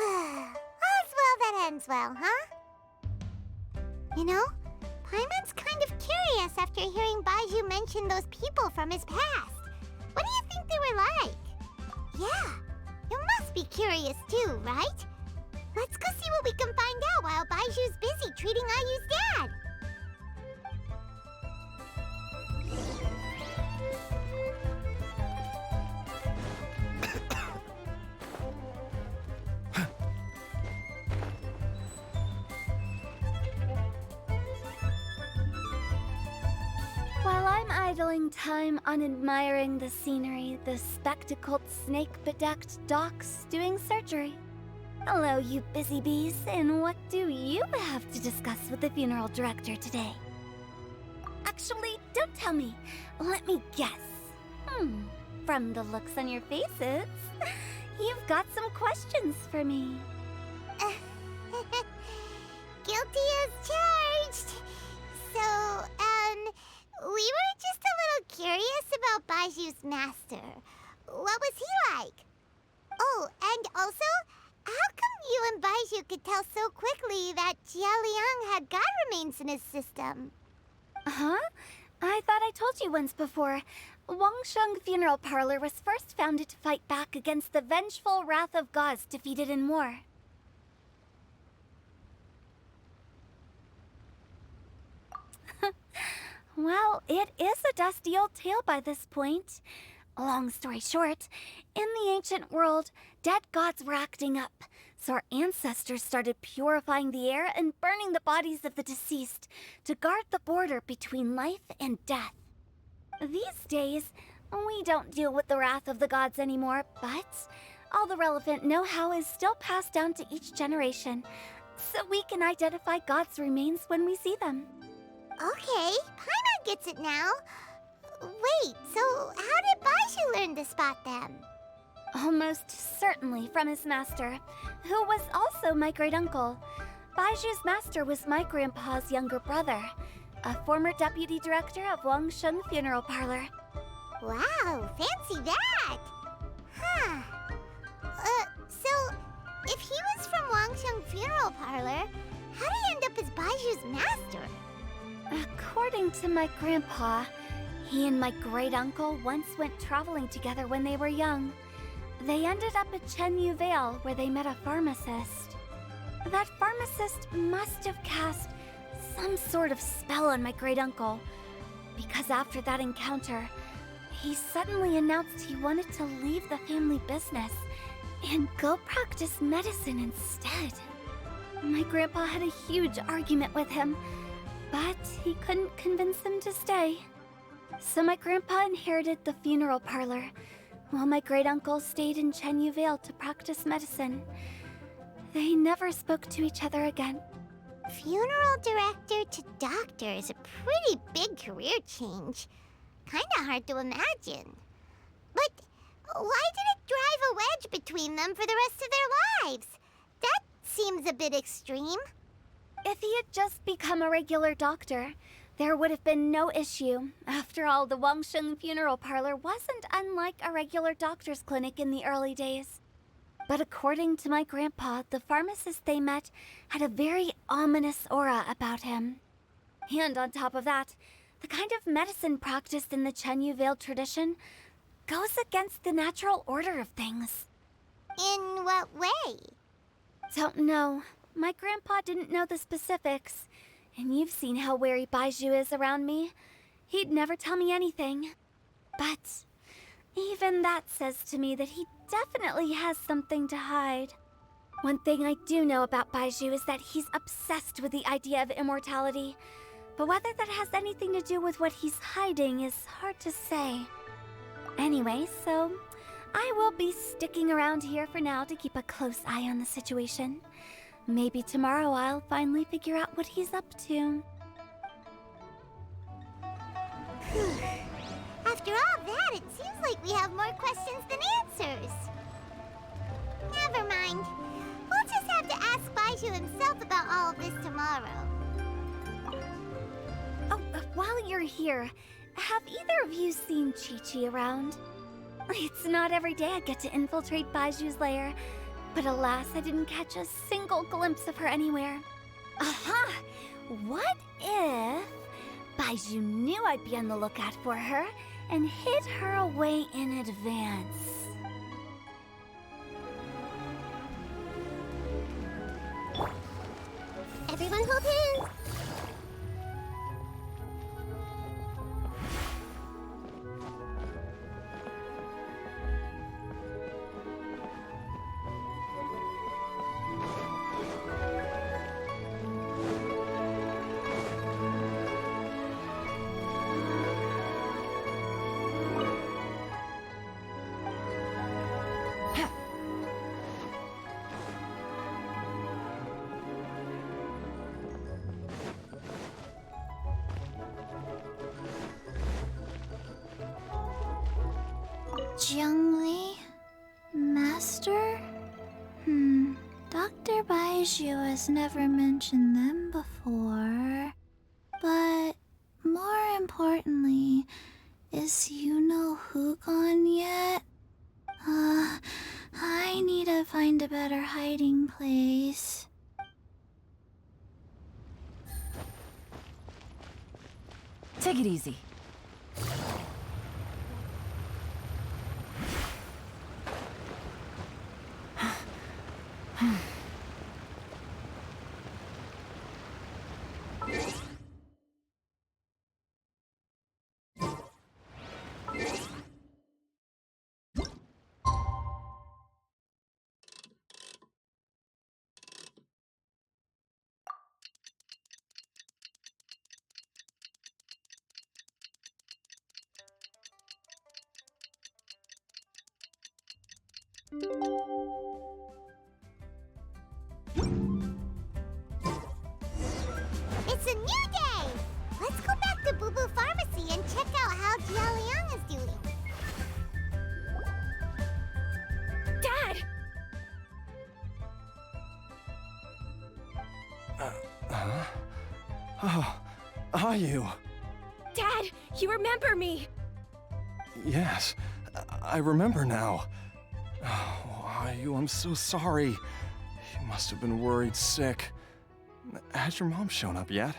All's well that ends well, huh? You know, Paimon's kind of curious after hearing Baizhu mention those people from his past. What do you think they were like? Yeah, you must be curious too, right? Let's go see what we can find out while Baizhu's busy treating Ayu's dad. While I'm idling time on admiring the scenery, the spectacled snake-bedecked docs doing surgery. Hello, you busy bees, and what do you have to discuss with the funeral director today? Actually, don't tell me. Let me guess. From the looks on your faces, you've got some questions for me. Guilty as charged. So, we were just a little curious about Baizhu's master. What was he like? Oh, and also, how come you and Baizhu could tell so quickly that Jia Liang had god remains in his system? Huh? I thought I told you once before. Wangsheng Funeral Parlor was first founded to fight back against the vengeful wrath of gods defeated in war. Well, it is a dusty old tale by this point. Long story short, in the ancient world, dead gods were acting up, so our ancestors started purifying the air and burning the bodies of the deceased to guard the border between life and death. These days, we don't deal with the wrath of the gods anymore, but all the relevant know-how is still passed down to each generation, so we can identify gods' remains when we see them. Okay, Paimon gets it now. Wait, so how did Baizhu learn to spot them? Almost certainly from his master, who was also my great-uncle. Baizhu's master was my grandpa's younger brother, a former deputy director of Wangsheng Funeral Parlor. Wow, fancy that! Huh. So, if he was from Wangsheng Funeral Parlor, how did he end up as Baizhu's master? According to my grandpa, he and my great-uncle once went traveling together when they were young. They ended up at Chenyu Vale, where they met a pharmacist. That pharmacist must have cast some sort of spell on my great-uncle, because after that encounter, he suddenly announced he wanted to leave the family business and go practice medicine instead. My grandpa had a huge argument with him, but he couldn't convince him to stay. So my grandpa inherited the funeral parlor, while my great-uncle stayed in Chenyu Vale to practice medicine. They never spoke to each other again. Funeral director to doctor is a pretty big career change. Kinda hard to imagine. But why did it drive a wedge between them for the rest of their lives? That seems a bit extreme. If he had just become a regular doctor, there would have been no issue. After all, the Wangsheng Funeral Parlor wasn't unlike a regular doctor's clinic in the early days. But according to my grandpa, the pharmacist they met had a very ominous aura about him. And on top of that, the kind of medicine practiced in the Chenyu Vale tradition goes against the natural order of things. In what way? Don't know. My grandpa didn't know the specifics. And you've seen how wary Baizhu is around me. He'd never tell me anything. But even that says to me that he definitely has something to hide. One thing I do know about Baizhu is that he's obsessed with the idea of immortality. But whether that has anything to do with what he's hiding is hard to say. Anyway, so I will be sticking around here for now to keep a close eye on the situation. Maybe tomorrow I'll finally figure out what he's up to. After all that, it seems like we have more questions than answers. Never mind. We'll just have to ask Baizhu himself about all of this tomorrow. Oh, while you're here, have either of you seen Chi-Chi around? It's not every day I get to infiltrate Baizhu's lair, but alas, I didn't catch a single glimpse of her anywhere. Aha! What if Baizhu knew I'd be on the lookout for her and hid her away in advance? Everyone hold hands! Jiangli? Master? Dr. Baizhu has never mentioned them before. But more importantly, is Yuno Hu gone yet? I need to find a better hiding place. Take it easy. It's a new day! Let's go back to Boo Boo Pharmacy and check out how Jia Liang is doing. Dad! Oh, are you? Dad, you remember me! Yes, I remember now. Oh, are you? I'm so sorry. You must have been worried sick. Has your mom shown up yet?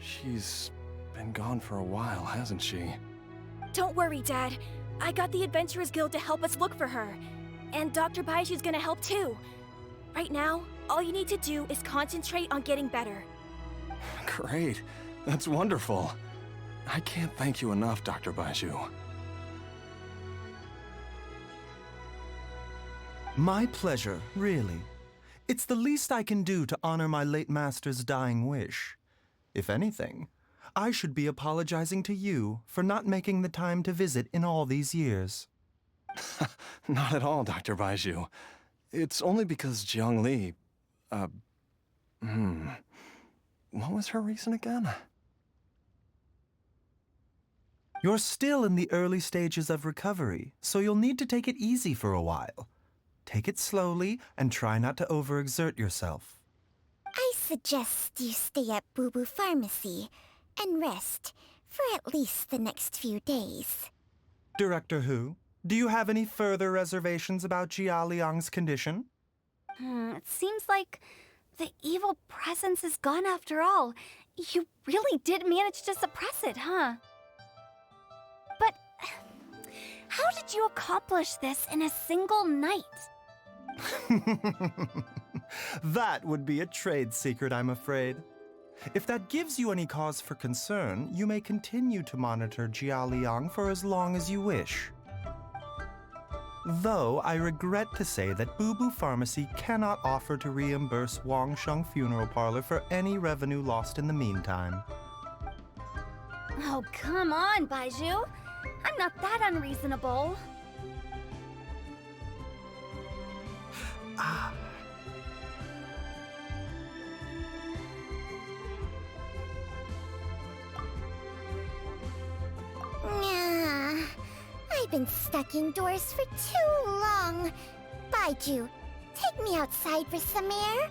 She's been gone for a while, hasn't she? Don't worry, Dad. I got the Adventurers Guild to help us look for her. And Dr. Baizhu's gonna help too. Right now, all you need to do is concentrate on getting better. Great. That's wonderful. I can't thank you enough, Dr. Baizhu. My pleasure, really. It's the least I can do to honor my late master's dying wish. If anything, I should be apologizing to you for not making the time to visit in all these years. Not at all, Dr. Baizhu. It's only because Jiangli... What was her reason again? You're still in the early stages of recovery, so you'll need to take it easy for a while. Take it slowly and try not to overexert yourself. I suggest you stay at Boo Boo Pharmacy. and rest for at least the next few days. Director Hu, do you have any further reservations about Jia Liang's condition? It seems like the evil presence is gone after all. You really did manage to suppress it, huh? But how did you accomplish this in a single night? That would be a trade secret, I'm afraid. If that gives you any cause for concern, you may continue to monitor Jia Liang for as long as you wish. Though I regret to say that Boo Pharmacy cannot offer to reimburse Wang Sheng Funeral Parlor for any revenue lost in the meantime. Oh, come on, Baizhu. I'm not that unreasonable. Nah, I've been stuck indoors for too long. Baizhu, take me outside for some air,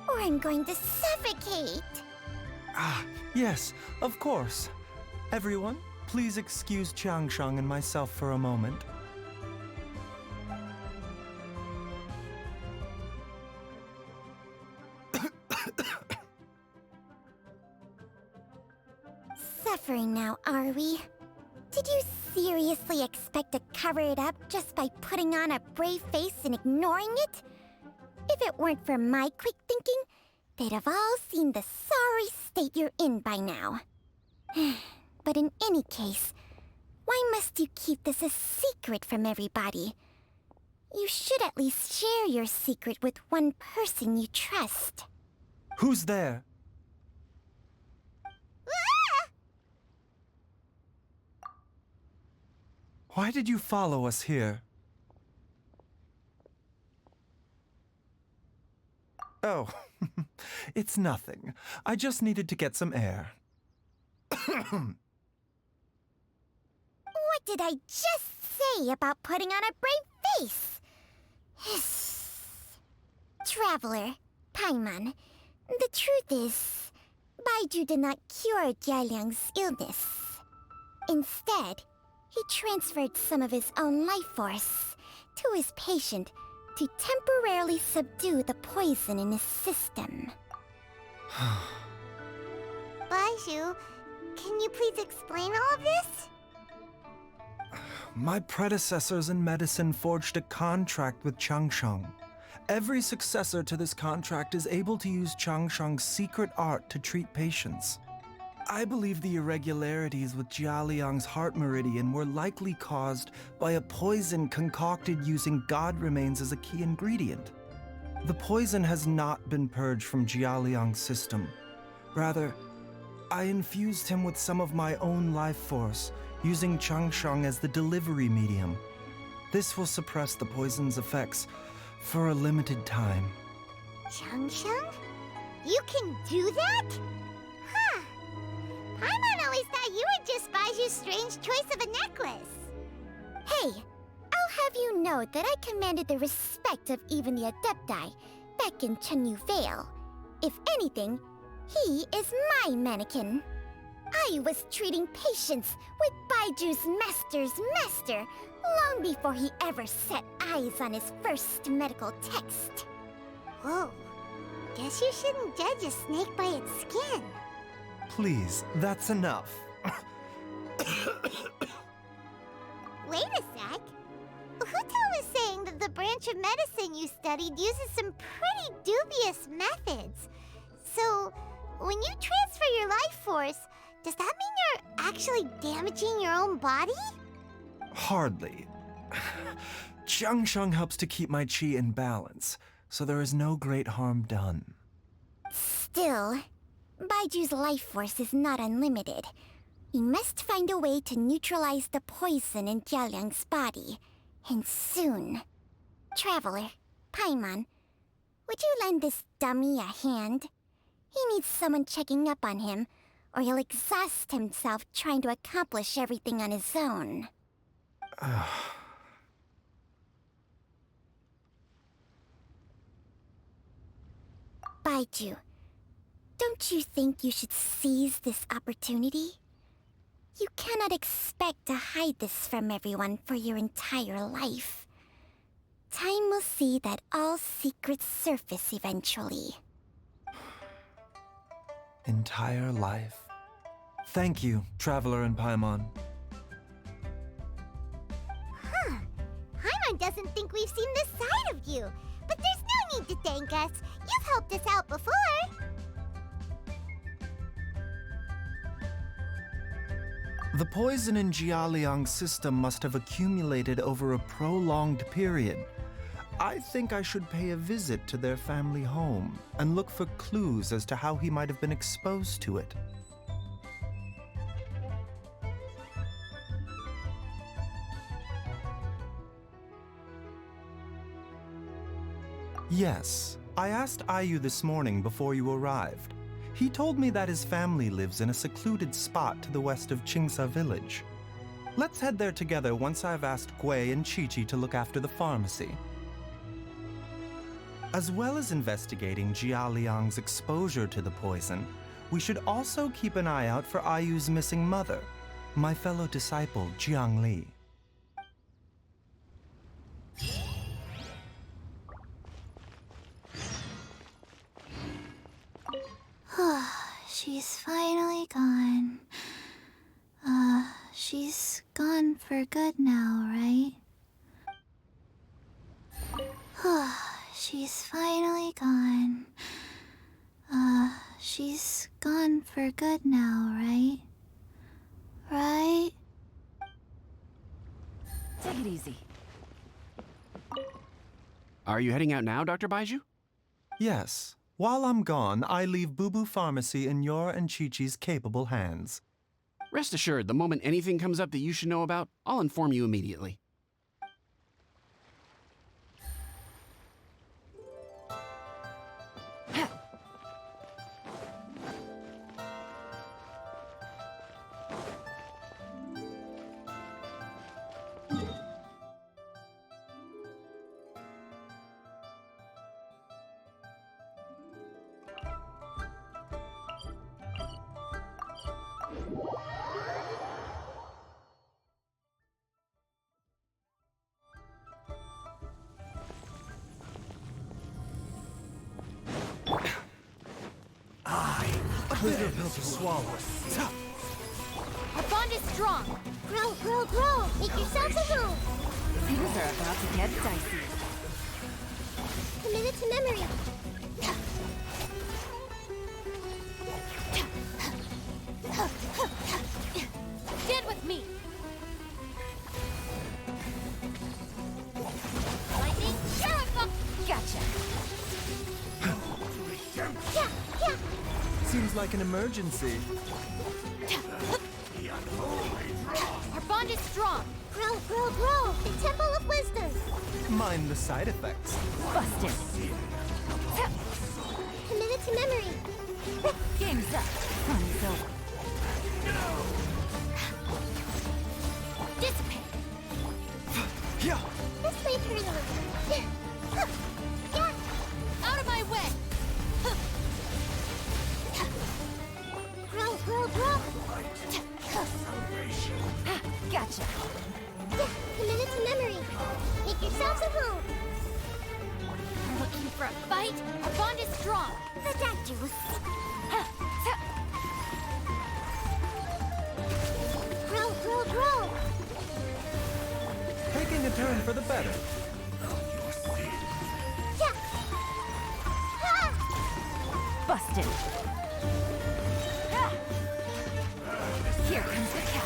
or I'm going to suffocate. Yes, of course. Everyone, please excuse Qiangsheng and myself for a moment. Suffering now, are we? Did you seriously expect to cover it up just by putting on a brave face and ignoring it? If it weren't for my quick thinking, they'd have all seen the sorry state you're in by now. But in any case, why must you keep this a secret from everybody? You should at least share your secret with one person you trust. Who's there? Why did you follow us here? Oh, it's nothing. I just needed to get some air. What did I just say about putting on a brave face? Traveler, Paimon, the truth is, Baizhu did not cure Jialiang's illness. Instead, he transferred some of his own life force to his patient to temporarily subdue the poison in his system. Baizhu, can you please explain all of this? My predecessors in medicine forged a contract with Qiangsheng. Every successor to this contract is able to use Qiangsheng's secret art to treat patients. I believe the irregularities with Jia Liang's heart meridian were likely caused by a poison concocted using god remains as a key ingredient. The poison has not been purged from Jia Liang's system. Rather, I infused him with some of my own life force, using Qiangsheng as the delivery medium. This will suppress the poison's effects for a limited time. Qiangsheng? You can do that? Huh. Paimon always thought you were just Baizhu's strange choice of a necklace. Hey, I'll have you know that I commanded the respect of even the Adepti back in Chenyu Vale. If anything, he is my mannequin. I was treating patients with Baiju's master's master long before he ever set eyes on his first medical text. Whoa. Guess you shouldn't judge a snake by its skin. Please, that's enough. Wait a sec. Huto was saying that the branch of medicine you studied uses some pretty dubious methods. So, when you transfer your life force, does that mean you're actually damaging your own body? Hardly. Qiangsheng helps to keep my qi in balance, so there is no great harm done. Still, Baiju's life force is not unlimited. We must find a way to neutralize the poison in Jialiang's body, and soon. Traveler, Paimon, would you lend this dummy a hand? He needs someone checking up on him, or he'll exhaust himself trying to accomplish everything on his own. Baizhu, Don't you think you should seize this opportunity? You cannot expect to hide this from everyone for your entire life. Time will see that all secrets surface eventually. Entire life. Thank you, Traveler and Paimon. Huh. Paimon doesn't think we've seen this side of you. But there's no need to thank us. You've helped us out before. The poison in Jialiang's system must have accumulated over a prolonged period. I think I should pay a visit to their family home and look for clues as to how he might have been exposed to it. Yes, I asked Ayu this morning before you arrived. He told me that his family lives in a secluded spot to the west of Qingsa village. Let's head there together once I've asked Gui and Qiqi to look after the pharmacy. As well as investigating Jialiang's exposure to the poison, we should also keep an eye out for Ayu's missing mother, my fellow disciple Jiang Li. She's finally gone. She's gone for good now, right? She's finally gone. She's gone for good now, right? Right? Take it easy. Are you heading out now, Dr. Baizhu? Yes. While I'm gone, I leave Bubu Pharmacy in your and Qiqi's capable hands. Rest assured, the moment anything comes up that you should know about, I'll inform you immediately. A bitter pill to swallow. Our bond is strong. Grow, grow, grow! Make yourselves at home! Things are about to get dicey. Commit it to memory. Stand with me. Lightning, Sheriff! Gotcha. Yeah, yeah! Seems like an emergency. Our bond is strong. Grow, grow, grow! The Temple of Wisdom! Mind the side effects. Busted. Commit it to memory. Game's up. Fun's over. Dissipate. Yeah. This way, Karina. Yeah! Out of my way. Grow, grow, grow! Gotcha. Yeah, commit it to memory. Make yourselves at home. We're looking for a fight. Our bond is strong. The doctor will see. Grow, grow, grow! Taking a turn for the better. Yeah! Ha! Busted. Here comes the catch.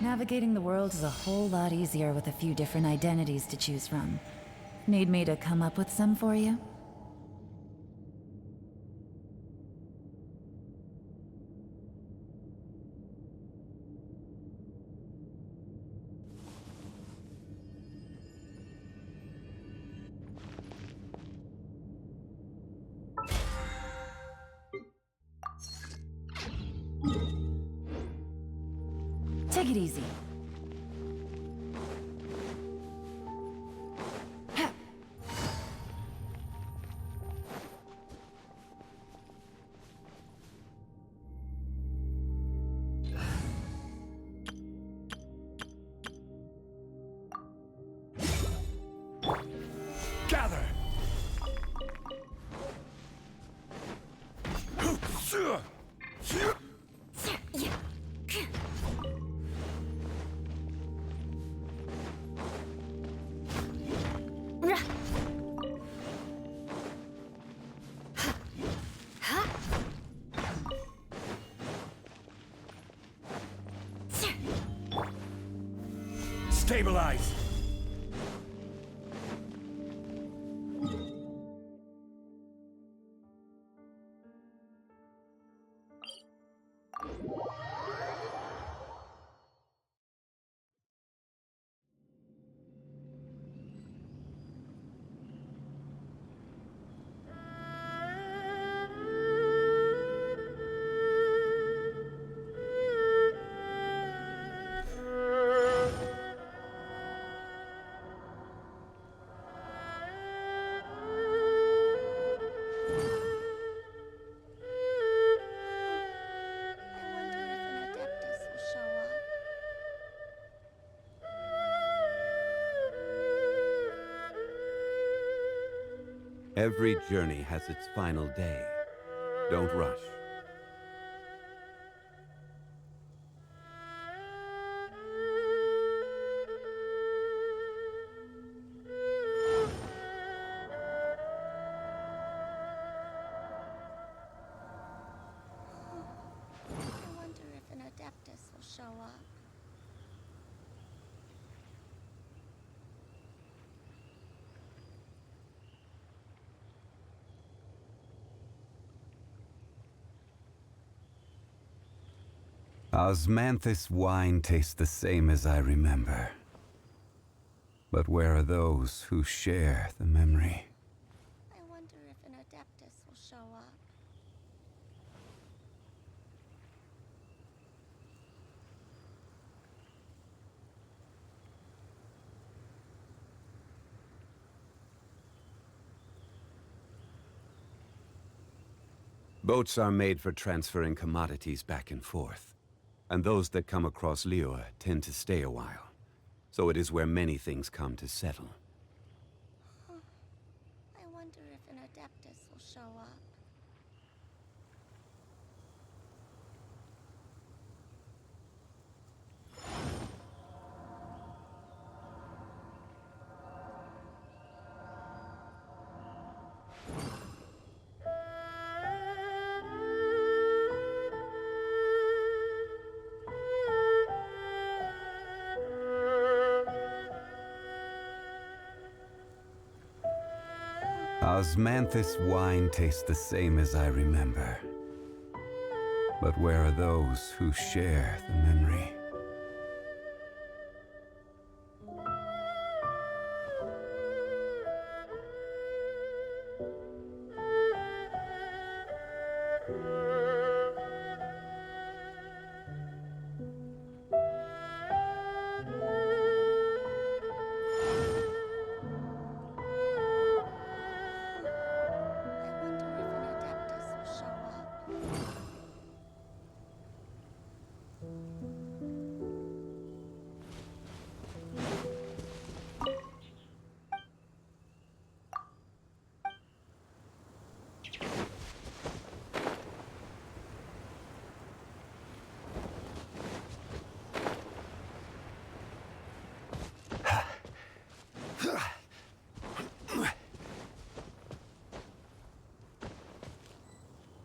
Navigating the world is a whole lot easier with a few different identities to choose from. Need me to come up with some for you? Take it easy. Gather! Stabilize! Every journey has its final day. Don't rush. I wonder if an Adeptus will show up. Osmanthus wine tastes the same as I remember. But where are those who share the memory? I wonder if an Adeptus will show up. Boats are made for transferring commodities back and forth. And those that come across Liyue tend to stay a while. So it is where many things come to settle. I wonder if an Adeptus will show up. Osmanthus wine tastes the same as I remember. But where are those who share the memory?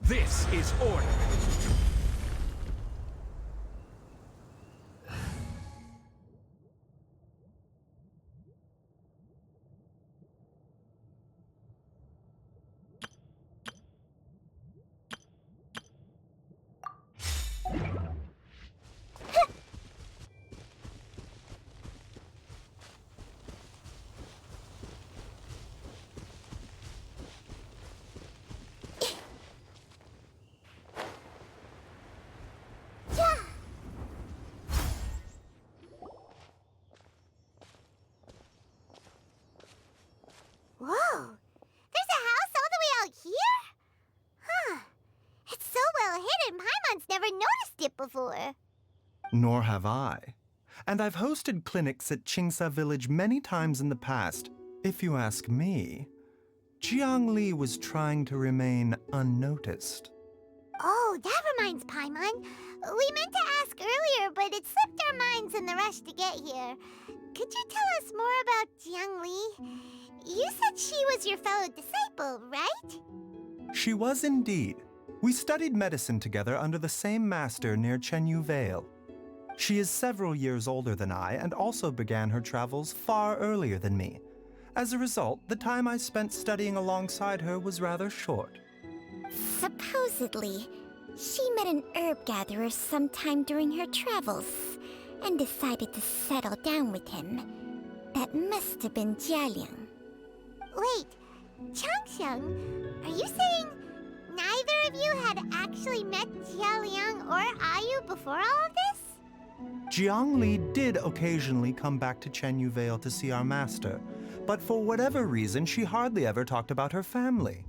This is order! used it before. Nor have I. And I've hosted clinics at Qingsa Village many times in the past. If you ask me, Jiang Li was trying to remain unnoticed. Oh, that reminds Paimon. We meant to ask earlier, but it slipped our minds in the rush to get here. Could you tell us more about Jiang Li? You said she was your fellow disciple, right? She was indeed. We studied medicine together under the same master near Chenyu Vale. She is several years older than I and also began her travels far earlier than me. As a result, the time I spent studying alongside her was rather short. Supposedly, she met an herb gatherer sometime during her travels and decided to settle down with him. That must have been Jialiang. Wait, Changsheng, are you saying neither of you had actually met Jialiang or Ayu before all of this? Jiang Li did occasionally come back to Chenyu Vale to see our master, but for whatever reason, she hardly ever talked about her family.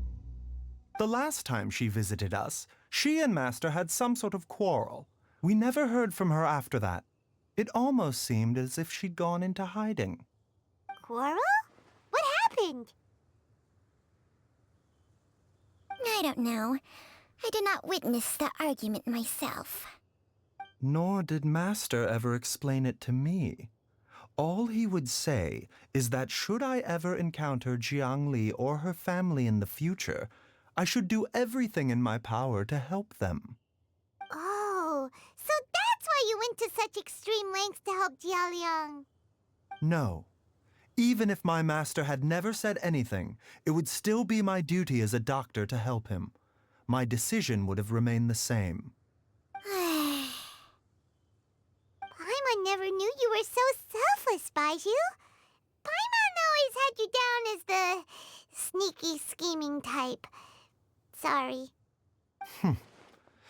The last time she visited us, she and Master had some sort of quarrel. We never heard from her after that. It almost seemed as if she'd gone into hiding. Quarrel? What happened? I don't know. I did not witness the argument myself. Nor did Master ever explain it to me. All he would say is that should I ever encounter Jiang Li or her family in the future, I should do everything in my power to help them. Oh, so that's why you went to such extreme lengths to help Jialiang. No. Even if my master had never said anything, it would still be my duty as a doctor to help him. My decision would have remained the same. Paimon never knew you were so selfless, Baizhu. Paimon always had you down as the sneaky, scheming type. Sorry.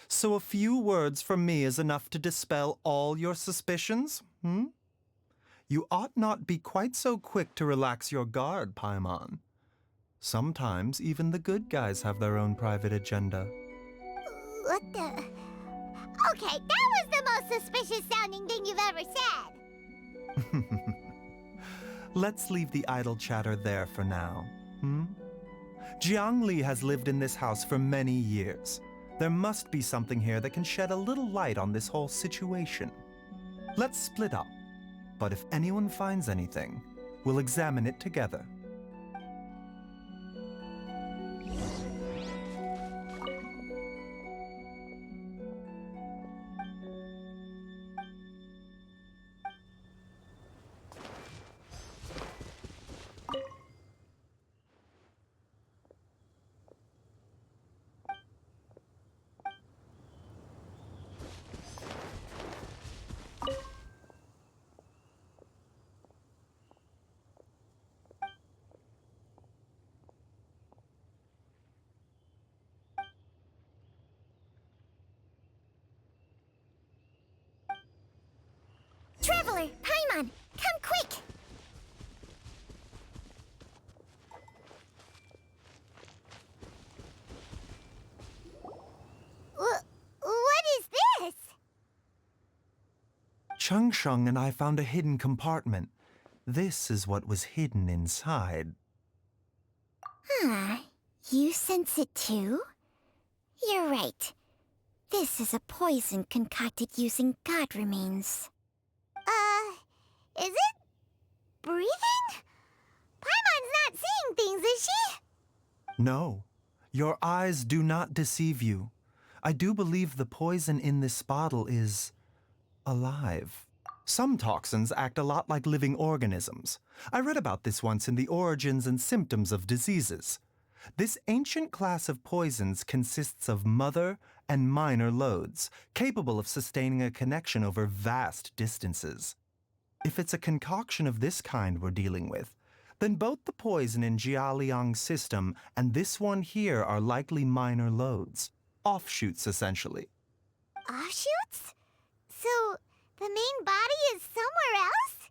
So a few words from me is enough to dispel all your suspicions, You ought not be quite so quick to relax your guard, Paimon. Sometimes even the good guys have their own private agenda. What the... Okay, that was the most suspicious sounding thing you've ever said. Let's leave the idle chatter there for now, Jiang Li has lived in this house for many years. There must be something here that can shed a little light on this whole situation. Let's split up, but if anyone finds anything, we'll examine it together. Traveler, Paimon, come quick! What is this? Changsheng and I found a hidden compartment. This is what was hidden inside. You sense it too? You're right. This is a poison concocted using god remains. Is it breathing? Paimon's not seeing things, is she? No, your eyes do not deceive you. I do believe the poison in this bottle is alive. Some toxins act a lot like living organisms. I read about this once in The Origins and Symptoms of Diseases. This ancient class of poisons consists of mother and minor loads, capable of sustaining a connection over vast distances. If it's a concoction of this kind we're dealing with, then both the poison in Jialiang's system and this one here are likely minor loads. Offshoots, essentially. Offshoots? So, the main body is somewhere else?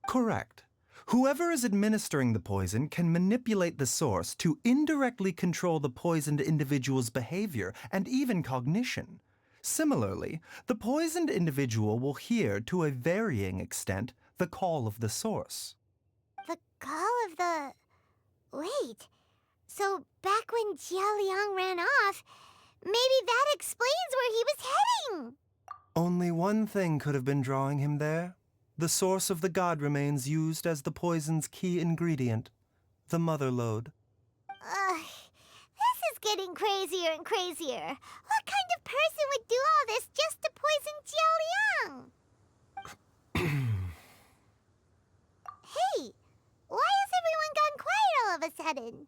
Correct. Whoever is administering the poison can manipulate the source to indirectly control the poisoned individual's behavior and even cognition. Similarly, the poisoned individual will hear, to a varying extent, the call of the source. The call of the... Wait. So back when Jia Liang ran off, maybe that explains where he was heading. Only one thing could have been drawing him there. The source of the god remains used as the poison's key ingredient, the mother lode. This is getting crazier and crazier. What kind of person would do all this just to poison Jia Liang? Hey, why has everyone gone quiet all of a sudden?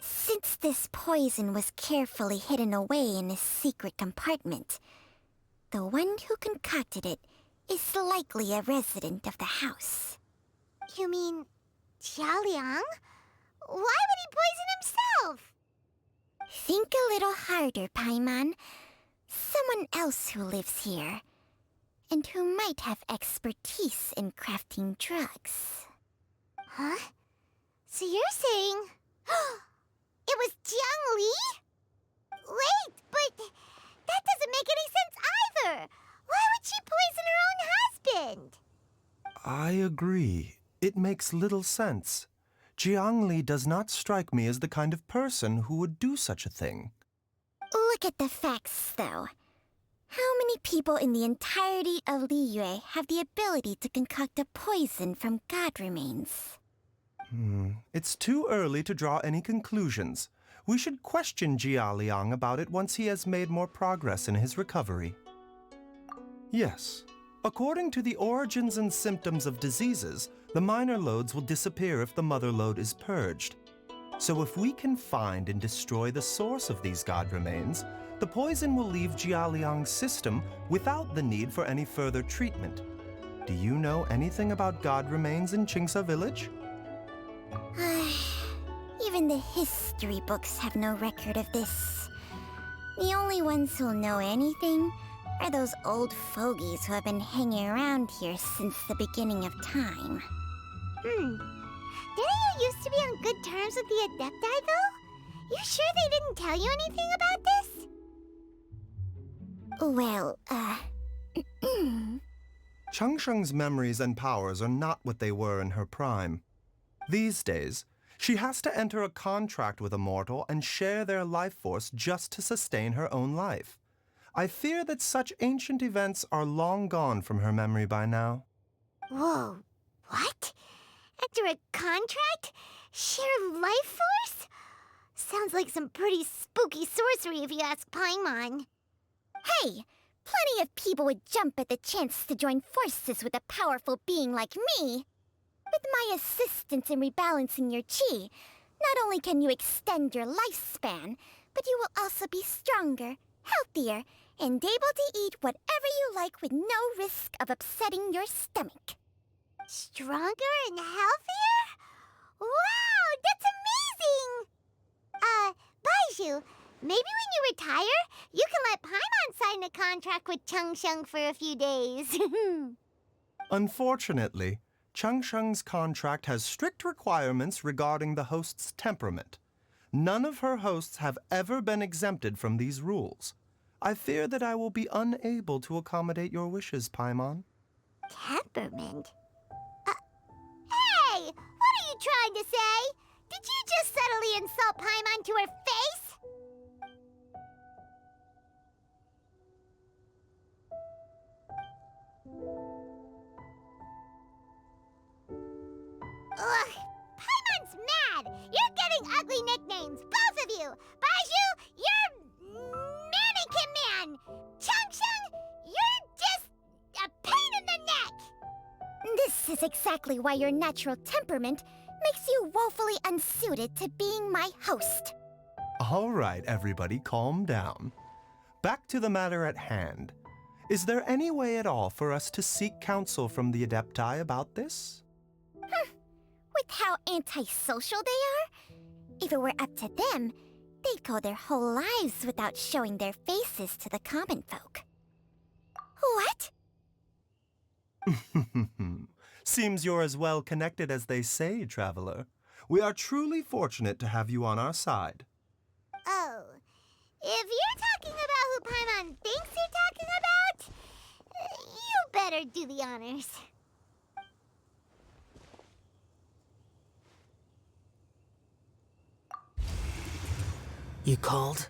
Since this poison was carefully hidden away in a secret compartment, the one who concocted it is likely a resident of the house. You mean Jia Liang? Why would he poison himself? Think a little harder, Paimon. Someone else who lives here, and who might have expertise in crafting drugs. Huh? So you're saying... it was Jiang Li? Wait, but that doesn't make any sense either. Why would she poison her own husband? I agree. It makes little sense. Jiang Li does not strike me as the kind of person who would do such a thing. Look at the facts, though. How many people in the entirety of Liyue have the ability to concoct a poison from god remains? It's too early to draw any conclusions. We should question Jia Liang about it once he has made more progress in his recovery. Yes. According to the origins and symptoms of diseases, the minor lodes will disappear if the mother lode is purged. So if we can find and destroy the source of these god remains, the poison will leave Jia Liang's system without the need for any further treatment. Do you know anything about god remains in Qingce Village? Even the history books have no record of this. The only ones who'll know anything are those old fogies who have been hanging around here since the beginning of time. Didn't you used to be on good terms with the Adepti, though? You sure they didn't tell you anything about this? Well, Changsheng's memories and powers are not what they were in her prime. These days, she has to enter a contract with a mortal and share their life force just to sustain her own life. I fear that such ancient events are long gone from her memory by now. Whoa, what? Enter a contract? Share life force? Sounds like some pretty spooky sorcery if you ask Paimon. Hey! Plenty of people would jump at the chance to join forces with a powerful being like me. With my assistance in rebalancing your chi, not only can you extend your lifespan, but you will also be stronger, healthier, and able to eat whatever you like with no risk of upsetting your stomach. Stronger and healthier? Wow, that's amazing! Baizhu, maybe when you retire, you can let Paimon sign a contract with Changsheng for a few days. Unfortunately, Changsheng's contract has strict requirements regarding the host's temperament. None of her hosts have ever been exempted from these rules. I fear that I will be unable to accommodate your wishes, Paimon. Temperament? Hey! What are you trying to say? Did you just subtly insult Paimon to her face? Ugh! Paimon's mad! You're getting ugly nicknames, both of you! Baizhu, you're Mannequin Man! Changsheng, you're just a pain in the neck! This is exactly why your natural temperament makes you woefully unsuited to being my host. All right, everybody, calm down. Back to the matter at hand. Is there any way at all for us to seek counsel from the Adepti about this? With how antisocial they are? If it were up to them, they'd go their whole lives without showing their faces to the common folk. What? Seems you're as well connected as they say, Traveler. We are truly fortunate to have you on our side. Oh, if you're talking about who Paimon thinks you're better do the honors. You called?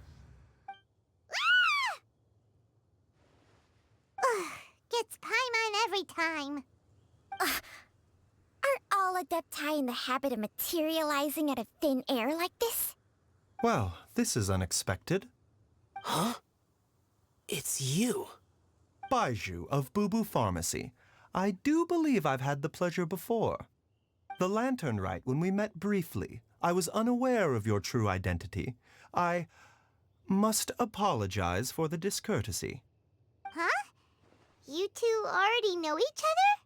Ugh, gets Paimon every time. Are all Adepti in the habit of materializing out of thin air like this? Well, this is unexpected. Huh? It's you. Baizhu of Bubu Pharmacy. I do believe I've had the pleasure before. The Lantern Rite, when we met briefly, I was unaware of your true identity. I must apologize for the discourtesy. Huh? You two already know each other?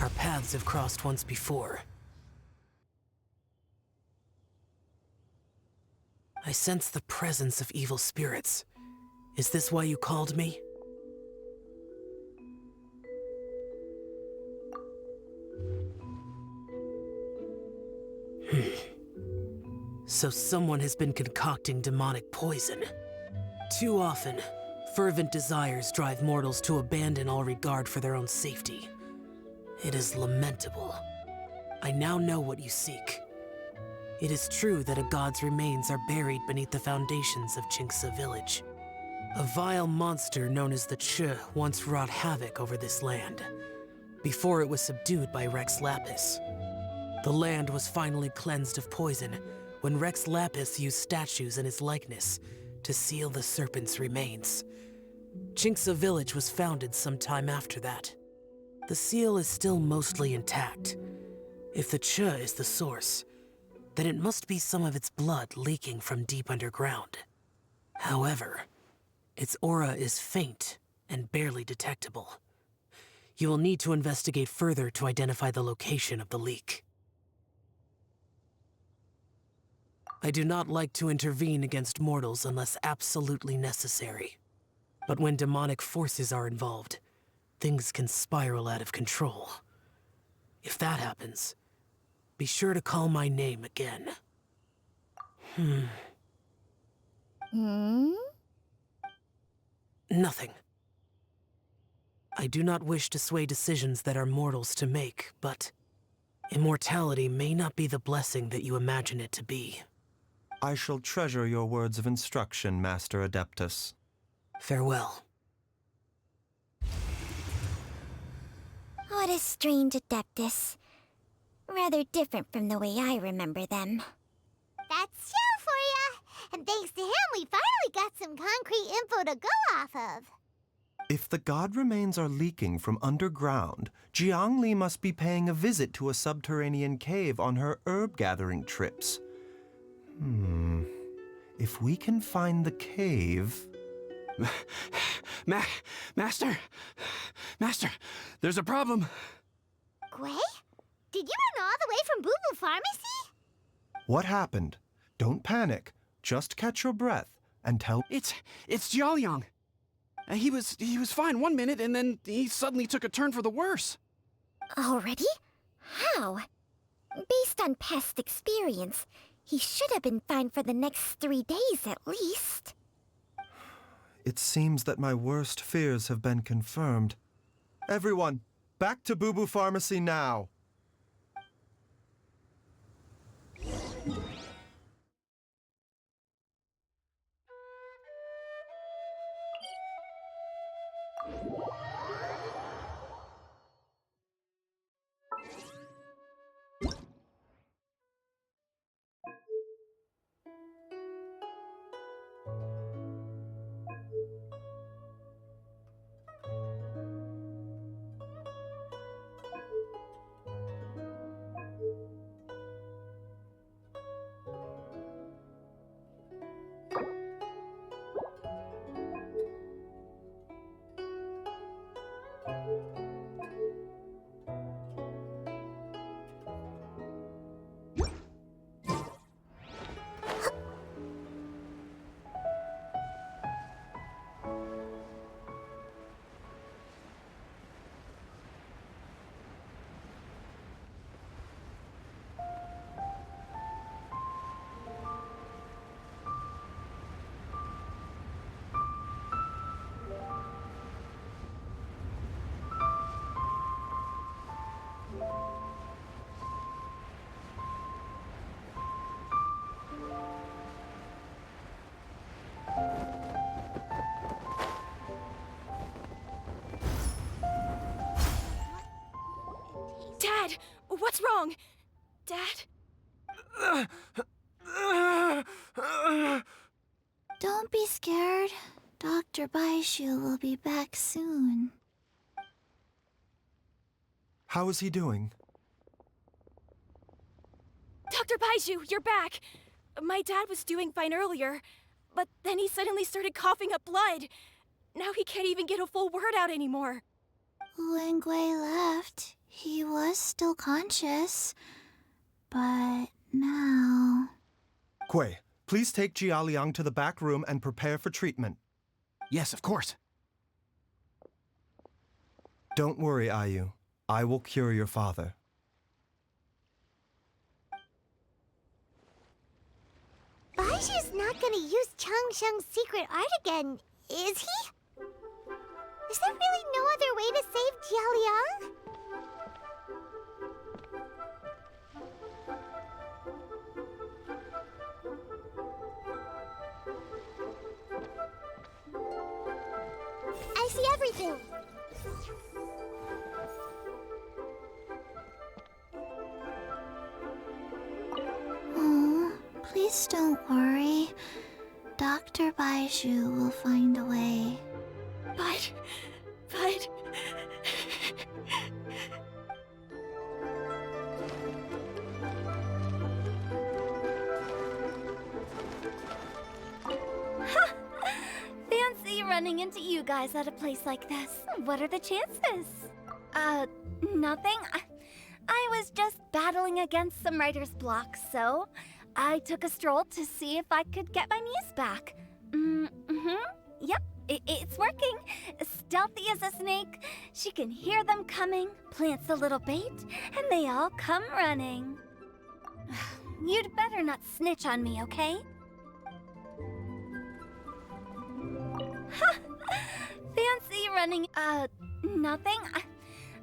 Our paths have crossed once before. I sense the presence of evil spirits. Is this why you called me? So someone has been concocting demonic poison. Too often, fervent desires drive mortals to abandon all regard for their own safety. It is lamentable. I now know what you seek. It is true that a god's remains are buried beneath the foundations of Qingce Village. A vile monster known as the Che once wrought havoc over this land, before it was subdued by Rex Lapis. The land was finally cleansed of poison when Rex Lapis used statues in his likeness to seal the serpent's remains. Qingce Village was founded some time after that. The seal is still mostly intact. If the Che is the source, then it must be some of its blood leaking from deep underground. However, its aura is faint and barely detectable. You will need to investigate further to identify the location of the leak. I do not like to intervene against mortals unless absolutely necessary. But when demonic forces are involved, things can spiral out of control. If that happens, be sure to call my name again. Nothing. I do not wish to sway decisions that are mortals to make, but immortality may not be the blessing that you imagine it to be. I shall treasure your words of instruction, Master Adeptus. Farewell. What a strange Adeptus. Rather different from the way I remember them. That's Xiao for ya! And thanks to him, we finally got some concrete info to go off of. If the god remains are leaking from underground, Jiangli must be paying a visit to a subterranean cave on her herb-gathering trips. If we can find the cave... Master, there's a problem. Gui? Did you run all the way from Bubu Pharmacy? What happened? Don't panic. Just catch your breath and tell... It's Jiaoliang. He was fine one minute, and then he suddenly took a turn for the worse. Already? How? Based on past experience, he should have been fine for the next 3 days at least. It seems that my worst fears have been confirmed. Everyone, back to Bubu Pharmacy now! wrong? Dad? Don't be scared. Dr. Baishu will be back soon. How is he doing? Dr. Baishu, you're back! My dad was doing fine earlier, but then he suddenly started coughing up blood. Now he can't even get a full word out anymore. When Gui left, he was still conscious. But now... Gui, please take Jialiang to the back room and prepare for treatment. Yes, of course. Don't worry, Ayu. I will cure your father. Baishu's not gonna use Changsheng's secret art again, is he? Is there really no other way to save Jialiang? I see everything. Oh, please don't worry. Dr. Baishu will find a way. But... Fancy running into you guys at a place like this. What are the chances? Nothing. I was just battling against some writer's block, so I took a stroll to see if I could get my muse back. Yep, it's working. Stealthy as a snake. She can hear them coming, plants a little bait, and they all come running. You'd better not snitch on me, okay? Fancy running... nothing.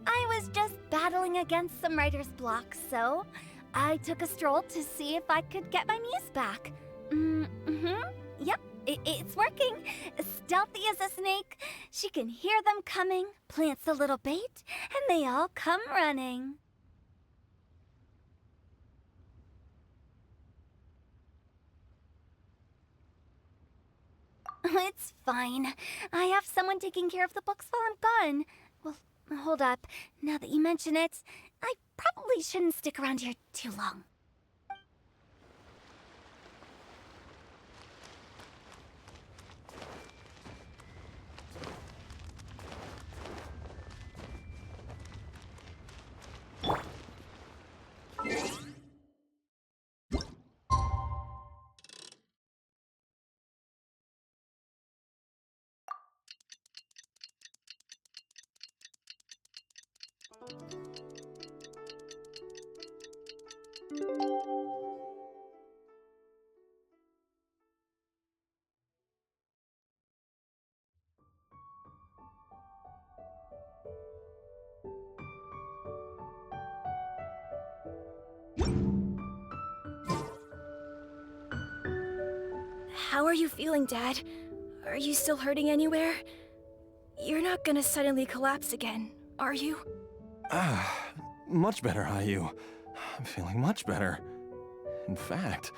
I was just battling against some writer's block, so I took a stroll to see if I could get my muse back. Yep, it's working. Stealthy as a snake. She can hear them coming, plants a little bait, and they all come running. It's fine. I have someone taking care of the books while I'm gone. Well, hold up. Now that you mention it, I probably shouldn't stick around here too long. How are you feeling, Dad? Are you still hurting anywhere? You're not gonna suddenly collapse again, are you? Much better, Ayu. I'm feeling much better. In fact,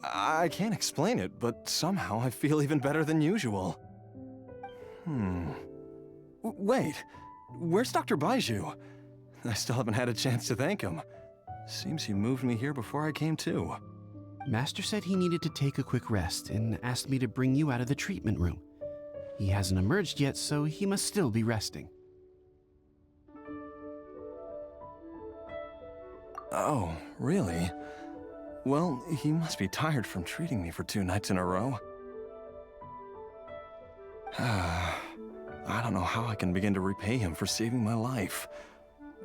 I can't explain it, but somehow I feel even better than usual. Wait, where's Dr. Baishu? I still haven't had a chance to thank him. Seems he moved me here before I came to. Master said he needed to take a quick rest and asked me to bring you out of the treatment room. He hasn't emerged yet, so he must still be resting. Oh, really? Well, he must be tired from treating me for 2 nights in a row. I don't know how I can begin to repay him for saving my life.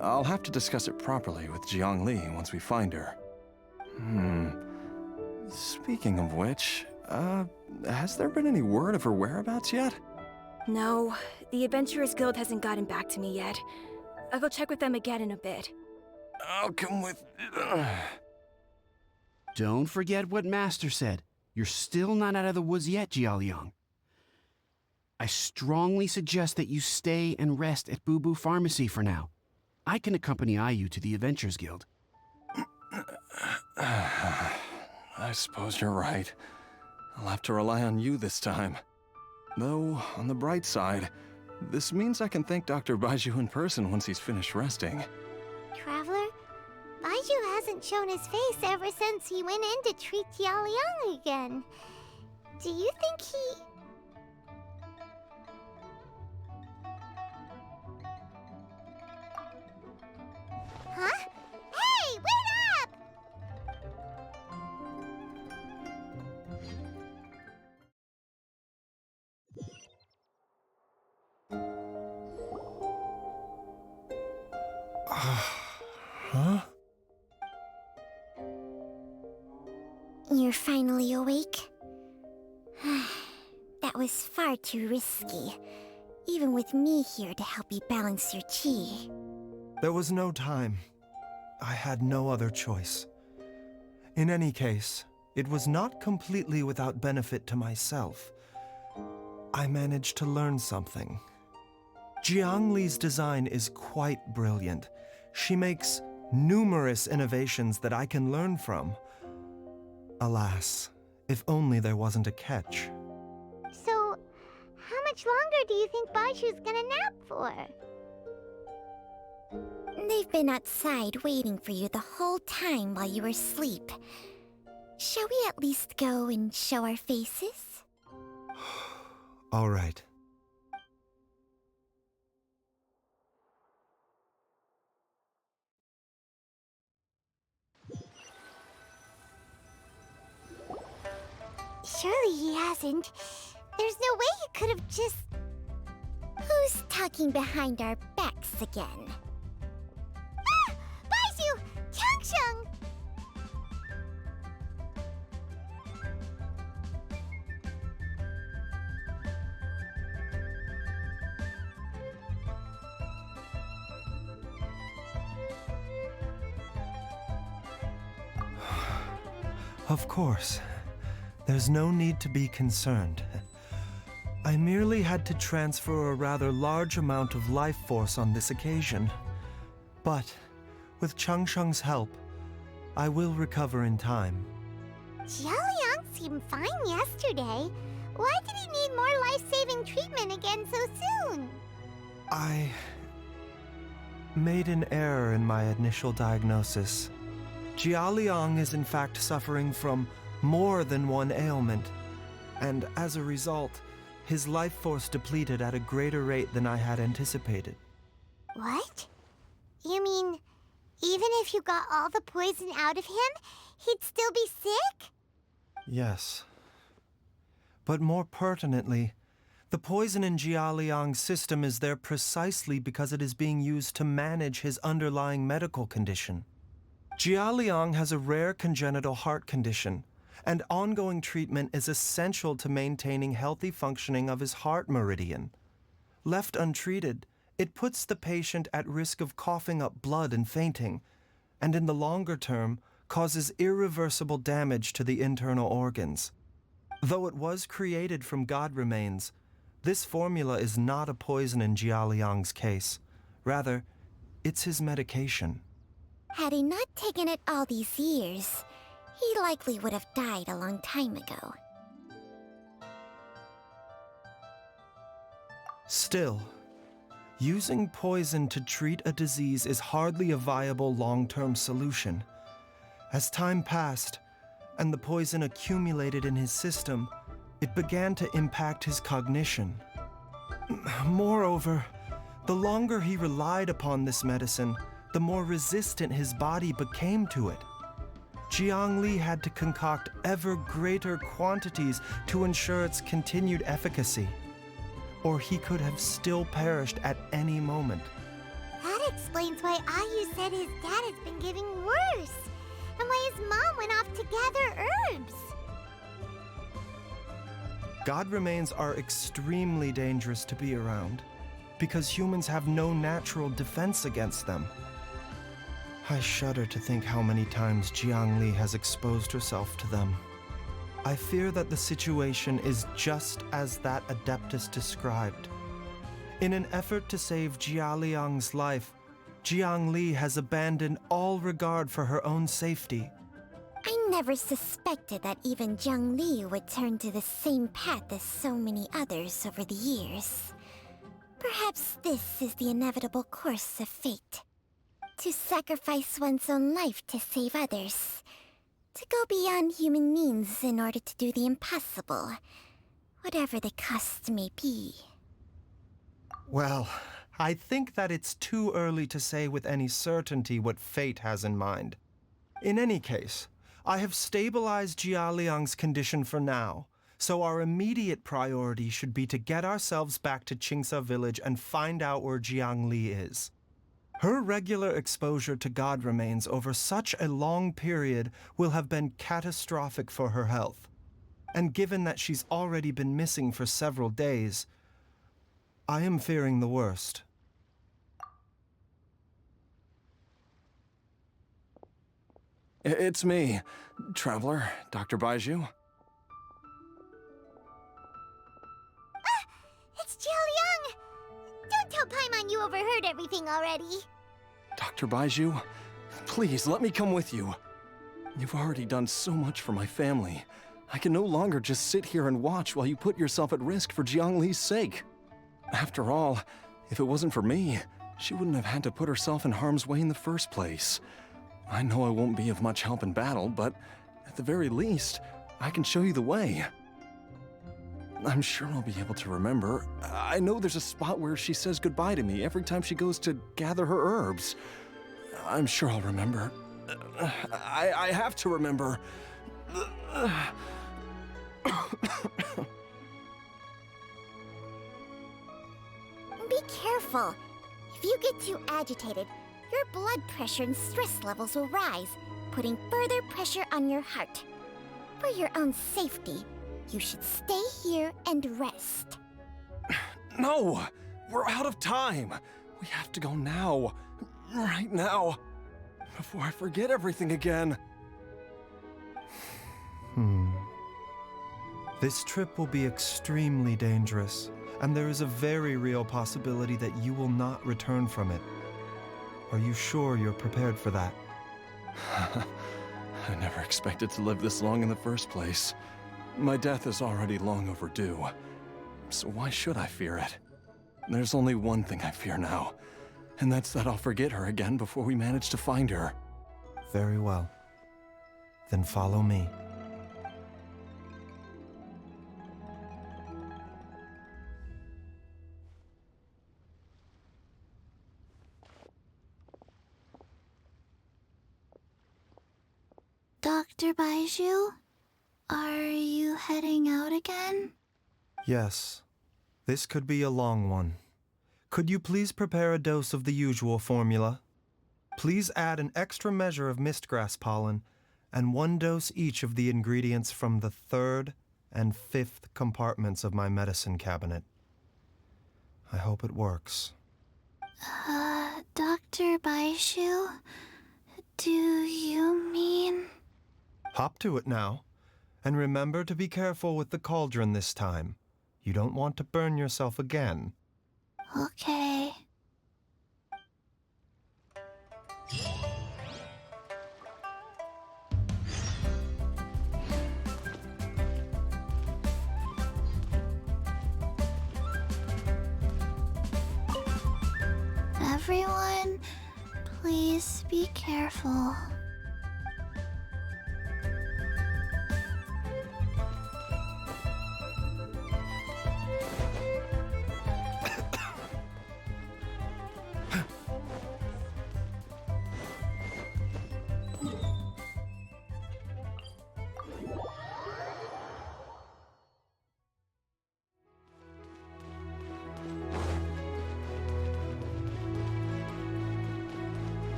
I'll have to discuss it properly with Jiang Li once we find her. Speaking of which, has there been any word of her whereabouts yet? No, the Adventurers Guild hasn't gotten back to me yet. I'll go check with them again in a bit. I'll come with... Don't forget what Master said. You're still not out of the woods yet, Jialiang. I strongly suggest that you stay and rest at Boo Boo Pharmacy for now. I can accompany Ayu to the Adventurers Guild. I suppose you're right. I'll have to rely on you this time. Though, on the bright side, this means I can thank Dr. Baizhu in person once he's finished resting. Traveler, Baizhu hasn't shown his face ever since he went in to treat Jialiang again. Do you think he... Huh? Hey, wait up! Huh? You're finally awake? That was far too risky, even with me here to help you balance your chi. There was no time. I had no other choice. In any case, it was not completely without benefit to myself. I managed to learn something. Jiang Li's design is quite brilliant. She makes numerous innovations that I can learn from. Alas, if only there wasn't a catch. So, how much longer do you think Baizhu's gonna nap for? They've been outside waiting for you the whole time while you were asleep. Shall we at least go and show our faces? All right. Surely he hasn't. There's no way he could have just... Who's talking behind our backs again? Ah! Baizhu! Changsheng! Of course. There's no need to be concerned. I merely had to transfer a rather large amount of life force on this occasion. But, with Changsheng's help, I will recover in time. Jialiang seemed fine yesterday. Why did he need more life-saving treatment again so soon? I made an error in my initial diagnosis. Jialiang is in fact suffering from more than one ailment, and as a result, his life force depleted at a greater rate than I had anticipated. What? You mean, even if you got all the poison out of him, he'd still be sick? Yes. But more pertinently, the poison in Jialiang's system is there precisely because it is being used to manage his underlying medical condition. Jialiang has a rare congenital heart condition, and ongoing treatment is essential to maintaining healthy functioning of his heart meridian. Left untreated, it puts the patient at risk of coughing up blood and fainting, and in the longer term, causes irreversible damage to the internal organs. Though it was created from god remains, this formula is not a poison in Jialiang's case. Rather, it's his medication. Had he not taken it all these years, he likely would have died a long time ago. Still, using poison to treat a disease is hardly a viable long-term solution. As time passed, and the poison accumulated in his system, it began to impact his cognition. Moreover, the longer he relied upon this medicine, the more resistant his body became to it. Jiang Li had to concoct ever greater quantities to ensure its continued efficacy, or he could have still perished at any moment. That explains why Ayu said his dad has been getting worse, and why his mom went off to gather herbs. God remains are extremely dangerous to be around, because humans have no natural defense against them. I shudder to think how many times Jiang Li has exposed herself to them. I fear that the situation is just as that Adeptus described. In an effort to save Jialiang's life, Jiang Li has abandoned all regard for her own safety, I never suspected that even Jiangli would turn to the same path as so many others over the years. Perhaps this is the inevitable course of fate. To sacrifice one's own life to save others. To go beyond human means in order to do the impossible. Whatever the cost may be. Well, I think that it's too early to say with any certainty what fate has in mind. In any case, I have stabilized Jia Liang's condition for now, so our immediate priority should be to get ourselves back to Qingce Village and find out where Jiangli is. Her regular exposure to god remains over such a long period will have been catastrophic for her health. And given that she's already been missing for several days, I am fearing the worst. It's me, Traveler, Dr. Baizhu. It's Jialiang! Don't tell Paimon you overheard everything already. Dr. Baizhu, please let me come with you. You've already done so much for my family. I can no longer just sit here and watch while you put yourself at risk for Jiangli's sake. After all, if it wasn't for me, she wouldn't have had to put herself in harm's way in the first place. I know I won't be of much help in battle, but at the very least, I can show you the way. I'm sure I'll be able to remember. I know there's a spot where she says goodbye to me every time she goes to gather her herbs. I'm sure I'll remember. I have to remember. Be careful. If you get too agitated, your blood pressure and stress levels will rise, putting further pressure on your heart. For your own safety, you should stay here and rest. No! We're out of time! We have to go now. Right now. Before I forget everything again. This trip will be extremely dangerous, and there is a very real possibility that you will not return from it. Are you sure you're prepared for that? I never expected to live this long in the first place. My death is already long overdue. So why should I fear it? There's only one thing I fear now, and that's that I'll forget her again before we manage to find her. Very well. Then follow me. Dr. Baizhu, are you heading out again? Yes. This could be a long one. Could you please prepare a dose of the usual formula? Please add an extra measure of mistgrass pollen and 1 dose each of the ingredients from the 3rd and 5th compartments of my medicine cabinet. I hope it works. Dr. Baizhu, do you mean... Hop to it now, and remember to be careful with the cauldron this time. You don't want to burn yourself again. Okay. Everyone, please be careful.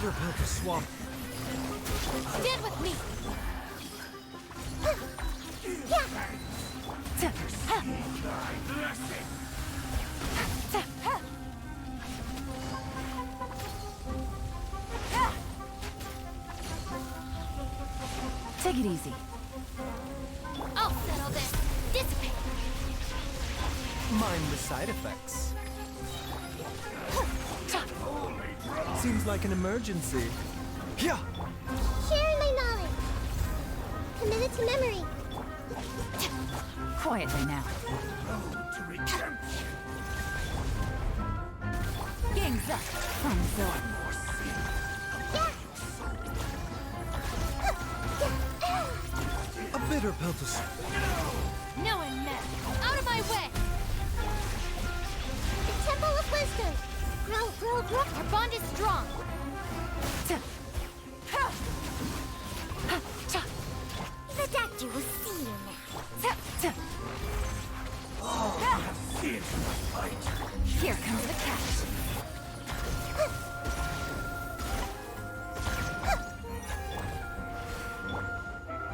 bitter pill to swallow. Stand with me! Take it easy. I'll settle this. Dissipate. Mind the side effects. Seems like an emergency. Yeah. Sharing my knowledge. Committed to memory. Quietly now. Game's up. Fun zone. A bitter pill to swallow. No one met. Out of my way! The Temple of Wisdom. Grow, grow, grow. Our bond is strong. The doctor will see you now. Here comes the catch.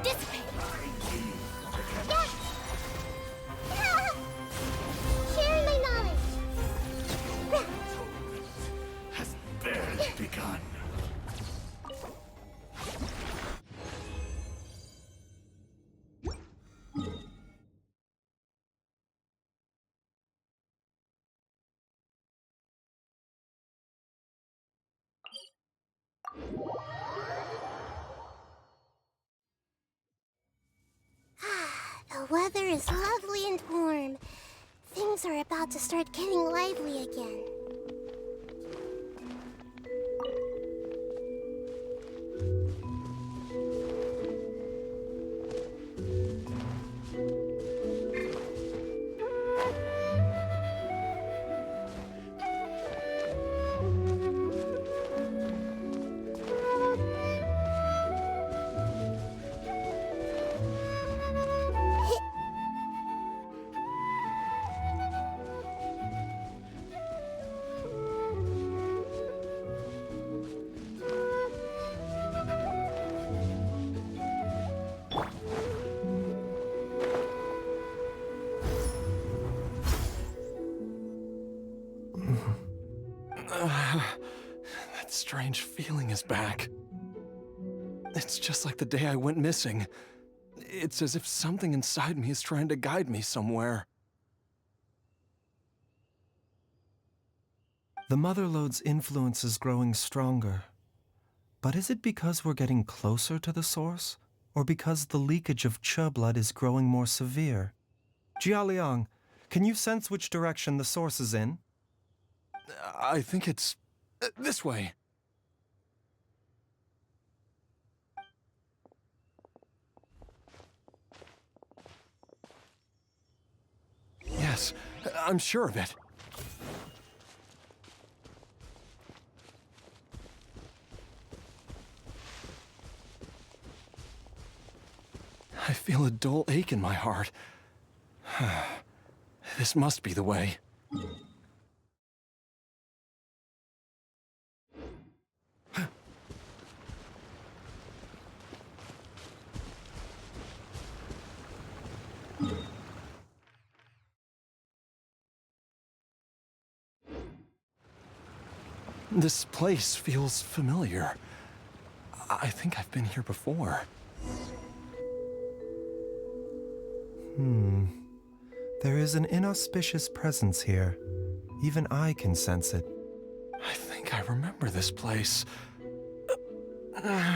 Dissipate. Sharing my knowledge. Has barely begun. The weather is lovely and warm. Things are about to start getting lively again. That strange feeling is back. It's just like the day I went missing. It's as if something inside me is trying to guide me somewhere. The Mother Lode's influence is growing stronger. But is it because we're getting closer to the source? Or because the leakage of Che blood is growing more severe? Jialiang, can you sense which direction the source is in? I think it's this way. Yes, I'm sure of it. I feel a dull ache in my heart. This must be the way. This place feels familiar. I think I've been here before. There is an inauspicious presence here. Even I can sense it. I think I remember this place. Jialiang,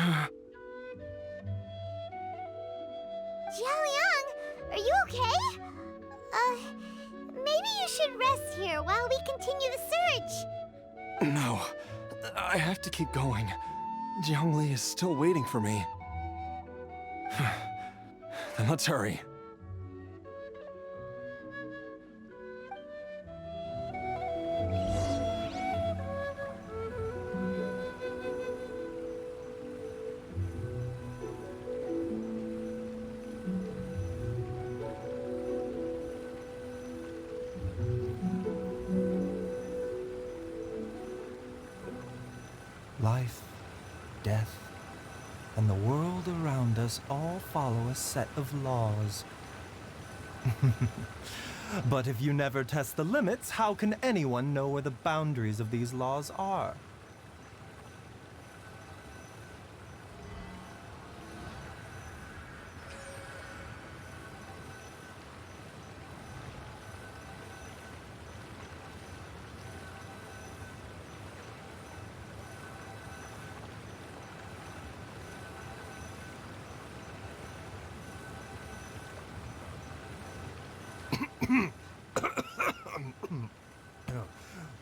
are you okay? Maybe you should rest here while we continue the search. No, I have to keep going. Jiangli is still waiting for me. Then let's hurry. Life death, and the world around us all follow a set of laws. But if you never test the limits, how can anyone know where the boundaries of these laws are?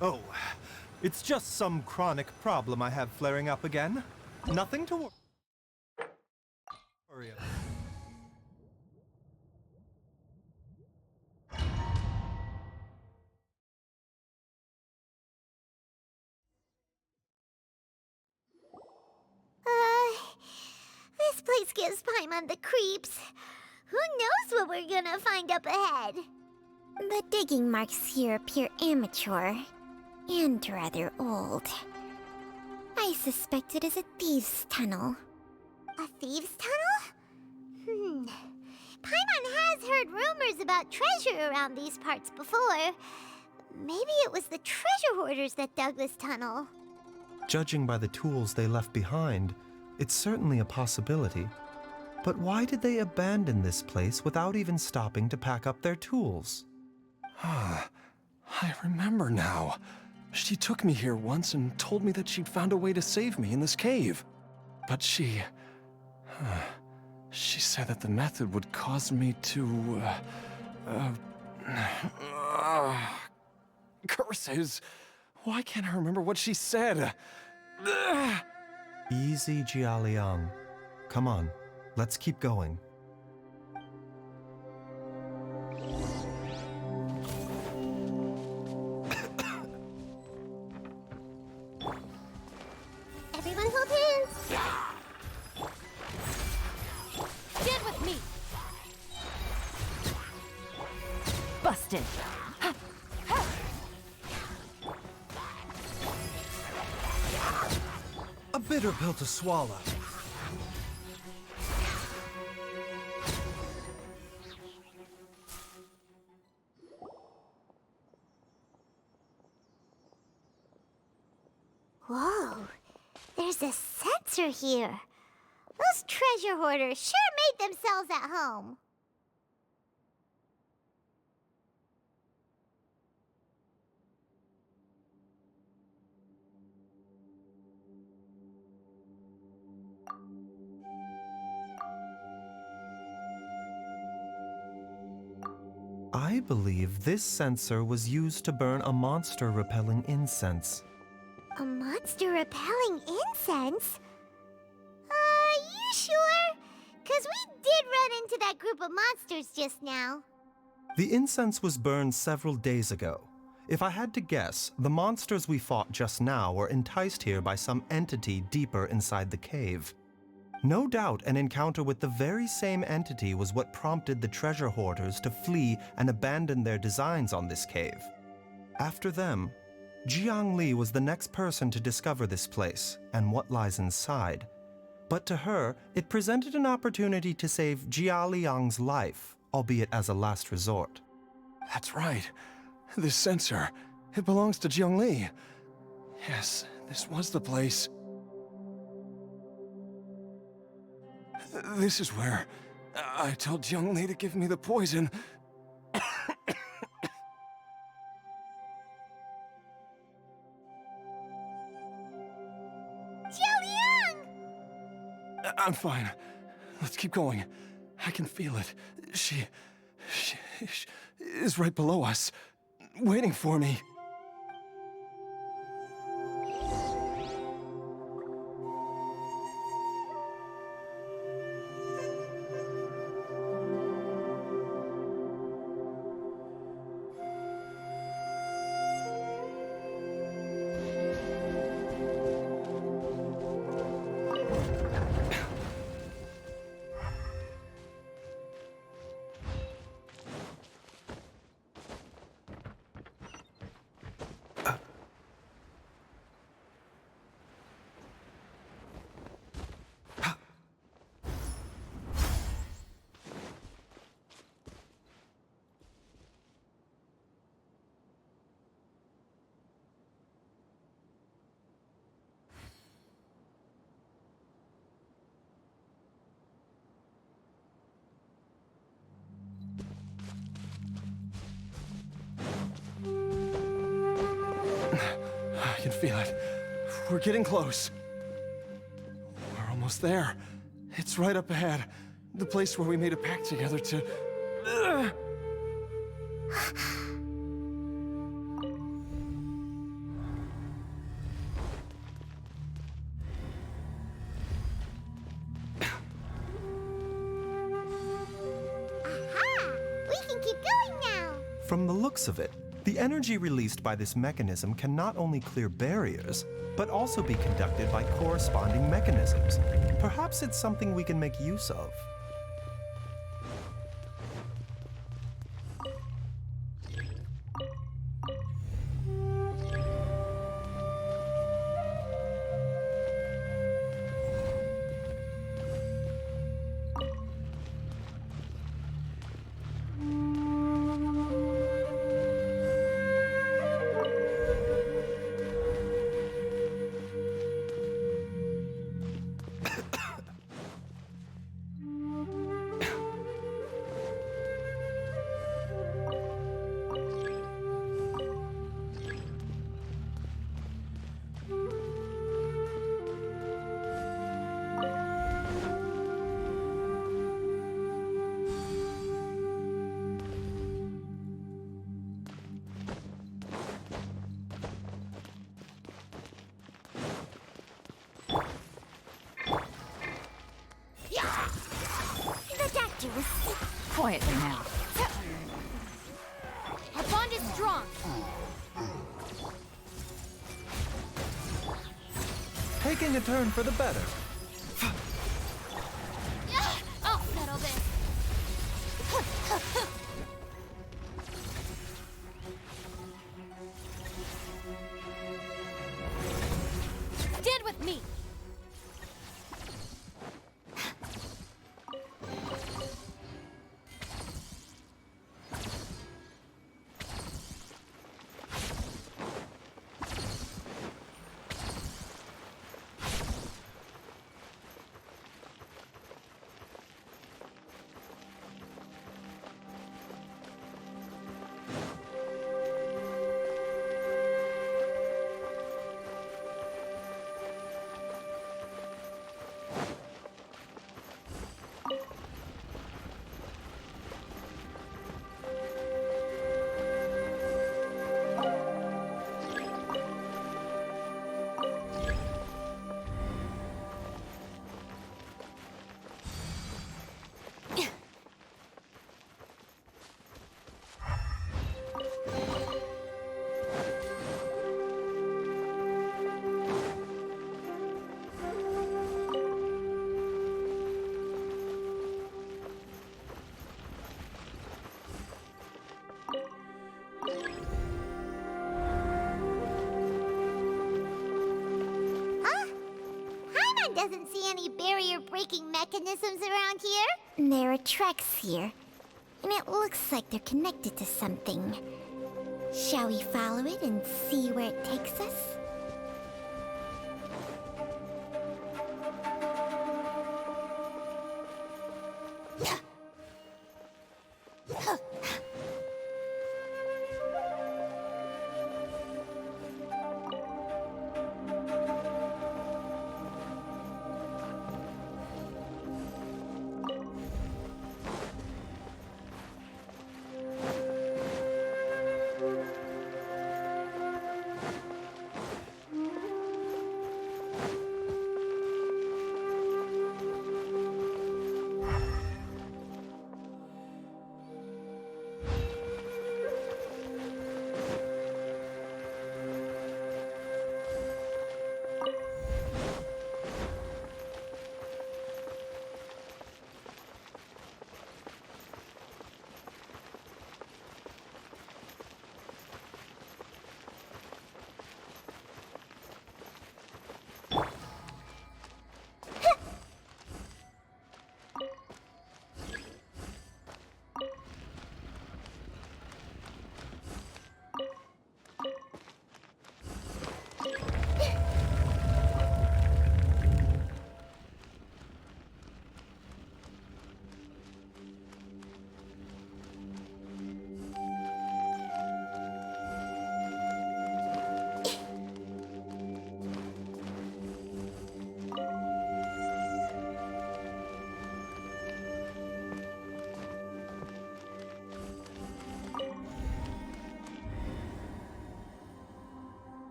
Oh, it's just some chronic problem I have flaring up again. Nothing to worry about. This place gives Paimon the creeps. Who knows what we're gonna find up ahead? The digging marks here appear amateur and rather old. I suspect it is a thieves' tunnel. A thieves' tunnel? Paimon has heard rumors about treasure around these parts before. Maybe it was the treasure hoarders that dug this tunnel. Judging by the tools they left behind, it's certainly a possibility. But why did they abandon this place without even stopping to pack up their tools? I remember now. She took me here once and told me that she'd found a way to save me in this cave. But she said that the method would cause me to, curses. Why can't I remember what she said? Easy, Jialiang. Come on, let's keep going. Everyone hold hands! Stand with me! Busted! A bitter pill to swallow. Whoa, there's a sensor here. Those treasure hoarders sure made themselves at home. I believe this sensor was used to burn a monster-repelling incense. A monster repelling incense? You sure? 'Cause we did run into that group of monsters just now. The incense was burned several days ago. If I had to guess, the monsters we fought just now were enticed here by some entity deeper inside the cave. No doubt an encounter with the very same entity was what prompted the treasure hoarders to flee and abandon their designs on this cave. After them, Jiang Li was the next person to discover this place and what lies inside. But to her, it presented an opportunity to save Jia Liang's life, albeit as a last resort. That's right. This sensor, it belongs to Jiang Li. Yes, this was the place. This is where I told Jiang Li to give me the poison. I'm fine. Let's keep going. I can feel it. She is right below us, waiting for me. can feel it. We're getting close. We're almost there. It's right up ahead. The place where we made a pact together to... We can keep going now. From the looks of it, the energy released by this mechanism can not only clear barriers, but also be conducted by corresponding mechanisms. Perhaps it's something we can make use of. Quietly now. Our bond is strong. Taking a turn for the better. I'll settle this. Stand with me. Doesn't see any barrier-breaking mechanisms around here. There are tracks here, and it looks like they're connected to something. Shall we follow it and see where it takes us?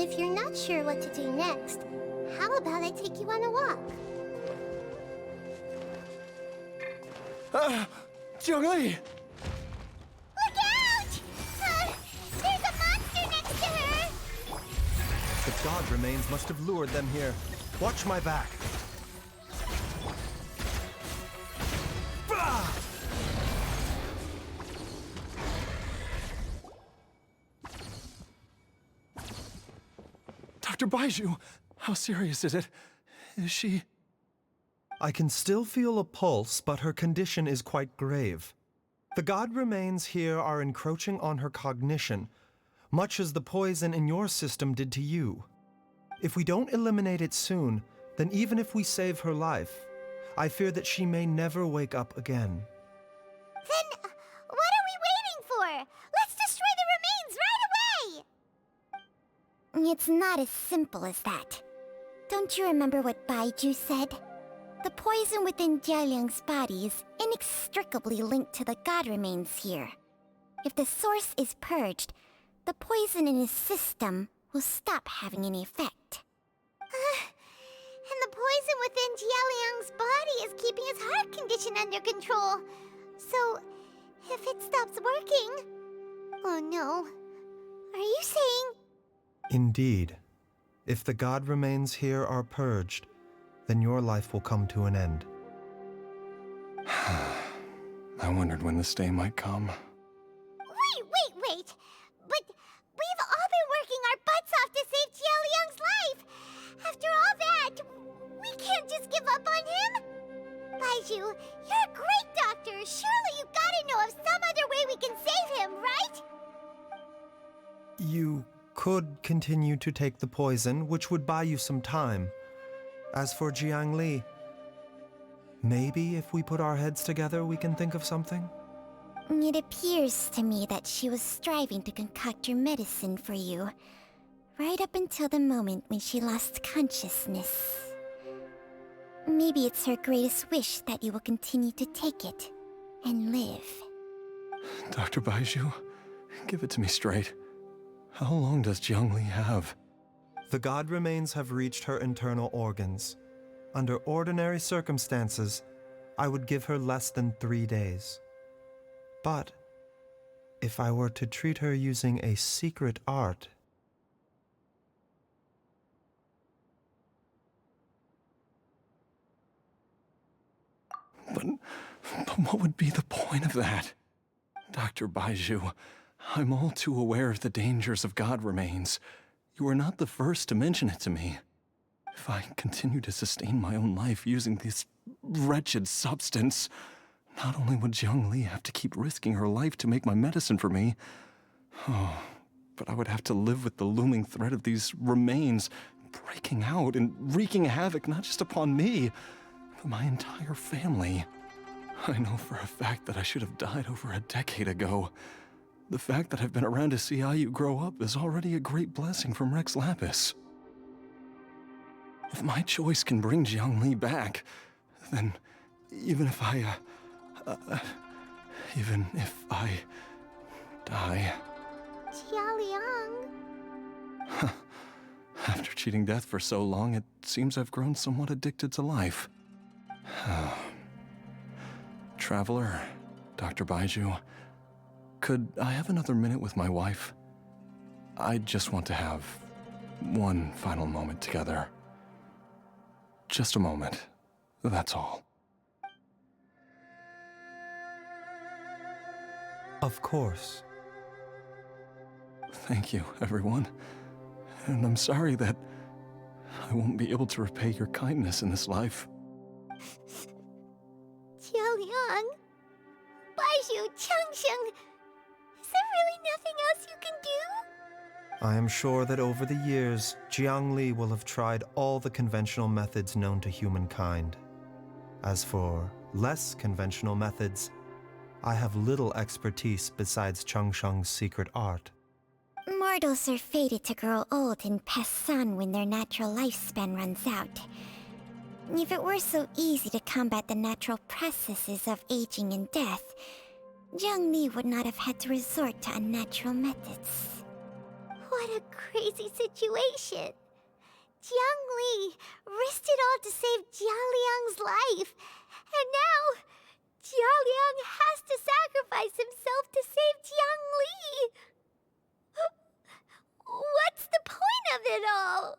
If you're not sure what to do next, how about I take you on a walk? Jiangli! Look out! There's a monster next to her! The god remains must have lured them here. Watch my back. Bah! Dr. Baizhu, how serious is it? Is she... I can still feel a pulse, but her condition is quite grave. The god remains here are encroaching on her cognition, much as the poison in your system did to you. If we don't eliminate it soon, then even if we save her life, I fear that she may never wake up again. Then, what are we waiting for? Let's destroy the remains right away! It's not as simple as that. Don't you remember what Baizhu said? The poison within Jialiang's body is inextricably linked to the god remains here. If the source is purged, the poison in his system will stop having any effect. And the poison within Jialiang's body is keeping his heart condition under control. So, if it stops working... Oh no. Are you saying... Indeed. If the god remains here are purged, then your life will come to an end. I wondered when this day might come. Wait! But we've all been working our butts off to save Jialiang's life! After all that, we can't just give up on him! Baizhu, you're a great doctor! Surely you gotta know of some other way we can save him, right? You could continue to take the poison, which would buy you some time. As for Jiangli, maybe if we put our heads together, we can think of something? It appears to me that she was striving to concoct your medicine for you, right up until the moment when she lost consciousness. Maybe it's her greatest wish that you will continue to take it and live. Dr. Baizhu, give it to me straight. How long does Jiangli have? The god remains have reached her internal organs. Under ordinary circumstances, I would give her less than 3 days. But if I were to treat her using a secret art... But what would be the point of that? Dr. Baizhu, I'm all too aware of the dangers of god remains. You are not the first to mention it to me. If I continue to sustain my own life using this wretched substance, not only would Jiangli have to keep risking her life to make my medicine for me, but I would have to live with the looming threat of these remains breaking out and wreaking havoc not just upon me, but my entire family. I know for a fact that I should have died over a decade ago. The fact that I've been around to see Ayu grow up is already a great blessing from Rex Lapis. If my choice can bring Jiangli back, then even if I die... Jialiang... After cheating death for so long, it seems I've grown somewhat addicted to life. Traveler, Dr. Baizhu, could I have another minute with my wife? I just want to have one final moment together. Just a moment, that's all. Of course. Thank you, everyone. And I'm sorry that I won't be able to repay your kindness in this life. Jialiang... Baizhu, Changsheng... Is there really nothing else you can do? I am sure that over the years, Jiangli will have tried all the conventional methods known to humankind. As for less conventional methods, I have little expertise besides Changsheng's secret art. Mortals are fated to grow old and pass on when their natural lifespan runs out. If it were so easy to combat the natural processes of aging and death, Jiangli would not have had to resort to unnatural methods. What a crazy situation. Jiang Li risked it all to save Jia Liang's life. And now, Jia Liang has to sacrifice himself to save Jiang Li. What's the point of it all?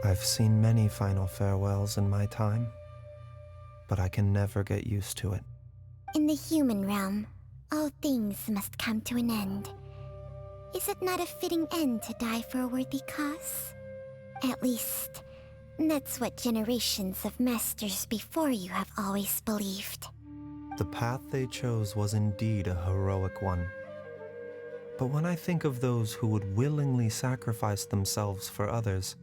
I've seen many final farewells in my time, but I can never get used to it. In the human realm, all things must come to an end. Is it not a fitting end to die for a worthy cause? At least, that's what generations of masters before you have always believed. The path they chose was indeed a heroic one. But when I think of those who would willingly sacrifice themselves for others,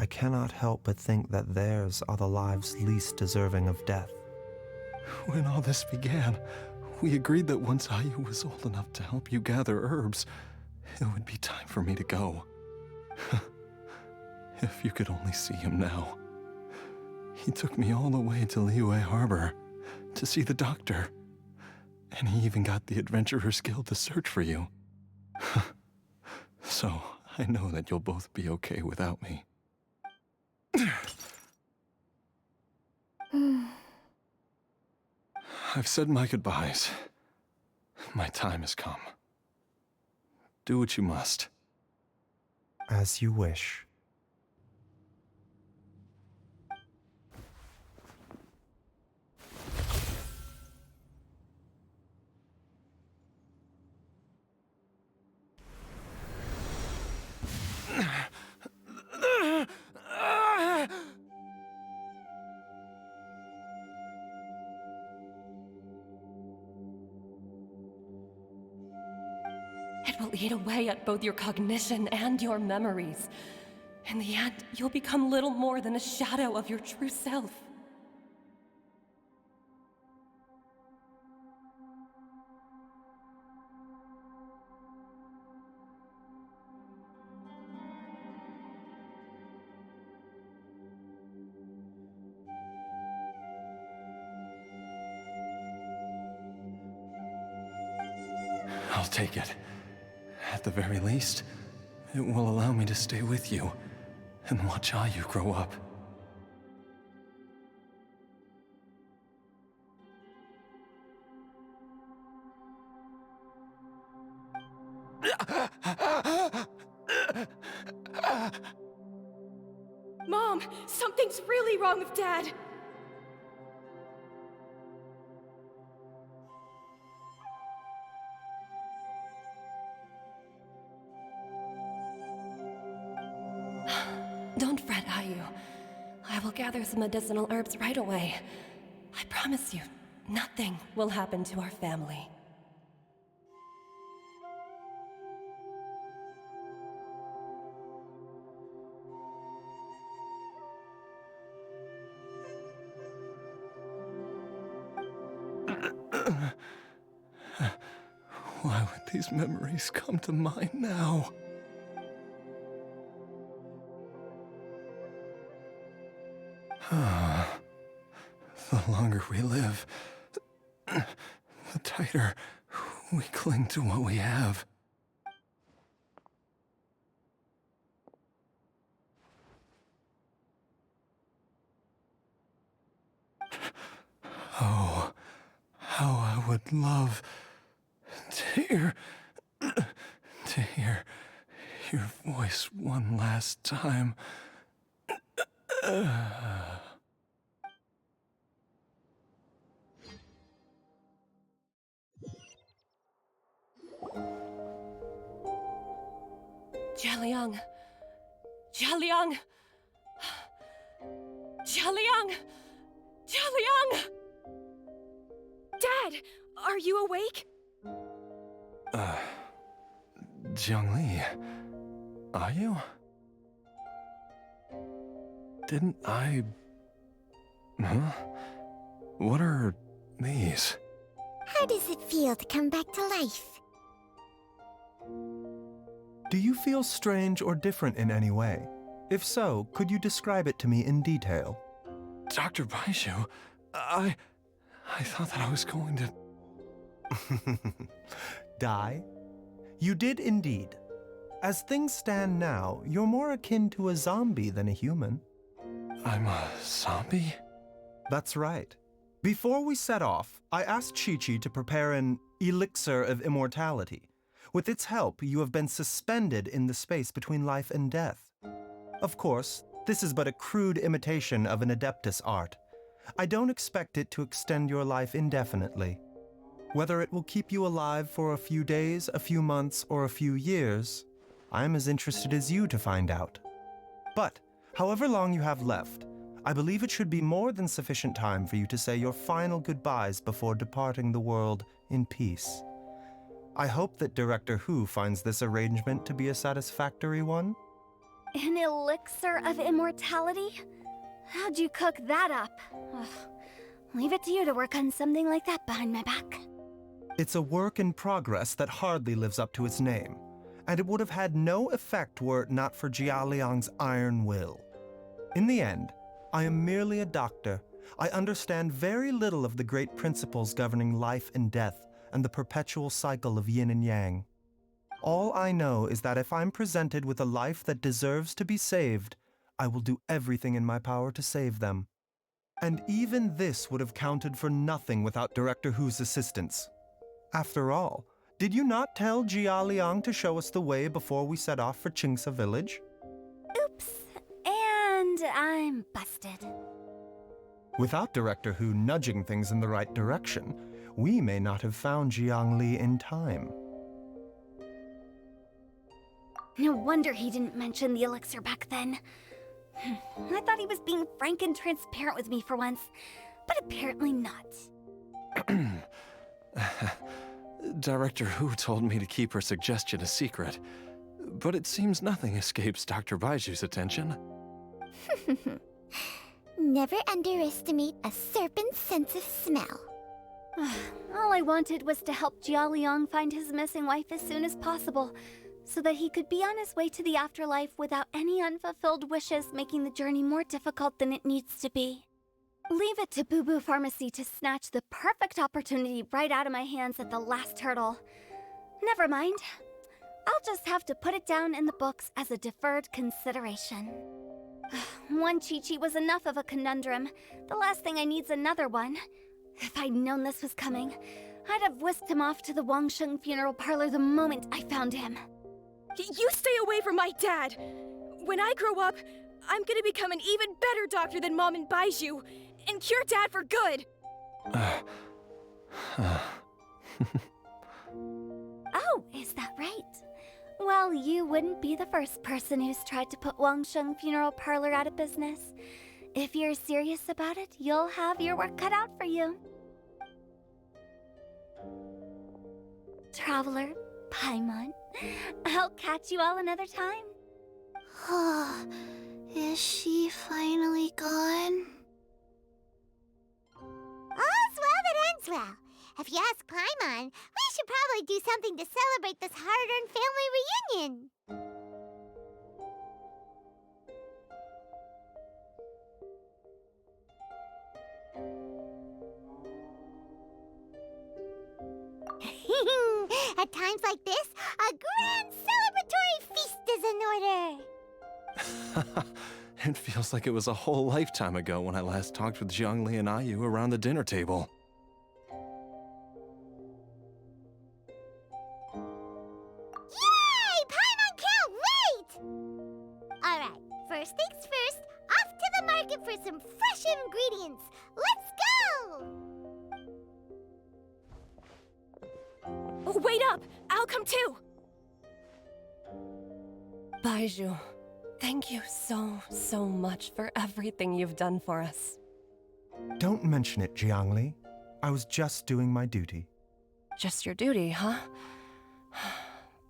I cannot help but think that theirs are the lives least deserving of death. When all this began, we agreed that once Ayu was old enough to help you gather herbs, it would be time for me to go. If you could only see him now. He took me all the way to Liyue Harbor to see the doctor. And he even got the Adventurers Guild to search for you. So, I know that you'll both be okay without me. I've said my goodbyes. My time has come. Do what you must. As you wish. It will eat away at both your cognition and your memories. In the end, you'll become little more than a shadow of your true self. I'll take it. At the very least, it will allow me to stay with you and watch Ayu grow up. Mom, something's really wrong with Dad. Don't fret, Ayu. I will gather some medicinal herbs right away. I promise you, nothing will happen to our family. Why would these memories come to mind now? The longer we live, the tighter we cling to what we have. Oh, how I would love to hear your voice one last time. Jialiang. Jialiang. Jialiang. Jialiang. Dad, are you awake? Jiangli, are you? Didn't I... Huh? What are these? How does it feel to come back to life? Do you feel strange or different in any way? If so, could you describe it to me in detail? Dr. Baizhu, I thought that I was going to... Die? You did indeed. As things stand now, you're more akin to a zombie than a human. I'm a zombie? That's right. Before we set off, I asked Qiqi to prepare an elixir of immortality. With its help, you have been suspended in the space between life and death. Of course, this is but a crude imitation of an Adeptus art. I don't expect it to extend your life indefinitely. Whether it will keep you alive for a few days, a few months, or a few years, I'm as interested as you to find out. But, however long you have left, I believe it should be more than sufficient time for you to say your final goodbyes before departing the world in peace. I hope that Director Hu finds this arrangement to be a satisfactory one. An elixir of immortality? How'd you cook that up? Ugh. Leave it to you to work on something like that behind my back. It's a work in progress that hardly lives up to its name, and it would have had no effect were it not for Jialiang's iron will. In the end, I am merely a doctor. I understand very little of the great principles governing life and death and the perpetual cycle of yin and yang. All I know is that if I'm presented with a life that deserves to be saved, I will do everything in my power to save them. And even this would have counted for nothing without Director Hu's assistance. After all, did you not tell Jialiang to show us the way before we set off for Qingce Village? Oops. And I'm busted. Without Director Hu nudging things in the right direction, we may not have found Jiangli in time. No wonder he didn't mention the elixir back then. I thought he was being frank and transparent with me for once, but apparently not. Director Hu told me to keep her suggestion a secret, but it seems nothing escapes Dr. Baiju's attention. Never underestimate a serpent's sense of smell. All I wanted was to help Jialiang find his missing wife as soon as possible, so that he could be on his way to the afterlife without any unfulfilled wishes making the journey more difficult than it needs to be. Leave it to Boo Boo Pharmacy to snatch the perfect opportunity right out of my hands at the last hurdle. Never mind. I'll just have to put it down in the books as a deferred consideration. One Qiqi was enough of a conundrum. The last thing I need's another one. If I'd known this was coming, I'd have whisked him off to the Wangsheng funeral parlor the moment I found him. You stay away from my dad! When I grow up, I'm gonna become an even better doctor than Mom and Baizhu, and cure Dad for good! Oh, is that right? Well, you wouldn't be the first person who's tried to put Wangsheng funeral parlor out of business. If you're serious about it, you'll have your work cut out for you. Traveler, Paimon, I'll catch you all another time. Is she finally gone? All's well that ends well. If you ask Paimon, we should probably do something to celebrate this hard-earned family reunion. At times like this, a grand celebratory feast is in order. It feels like it was a whole lifetime ago when I last talked with Jiangli and Ayu around the dinner table. Yay! Paimon can't wait! Alright, first things first, off to the market for some fresh ingredients. Let's go! Oh, wait up! I'll come too! Baizhu, thank you so much for everything you've done for us. Don't mention it, Jiangli. I was just doing my duty. Just your duty, huh?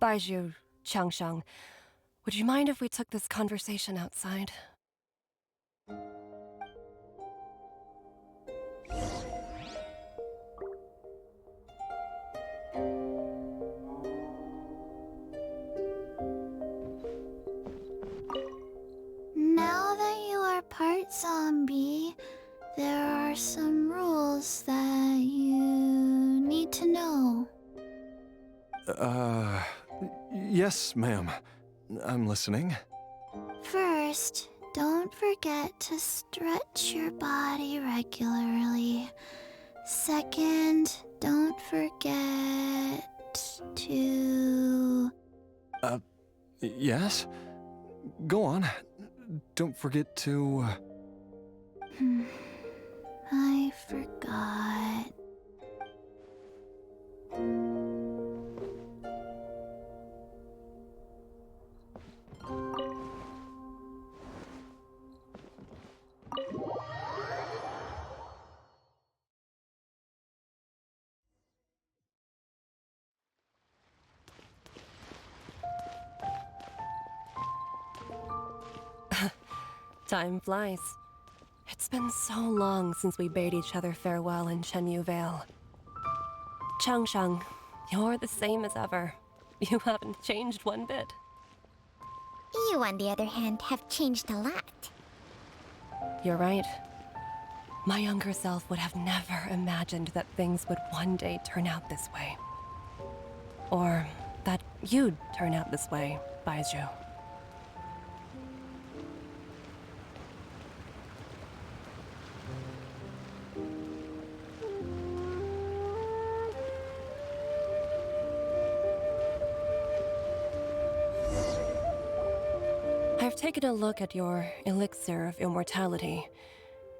Baizhu, Changsheng, would you mind if we took this conversation outside? Now that you are part zombie, there are some rules that you need to know. Yes, ma'am. I'm listening. First, don't forget to stretch your body regularly. Second, don't forget to... Yes? Go on. Don't forget to... I forgot. Time flies. It's been so long since we bade each other farewell in Chenyu Vale. Changsheng, you're the same as ever. You haven't changed one bit. You, on the other hand, have changed a lot. You're right. My younger self would have never imagined that things would one day turn out this way. Or that you'd turn out this way, Baizhu. I've taken a look at your elixir of immortality.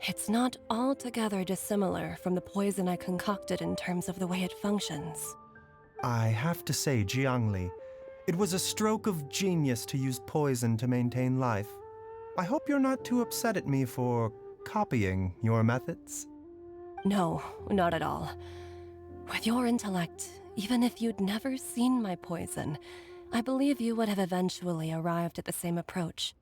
It's not altogether dissimilar from the poison I concocted in terms of the way it functions. I have to say, Jiangli, it was a stroke of genius to use poison to maintain life. I hope you're not too upset at me for copying your methods. No, not at all. With your intellect, even if you'd never seen my poison, I believe you would have eventually arrived at the same approach.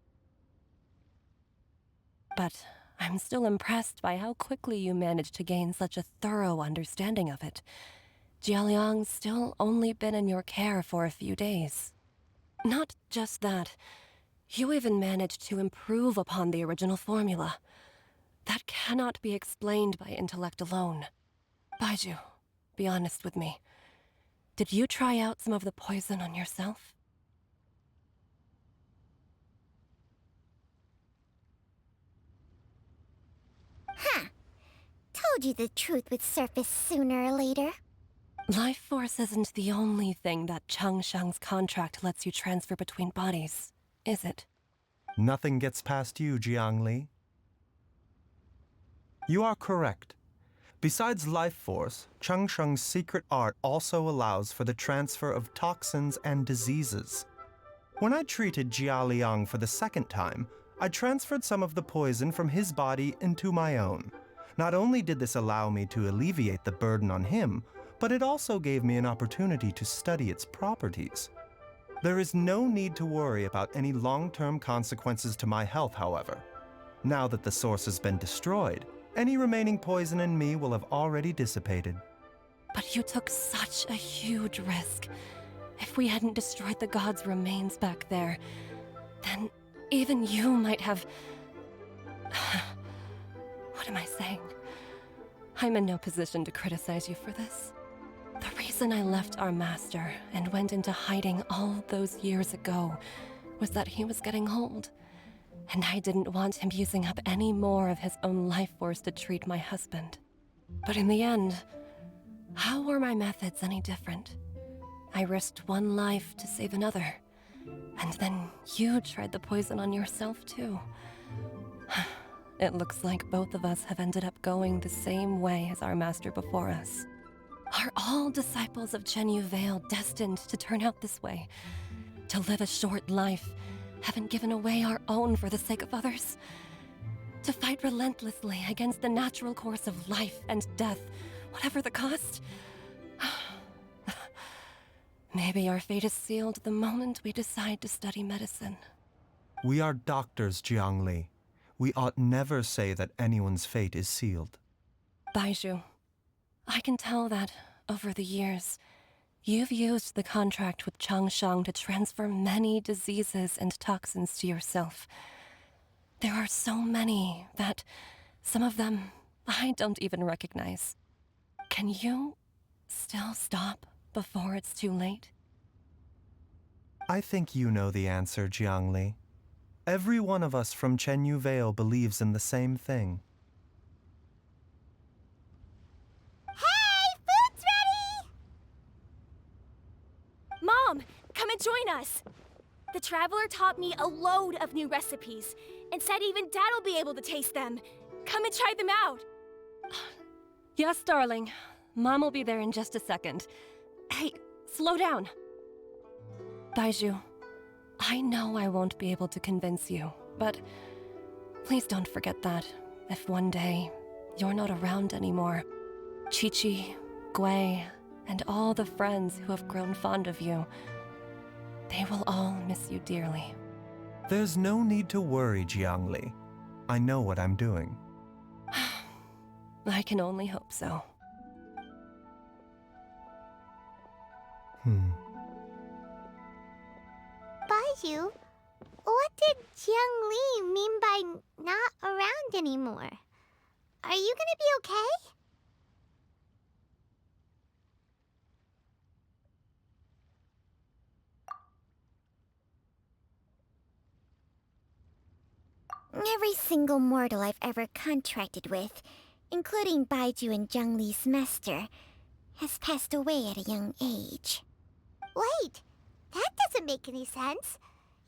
But I'm still impressed by how quickly you managed to gain such a thorough understanding of it. Jialiang's still only been in your care for a few days. Not just that, you even managed to improve upon the original formula. That cannot be explained by intellect alone. Baizhu, be honest with me. Did you try out some of the poison on yourself? Huh. Told you the truth would surface sooner or later. Life force isn't the only thing that Changsheng's contract lets you transfer between bodies, is it? Nothing gets past you, Jiangli. You are correct. Besides life force, Changsheng's secret art also allows for the transfer of toxins and diseases. When I treated Jia Liang for the second time, I transferred some of the poison from his body into my own. Not only did this allow me to alleviate the burden on him, but it also gave me an opportunity to study its properties. There is no need to worry about any long-term consequences to my health, however. Now that the source has been destroyed, any remaining poison in me will have already dissipated. But you took such a huge risk. If we hadn't destroyed the god's remains back there, then even you might have... What am I saying? I'm in no position to criticize you for this. The reason I left our master and went into hiding all those years ago was that he was getting old. And I didn't want him using up any more of his own life force to treat my husband. But in the end, how were my methods any different? I risked one life to save another. And then you tried the poison on yourself too. It looks like both of us have ended up going the same way as our master before us. Are all disciples of Chenyu Vale destined to turn out this way? To live a short life haven't given away our own for the sake of others. To fight relentlessly against the natural course of life and death, whatever the cost. Maybe our fate is sealed the moment we decide to study medicine. We are doctors, Jiangli. We ought never say that anyone's fate is sealed. Baizhu, I can tell that, over the years, you've used the contract with Changsheng to transfer many diseases and toxins to yourself. There are so many that, some of them, I don't even recognize. Can you still stop before it's too late? I think you know the answer, Jiangli. Every one of us from Chenyu Vale believes in the same thing. Hey! Food's ready! Mom, come and join us! The Traveler taught me a load of new recipes, and said even Dad'll be able to taste them. Come and try them out! Yes, darling. Mom will be there in just a second. Hey, slow down. Baizhu, I know I won't be able to convince you, but please don't forget that if one day you're not around anymore, Qiqi, Gui, and all the friends who have grown fond of you, they will all miss you dearly. There's no need to worry, Jiangli. I know what I'm doing. I can only hope so. Baizhu, what did Jiangli mean by not around anymore? Are you gonna be okay? Every single mortal I've ever contracted with, including Baizhu and Jiangli's master, has passed away at a young age. Wait, that doesn't make any sense.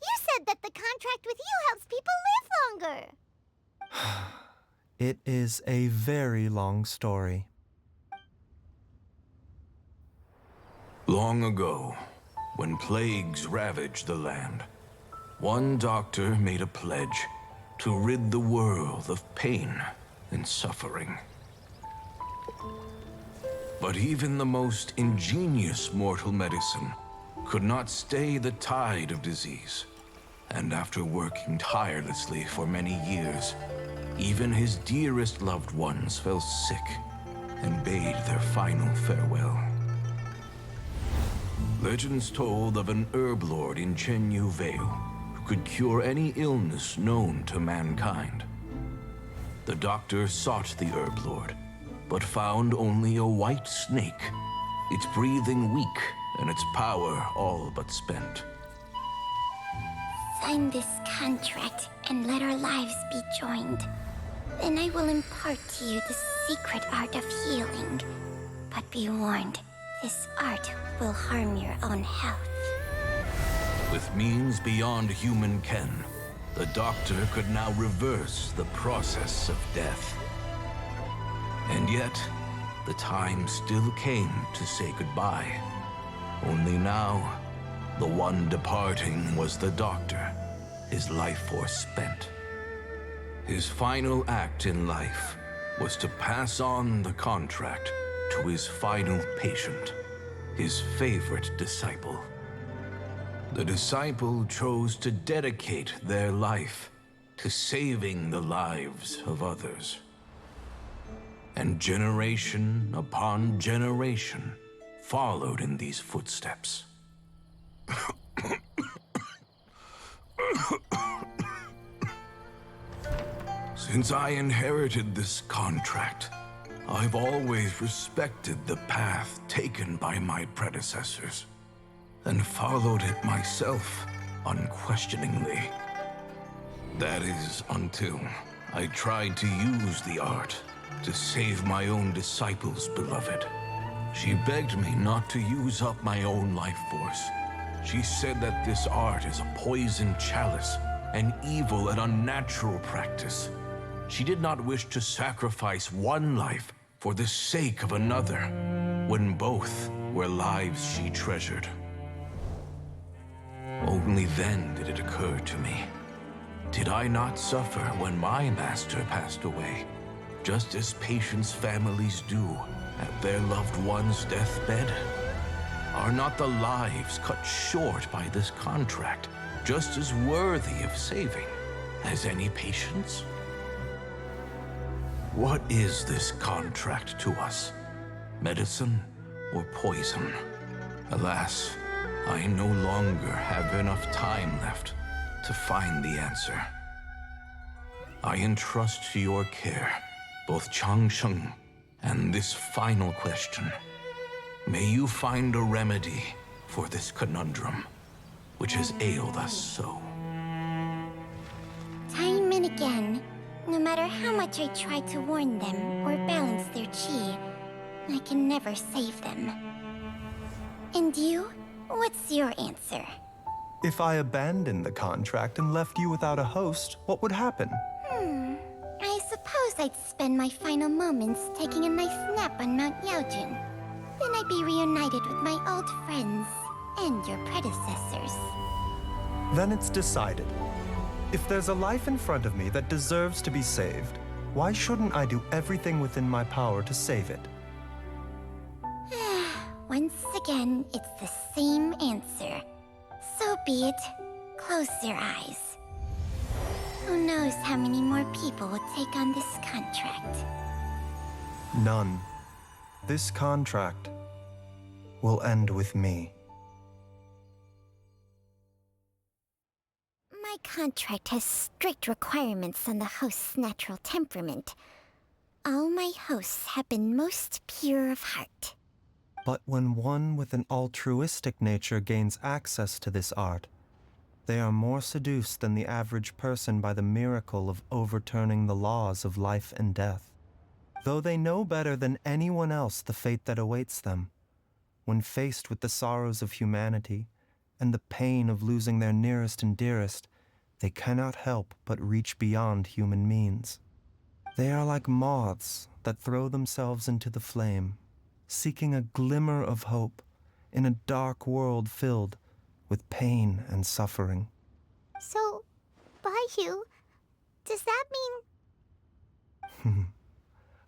You said that the contract with you helps people live longer. It is a very long story. Long ago, when plagues ravaged the land, one doctor made a pledge to rid the world of pain and suffering. But even the most ingenious mortal medicine could not stay the tide of disease. And after working tirelessly for many years, even his dearest loved ones fell sick and bade their final farewell. Legends told of an herb lord in Chenyu Vale who could cure any illness known to mankind. The doctor sought the herb lord, but found only a white snake, its breathing weak and its power all but spent. Sign this contract and let our lives be joined. Then I will impart to you the secret art of healing. But be warned, this art will harm your own health. With means beyond human ken, the doctor could now reverse the process of death. And yet, the time still came to say goodbye. Only now, the one departing was the doctor, his life force spent. His final act in life was to pass on the contract to his final patient, his favorite disciple. The disciple chose to dedicate their life to saving the lives of others. And generation upon generation followed in these footsteps. Since I inherited this contract, I've always respected the path taken by my predecessors, and followed it myself unquestioningly. That is, until I tried to use the art to save my own disciple's beloved. She begged me not to use up my own life force. She said that this art is a poisoned chalice, an evil and unnatural practice. She did not wish to sacrifice one life for the sake of another, when both were lives she treasured. Only then did it occur to me. Did I not suffer when my master passed away, just as patients' families do at their loved one's deathbed? Are not the lives cut short by this contract just as worthy of saving as any patients? What is this contract to us? Medicine or poison? Alas, I no longer have enough time left to find the answer. I entrust to your care both Changsheng and this final question. May you find a remedy for this conundrum, which has ailed us so. Time and again, no matter how much I try to warn them or balance their chi, I can never save them. And you? What's your answer? If I abandoned the contract and left you without a host, what would happen? I suppose I'd spend my final moments taking a nice nap on Mount Yaojin. Then I'd be reunited with my old friends and your predecessors. Then it's decided. If there's a life in front of me that deserves to be saved, why shouldn't I do everything within my power to save it? Once again, it's the same answer. So be it. Close your eyes. Who knows how many more people will take on this contract? None. This contract will end with me. My contract has strict requirements on the host's natural temperament. All my hosts have been most pure of heart. But when one with an altruistic nature gains access to this art, they are more seduced than the average person by the miracle of overturning the laws of life and death. Though they know better than anyone else the fate that awaits them, when faced with the sorrows of humanity and the pain of losing their nearest and dearest, they cannot help but reach beyond human means. They are like moths that throw themselves into the flame, seeking a glimmer of hope in a dark world filled with pain and suffering. So, Baizhu, does that mean...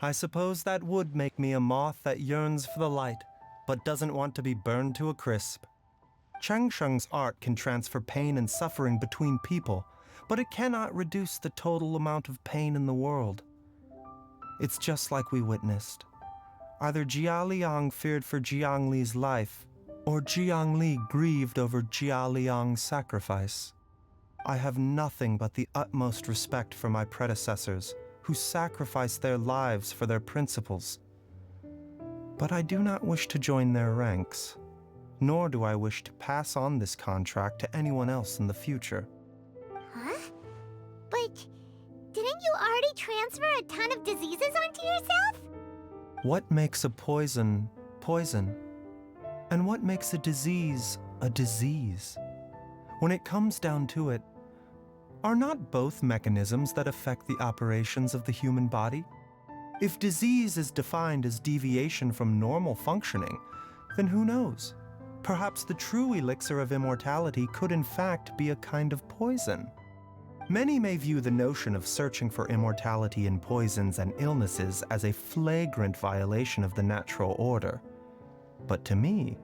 I suppose that would make me a moth that yearns for the light, but doesn't want to be burned to a crisp. Changsheng's art can transfer pain and suffering between people, but it cannot reduce the total amount of pain in the world. It's just like we witnessed. Either Jia Liang feared for Jiang Li's life, or Jiang Li grieved over Jia Liang's sacrifice. I have nothing but the utmost respect for my predecessors, who sacrificed their lives for their principles. But I do not wish to join their ranks, nor do I wish to pass on this contract to anyone else in the future. Huh? But didn't you already transfer a ton of diseases onto yourself? What makes a poison, poison? And what makes a disease, a disease? When it comes down to it, are not both mechanisms that affect the operations of the human body? If disease is defined as deviation from normal functioning, then who knows? Perhaps the true elixir of immortality could in fact be a kind of poison. Many may view the notion of searching for immortality in poisons and illnesses as a flagrant violation of the natural order. But to me,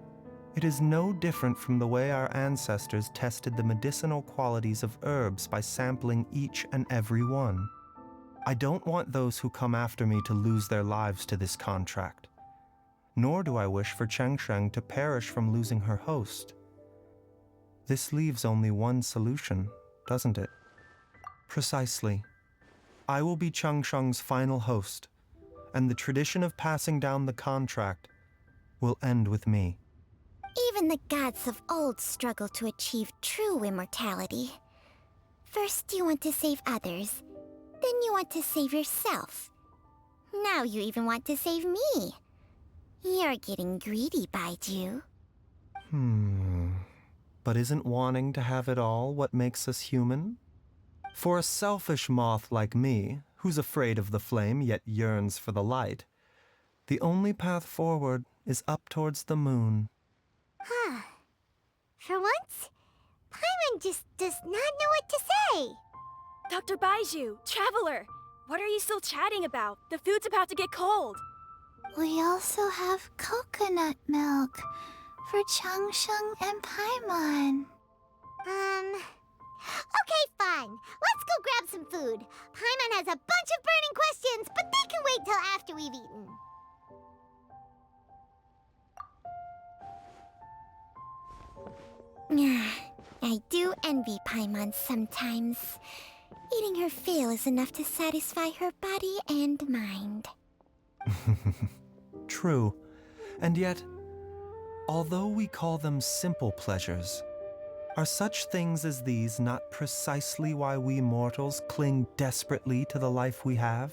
it is no different from the way our ancestors tested the medicinal qualities of herbs by sampling each and every one. I don't want those who come after me to lose their lives to this contract. Nor do I wish for Changsheng to perish from losing her host. This leaves only one solution, doesn't it? Precisely. I will be Changsheng's final host, and the tradition of passing down the contract will end with me. Even the gods of old struggle to achieve true immortality. First you want to save others, then you want to save yourself. Now you even want to save me. You're getting greedy, Baizhu. But isn't wanting to have it all what makes us human? For a selfish moth like me, who's afraid of the flame yet yearns for the light, the only path forward is up towards the moon. For once, Paimon Paimon just does not know what to say. Dr. Baizhu, Traveler, what are you still chatting about? The food's about to get cold. We also have coconut milk for Changsheng and Paimon. Okay, fine. Let's go grab some food. Paimon has a bunch of burning questions, but they can wait till after we've eaten. I do envy Paimon sometimes. Eating her fill is enough to satisfy her body and mind. True. And yet, although we call them simple pleasures, are such things as these not precisely why we mortals cling desperately to the life we have?